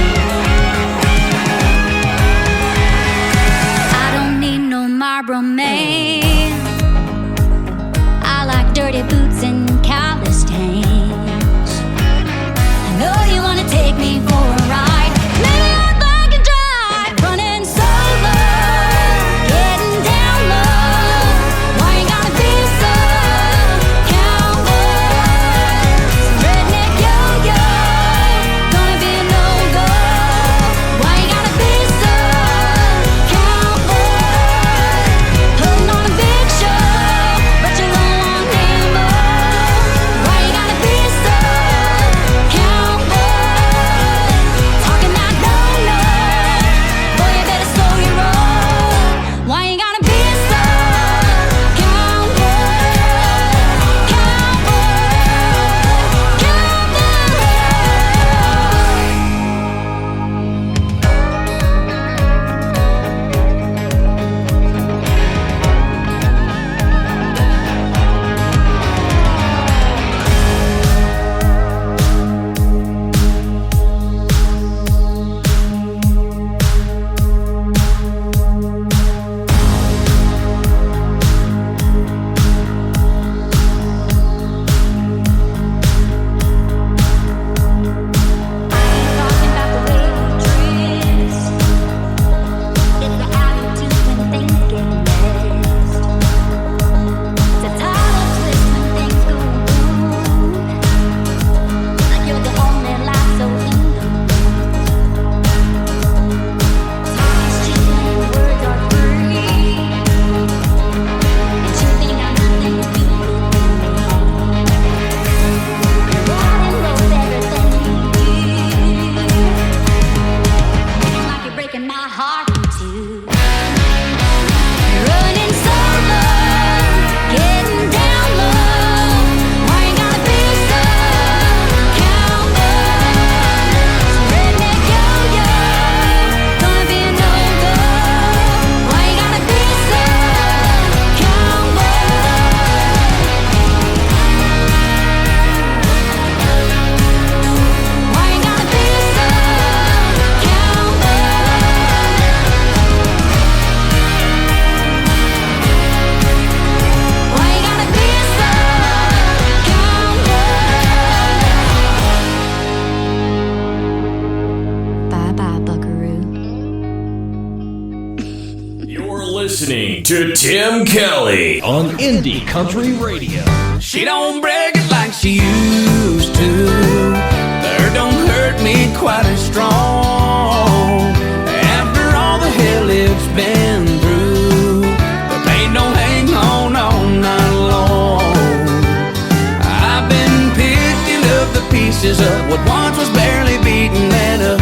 I don't need no Marlboro man. I like dirty boots and calloused hands. I know you wanna take me for a ride. Maybe I'd like a drive. Running solo, getting down low. Why you gotta be so cowboy? Redneck yo-yo, gonna be a no-go. Why you gotta be so cowboy? Putting on a big show, but you don't want him more. Why you gotta be so cowboy? Talking that no-no, boy you better slow your roll. Why you gotta be so cowboy? Breaking my heart in two. Running solo, getting down low. Why you gotta be so cowboy? Redneck yo-yo, gonna be a no-go. Why you gotta be so cowboy? Why you gotta be so You're listening to Tim Kelly on Indie Country Radio. She don't break it like she used to. There don't hurt me quite as strong. After all the hell it's been through, the pain don't hang on all night long. I've been picking up the pieces of what once was barely beaten and a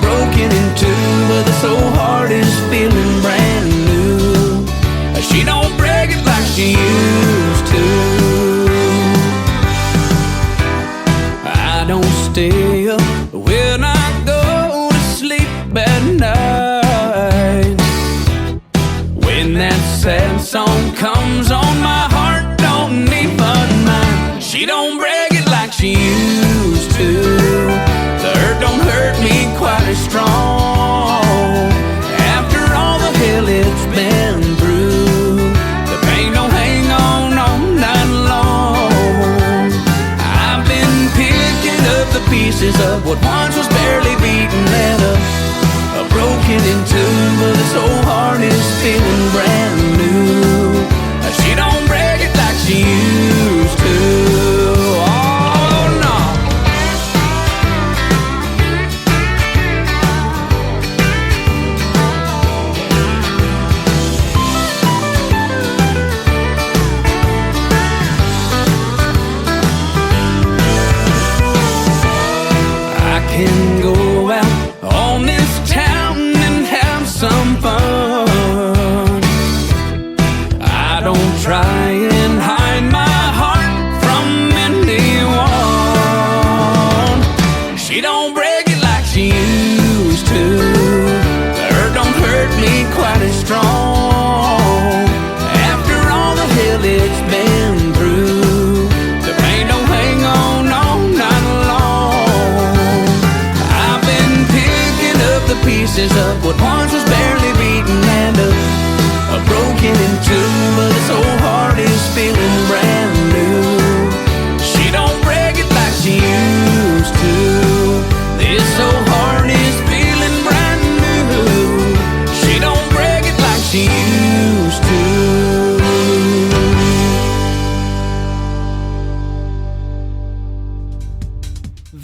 broken in two, but the soul heart is feeling brand new. She don't break it like she used to. I don't stay up when I go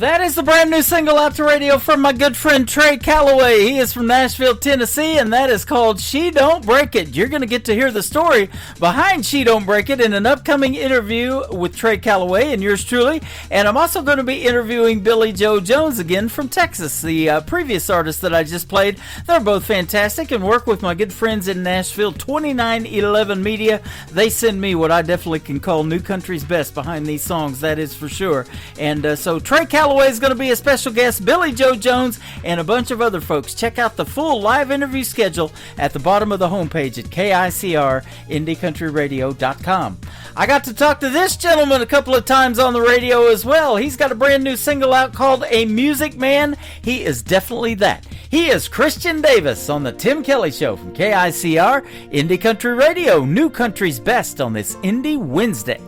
That is the brand new single out to radio from my good friend Trey Calloway. He is from Nashville, Tennessee, and that is called She Don't Break It. You're going to get to hear the story behind She Don't Break It in an upcoming interview with Trey Calloway and yours truly. And I'm also going to be interviewing Billy Joe Jones again from Texas, the previous artist that I just played. They're both fantastic and work with my good friends in Nashville, 2911 Media. They send me what I definitely can call New Country's best behind these songs, that is for sure. And so Trey Calloway is going to be a special guest, Billy Joe Jones, and a bunch of other folks. Check out the full live interview schedule at the bottom of the homepage at KICRIndieCountryRadio.com. I got to talk to this gentleman a couple of times on the radio as well. He's got a brand new single out called A Music Man. He is definitely that. He is Christian Davis on the Tim Kelly Show from KICR Indie Country Radio, New Country's best on this Indie Wednesday.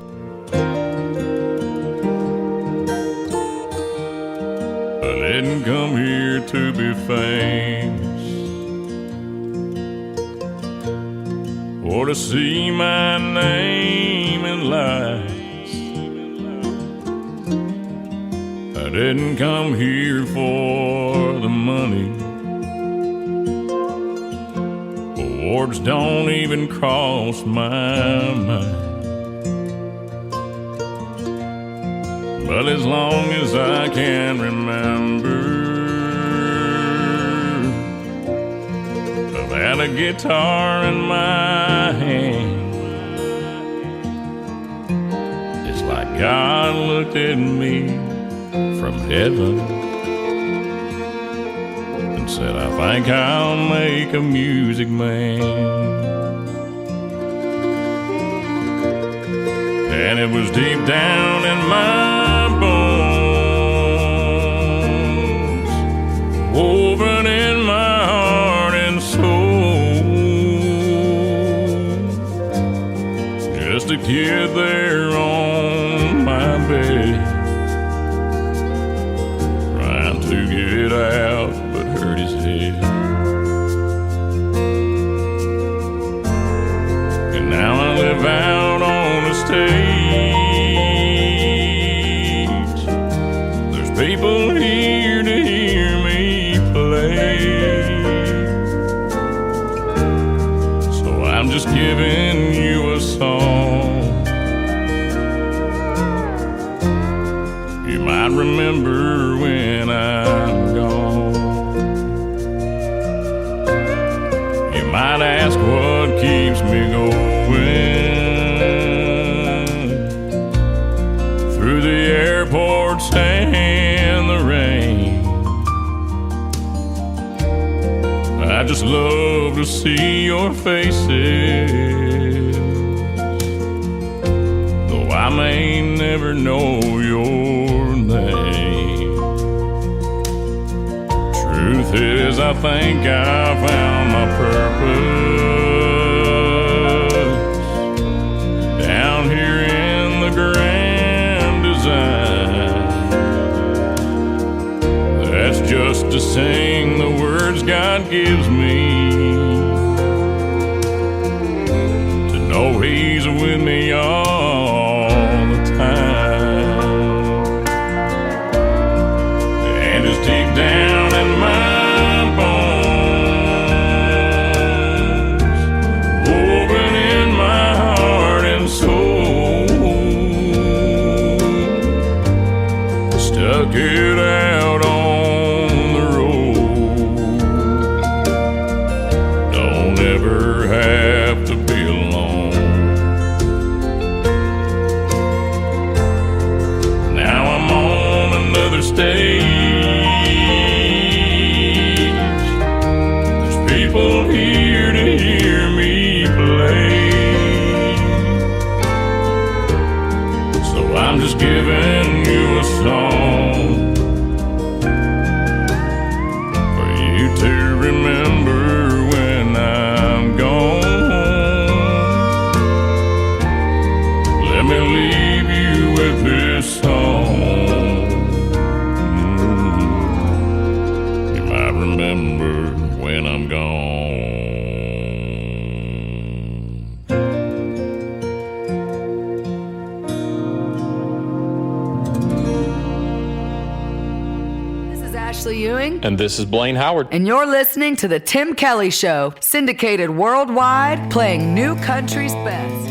I didn't come here to be famous or to see my name in lights. I didn't come here for the money. Awards don't even cross my mind. But as long as I can remember, I've had a guitar in my hand. It's like God looked at me from heaven and said, I think I'll make a music man. And it was deep down in my bones, woven in my heart and soul. Just a kid there on my bed, trying to get it out but hurt his head. And now I live out on the stage. People here to hear me play, so I'm just giving you a song you might remember when I'm gone. You might ask what keeps me going through the airports and the rain. I just love to see your faces, though I may never know your name. Truth is, I think I found my purpose down here in the grand design. That's just to sing the words God gives me, to know He's with me all the time. And it's deep down in my bones, And this is Blaine Howard. And you're listening to The Tim Kelly Show, syndicated worldwide, playing new country's best.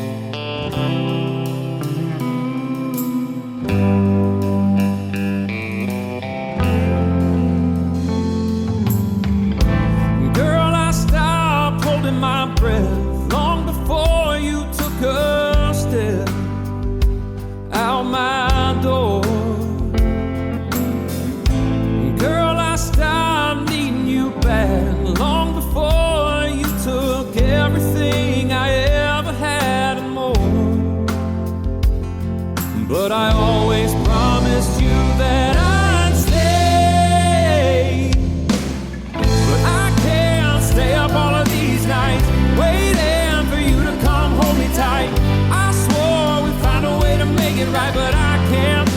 Girl, I stopped holding my breath long before you took a step out my door. Girl, I stopped needing you back long before you took everything I ever had and more. But I always promised you that I'd stay. But I can't stay up all of these nights waiting for you to come hold me tight. I swore we'd find a way to make it right, but I can't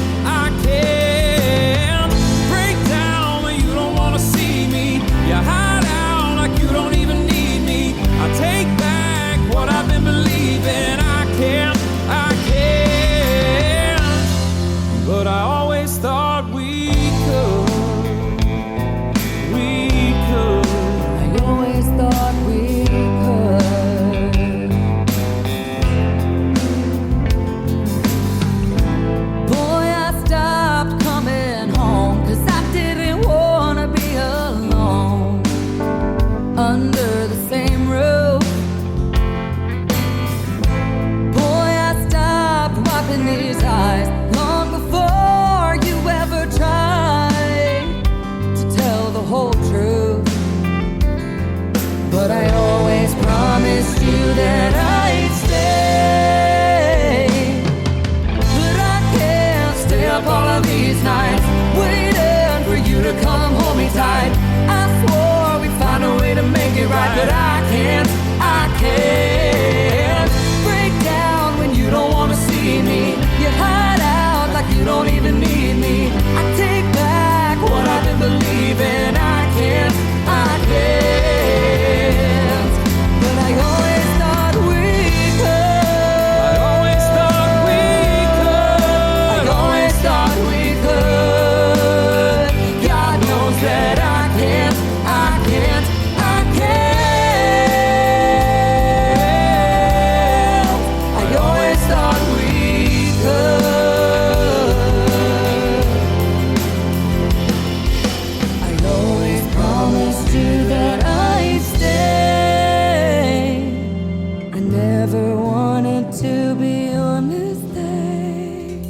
break down when you don't wanna see me. You hide out like you don't even need me. I take back what I've been believing. I can't, but I always thought we could. I always thought we could. Boy, I stopped coming home 'cause I didn't wanna be alone under the same roof. Boy, I stopped wiping these eyes long before you ever tried to tell the whole truth. But I always promised you that I'd stay. But I can't stay up all of these nights waiting for you to come hold me tight. I swore we'd find a way to make it right, but I can't break down when you don't wanna see me. You hide out like you don't even need me. I take back what I've been believing. I can't, but I always thought we could. I always thought we could. I always thought we could. God knows that I can't. I always thought we could. I always promised you that I'd stay. I never wanted to be your mistake.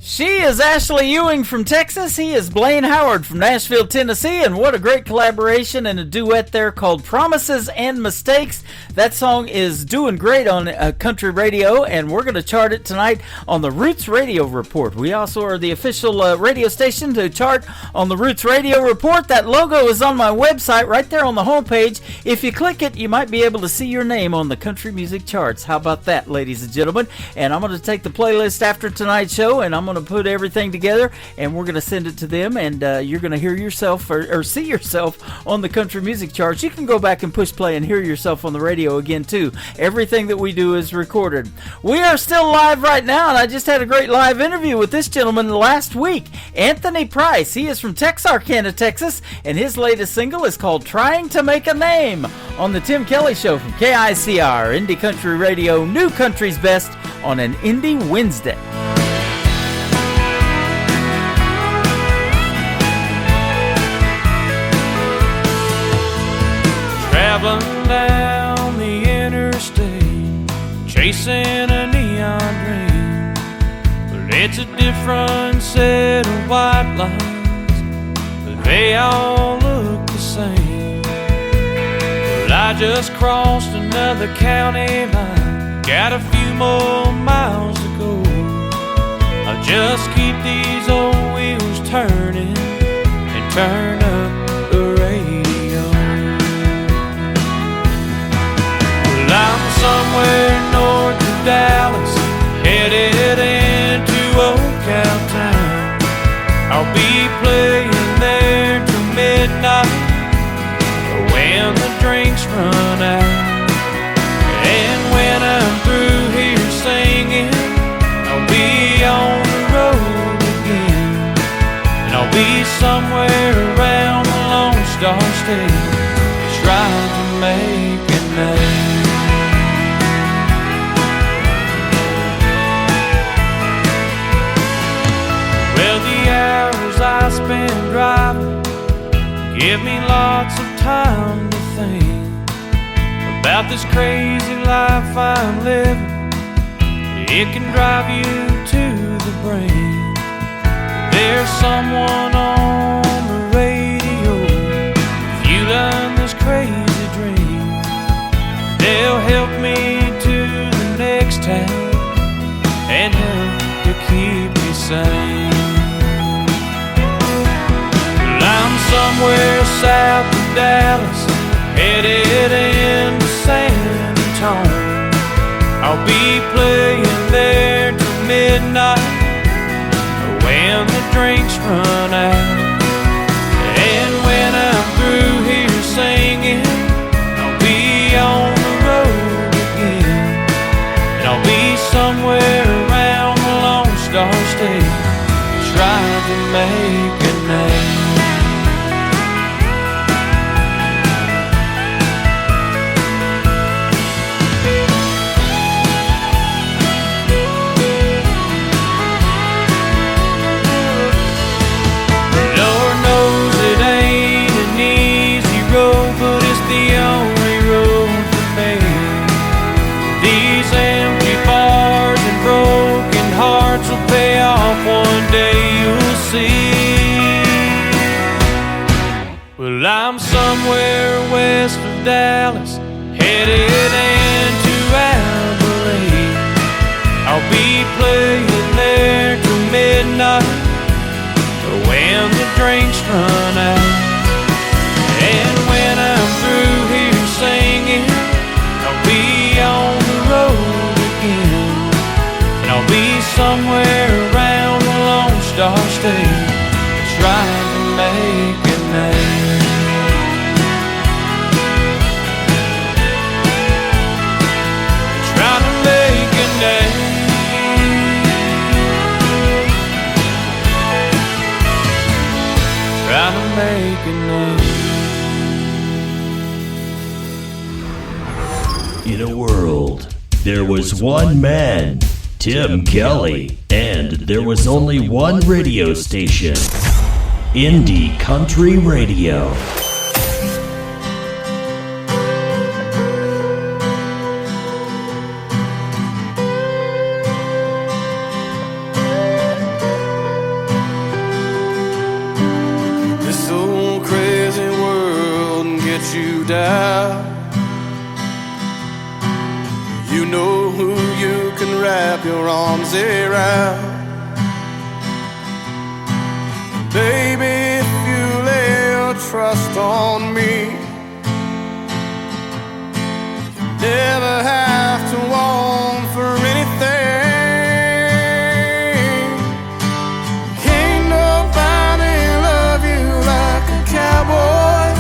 She is Ashley Ewing from Texas. He is Blaine Howard from Nashville, Tennessee. And what a great collaboration and a duet there called Promises and Mistakes. That song is doing great on country radio, and we're going to chart it tonight on the Roots Radio Report. We also are the official radio station to chart on the Roots Radio Report. That logo is on my website right there on the homepage. If you click it, you might be able to see your name on the country music charts. How about that, ladies and gentlemen? And I'm going to take the playlist after tonight's show, and I'm going to put everything together, and we're going to send it to them, and you're going to hear yourself or see yourself on the country music charts. You can go back and push play and hear yourself on the radio again too. Everything that we do is recorded. We are still live right now, and I just had a great live interview with this gentleman last week, Anthony Price. He is from Texarkana, Texas, and his latest single is called Trying to Make a Name on the Tim Kelly Show from KICR, Indie Country Radio, New Country's Best on an Indie Wednesday. Traveling down the interstate, chasing a neon dream. But it's a different set of white lines, but they all look the same. But I just crossed another county line, got a few more miles to go. I'll just keep these old wheels turning and turn up the radio. I'm somewhere north of Dallas, headed into Old Cow Town. I'll be playing there till midnight, when the drinks run out. And when I'm through here singing, I'll be on the road again. And I'll be somewhere around stage, trying to make a name. Well, the hours I spend driving give me lots of time to think about this crazy life I'm living. It can drive you to the brink. There's someone on the radio fueling this crazy dream. They'll help me to the next town and help to keep me sane. Well, I'm somewhere south of Dallas, headed into San Antonio. I'll be playing there till midnight when the drinks run out. And when I'm through here singing, I'll be on the road again. And I'll be somewhere around the Lone Star State, trying to make a name. One day you'll see. Well, I'm somewhere west of Dallas, headed into Abilene. I'll be playing there till midnight when the drinks run out. And when I'm through here singing, I'll be on the road again. And I'll be somewhere around the Lone Star State, trying to make a name. Trying to make a name. Trying to make a name. In a world, there was one man, Tim Kelly, and there was only one radio station, Indie Country Radio. This old crazy world can get you down. You know who you can wrap your arms around. Baby, if you lay your trust on me, you never have to want for anything. Can't nobody love you like a cowboy.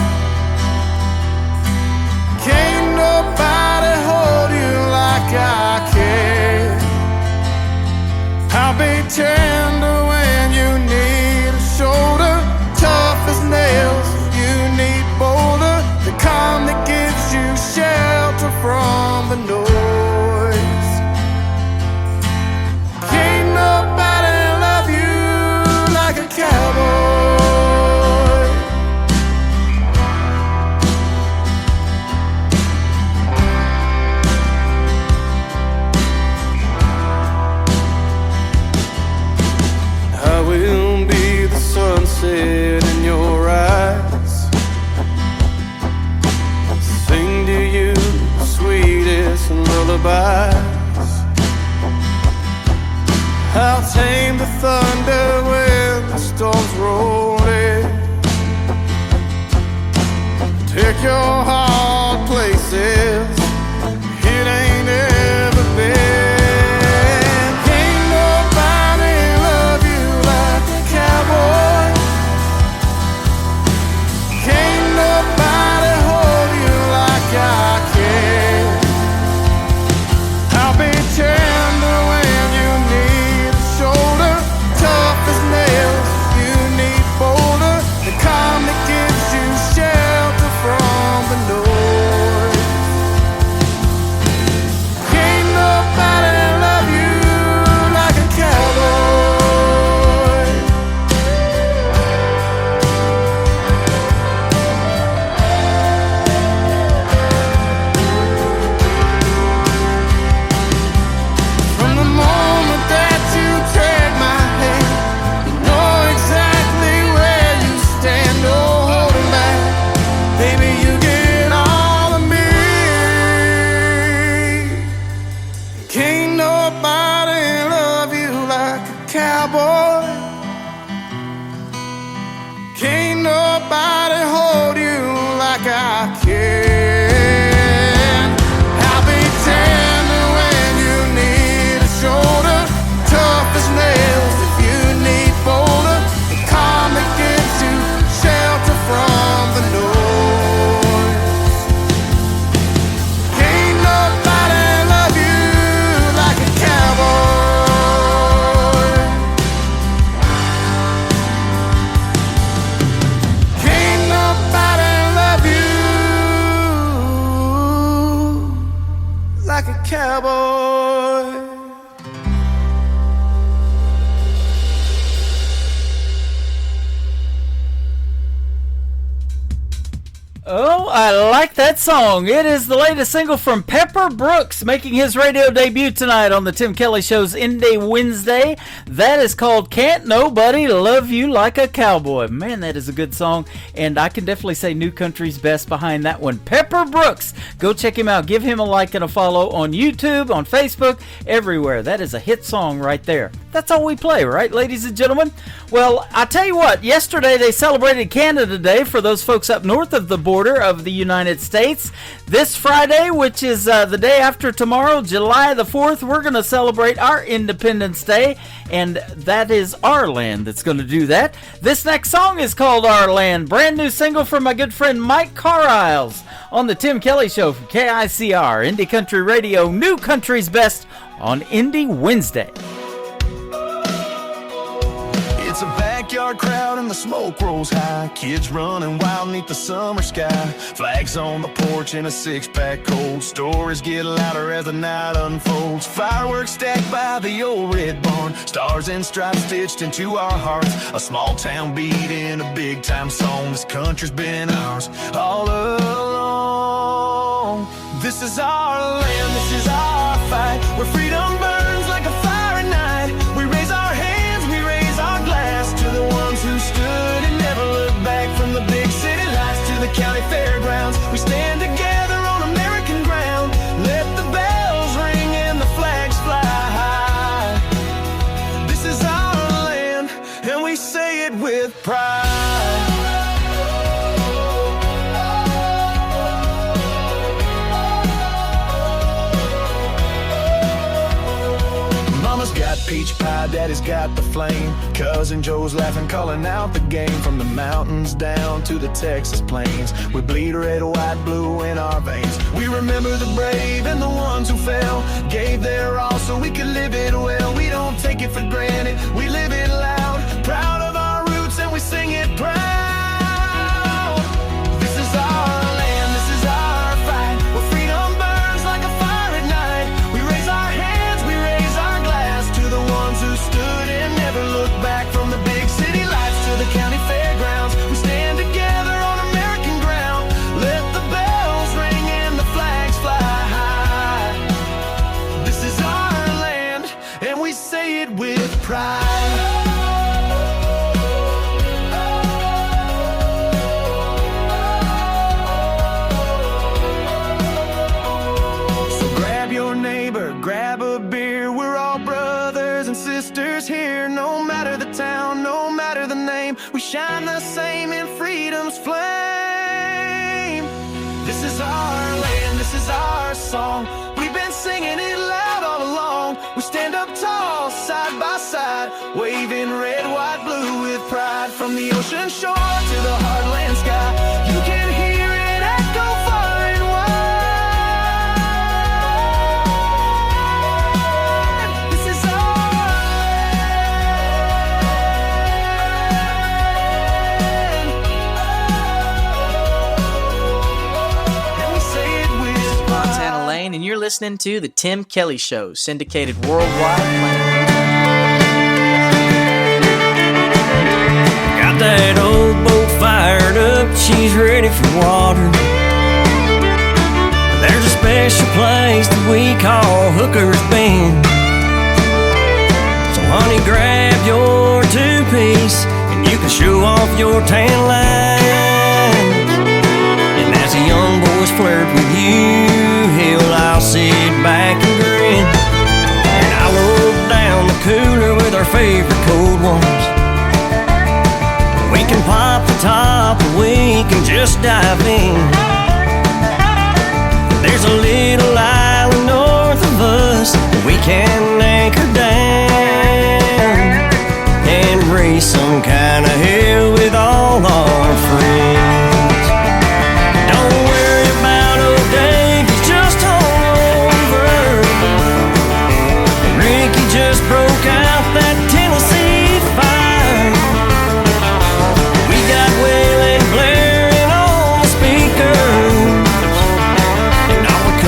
Can't nobody hold you like I can. I'll be tender when you need a shoulder, tough as nails if you need boulder, the calm that gives you shelter from the noise. Can't nobody love you like a cowboy. I will be the sunset in your eyes, sing to you the sweetest lullabies. I'll tame the thunder when the storms roll in, take your heart places it ain't ever been. Ain't nobody love you like a cowboy. Can't nobody hold you like I can. I'll be tender when you need a shoulder, tough as nails if you need boulder, the calm that gives you shelter like a cowboy. Oh, I like that song. It is the latest single from Pepper Brooks, making his radio debut tonight on the Tim Kelly Show's Indie Wednesday. That is called Can't Nobody Love You Like a Cowboy. Man, that is a good song, and I can definitely say New Country's best behind that one. Pepper Brooks. Go check him out. Give him a like and a follow on YouTube, on Facebook, everywhere. That is a hit song right there. That's all we play, right, ladies and gentlemen? Well, I tell you what, yesterday they celebrated Canada Day for those folks up north of the border of the United States. This Friday, which is the day after tomorrow, July the 4th, we're going to celebrate our Independence Day, and that is Our Land that's going to do that. This next song is called Our Land, brand new single from my good friend Mike Carlisle on the Tim Kelly Show from KICR, Indie Country Radio, New Country's Best on Indie Wednesday. It's a backyard crowd and the smoke rolls high. Kids running wild beneath the summer sky. Flags on the porch and a six-pack cold. Stories get louder as the night unfolds. Fireworks stacked by the old red barn. Stars and stripes stitched into our hearts. A small town beat in a big time song. This country's been ours all along. This is our land, this is our fight. Where freedom burns like a fire at night. We raise our hands, we raise our glass to the ones who stood and never looked back. From the big city lights to the county fairgrounds, we stand together on American ground. Let the bells ring and the flags fly high. This is our land, and we say it with pride. Got peach pie, daddy's got the flame. Cousin Joe's laughing, calling out the game. From the mountains down to the Texas plains, we bleed red, white, blue in our veins. We remember the brave and the ones who fell, gave their all so we could live it well. We don't take it for granted, we live it loud. Proud of our roots and we sing it proud. This is our land, this is our fight. Where freedom burns like a fire at night. We raise our hands, we raise our glass to the ones who stood and never looked back. From the big city lights to the county fairgrounds, we stand together on American ground. Let the bells ring and the flags fly high. This is our land, and we say it with pride. Grab a beer, we're all brothers and sisters here. No matter the town, no matter the name, we shine the same in freedom's flame. This is our land, this is our song. We've been singing it loud all along. We stand up tall, side by side, waving red, white, blue with pride. From the ocean shore to the heartland sky, you can hear it echo far and wide. And you're listening to The Tim Kelly Show, syndicated worldwide. Got that old boat fired up, she's ready for water. There's a special place that we call Hooker's Bend. So honey, grab your two-piece and you can show off your tan line. And as the young boys flirt with you, hell, I'll sit back and grin. And I'll look down the cooler with our favorite cold ones. We can pop the top or we can just dive in. There's a little island north of us that we can anchor down and raise some kind of hell with all our friends. Just broke out that Tennessee fire. We got wailing blaring on the speakers, and all the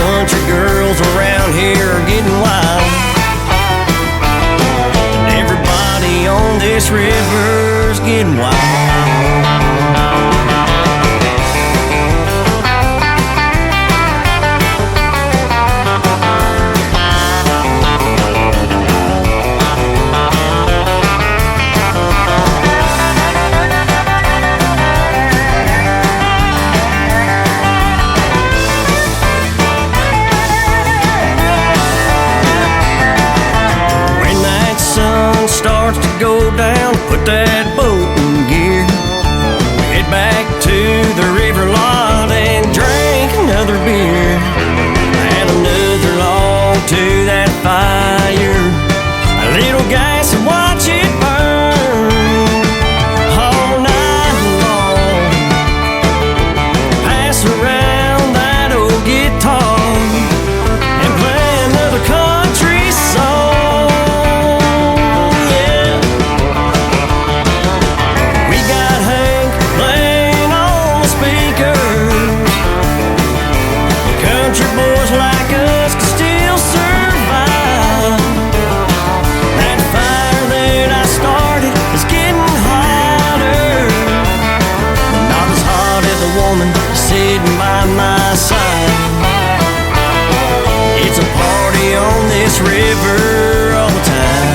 river all the time.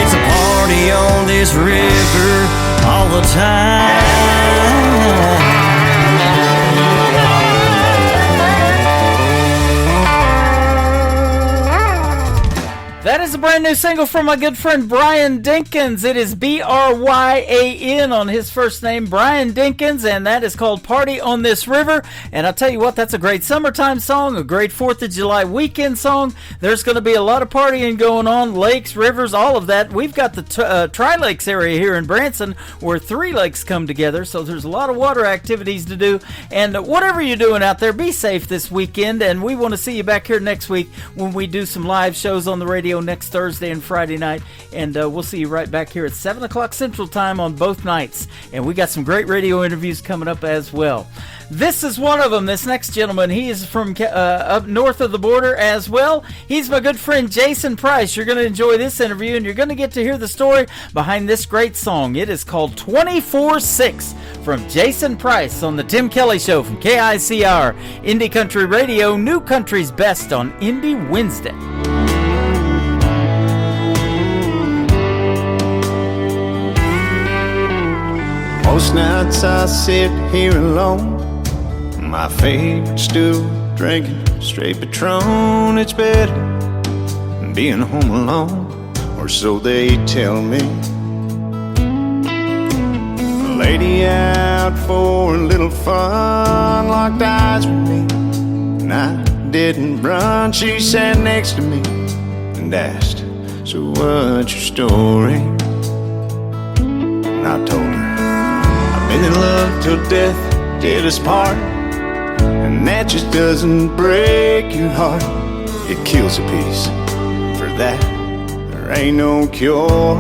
It's a party on this river all the time. That is a brand new single from my good friend Brian Dinkins. It is B-R-Y-A-N on his first name, Brian Dinkins, and that is called Party on This River. And I'll tell you what, that's a great summertime song, a great 4th of July weekend song. There's going to be a lot of partying going on, lakes, rivers, all of that. We've got the Tri-Lakes area here in Branson where 3 lakes come together, so there's a lot of water activities to do. And whatever you're doing out there, be safe this weekend, and we want to see you back here next week when we do some live shows on the radio next Thursday and Friday night, and we'll see you right back here at 7 o'clock Central Time on both nights. And we got some great radio interviews coming up as well. This is one of them. This next gentleman, he is from up north of the border as well. He's my good friend Jason Price. You're going to enjoy this interview, and you're going to get to hear the story behind this great song. It is called 24/6 from Jason Price on the Tim Kelly Show from KICR, Indie Country Radio, New Country's Best on Indie Wednesday. Most nights I sit here alone, my favorite stool, drinking straight Patron. It's better than being home alone, or so they tell me. A lady out for a little fun locked eyes with me, and I didn't run. She sat next to me and asked, "So what's your story?" And I told her, "Been in love till death did us part, and that just doesn't break your heart. It kills a piece. For that, there ain't no cure."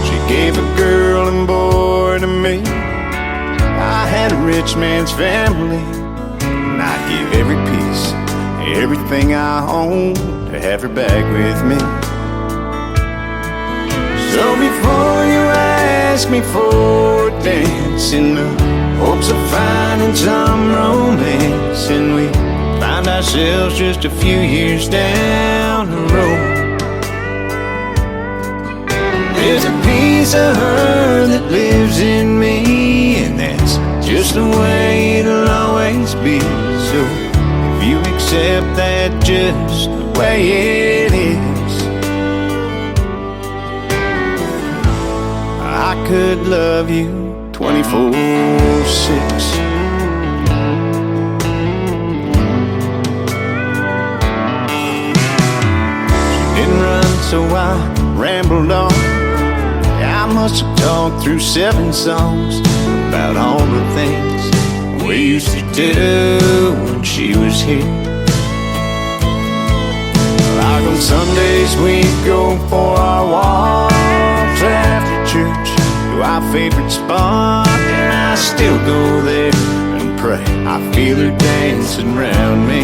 She gave a girl and boy to me. I had a rich man's family, and I'd give every piece, everything I own, to have her back with me. So before you ask me for a dance, in the hopes of finding some romance, and we find ourselves just a few years down the road, there's a piece of her that lives in me, and that's just the way it'll always be. So if you accept that just the way it is, I could love you 24/6. She didn't run, so I rambled on. I must have talked through 7 songs about all the things we used to do when she was here. Like on Sundays we'd go for our walks after church to our favorite spot, and I still go there and pray I feel her dancing around me.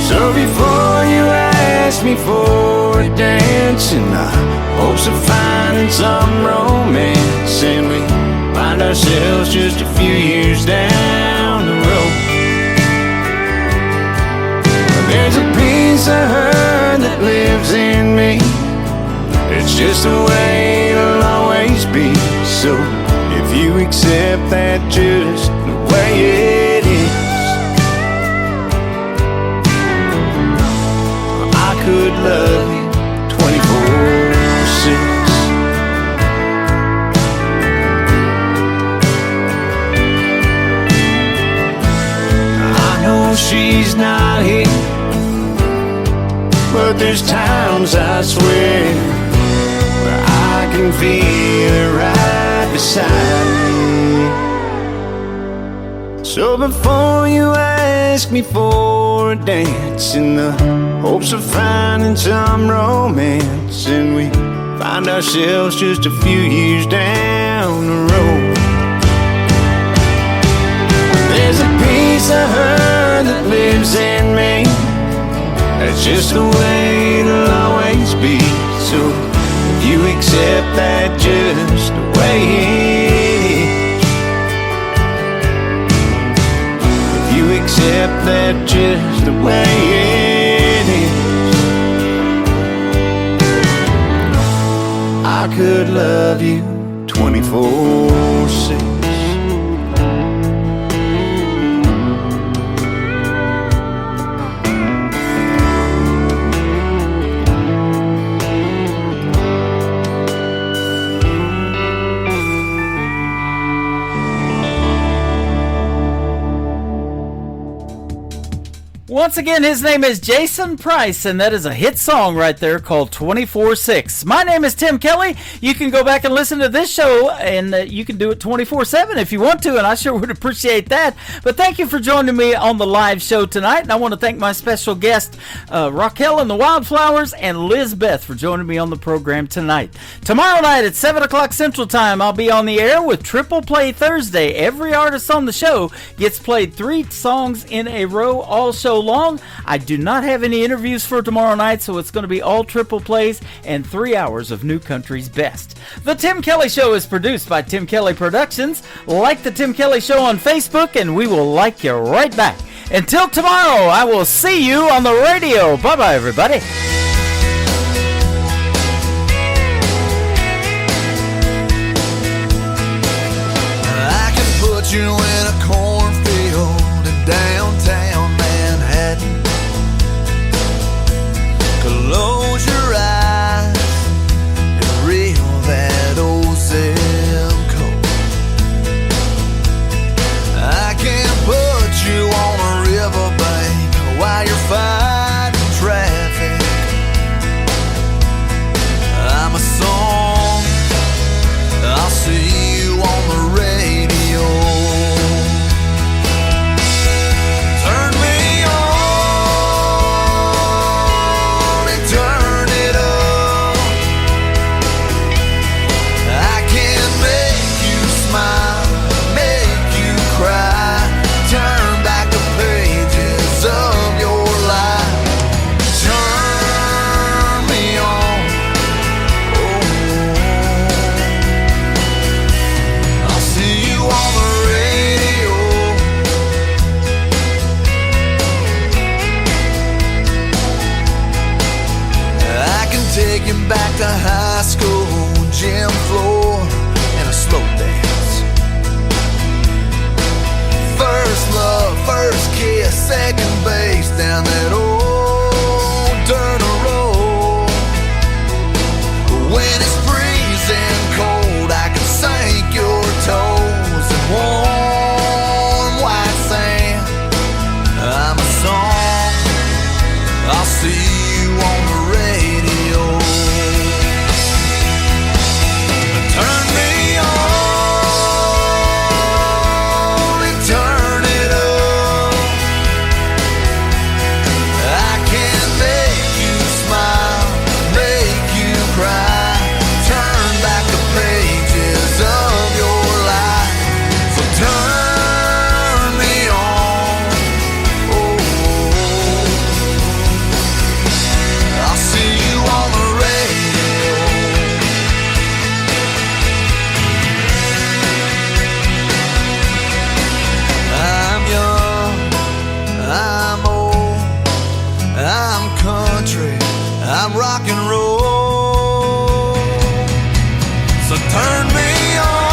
So before you ask me for a dance, in the hopes of finding some romance, and we find ourselves just a few years down the road, there's a piece of her that lives in me. It's just the way it'll always be. So if you accept that just the way it is, I could love you 24/6. I know she's not here, but there's times I swear I can feel her right beside me. So before you ask me for a dance, in the hopes of finding some romance, and we find ourselves just a few years down the road, there's a piece of her that lives in me. That's just the way it'll always be. So you accept that just the way it is, accept that just the way it is. I could love you 24/6. Once again, his name is Jason Price, and that is a hit song right there called 24/6. My name is Tim Kelly. You can go back and listen to this show, and you can do it 24/7 if you want to, and I sure would appreciate that. But thank you for joining me on the live show tonight, and I want to thank my special guest, Raquel and the Wildflowers, and Liz Beth for joining me on the program tonight. Tomorrow night at 7 o'clock Central Time, I'll be on the air with Triple Play Thursday. Every artist on the show gets played 3 songs in a row all show long. I do not have any interviews for tomorrow night, so it's going to be all triple plays and 3 hours of New Country's best. The Tim Kelly Show is produced by Tim Kelly Productions. Like the Tim Kelly Show on Facebook, and we will like you right back. Until tomorrow, I will see you on the radio. Bye-bye, everybody. I can put you in a corner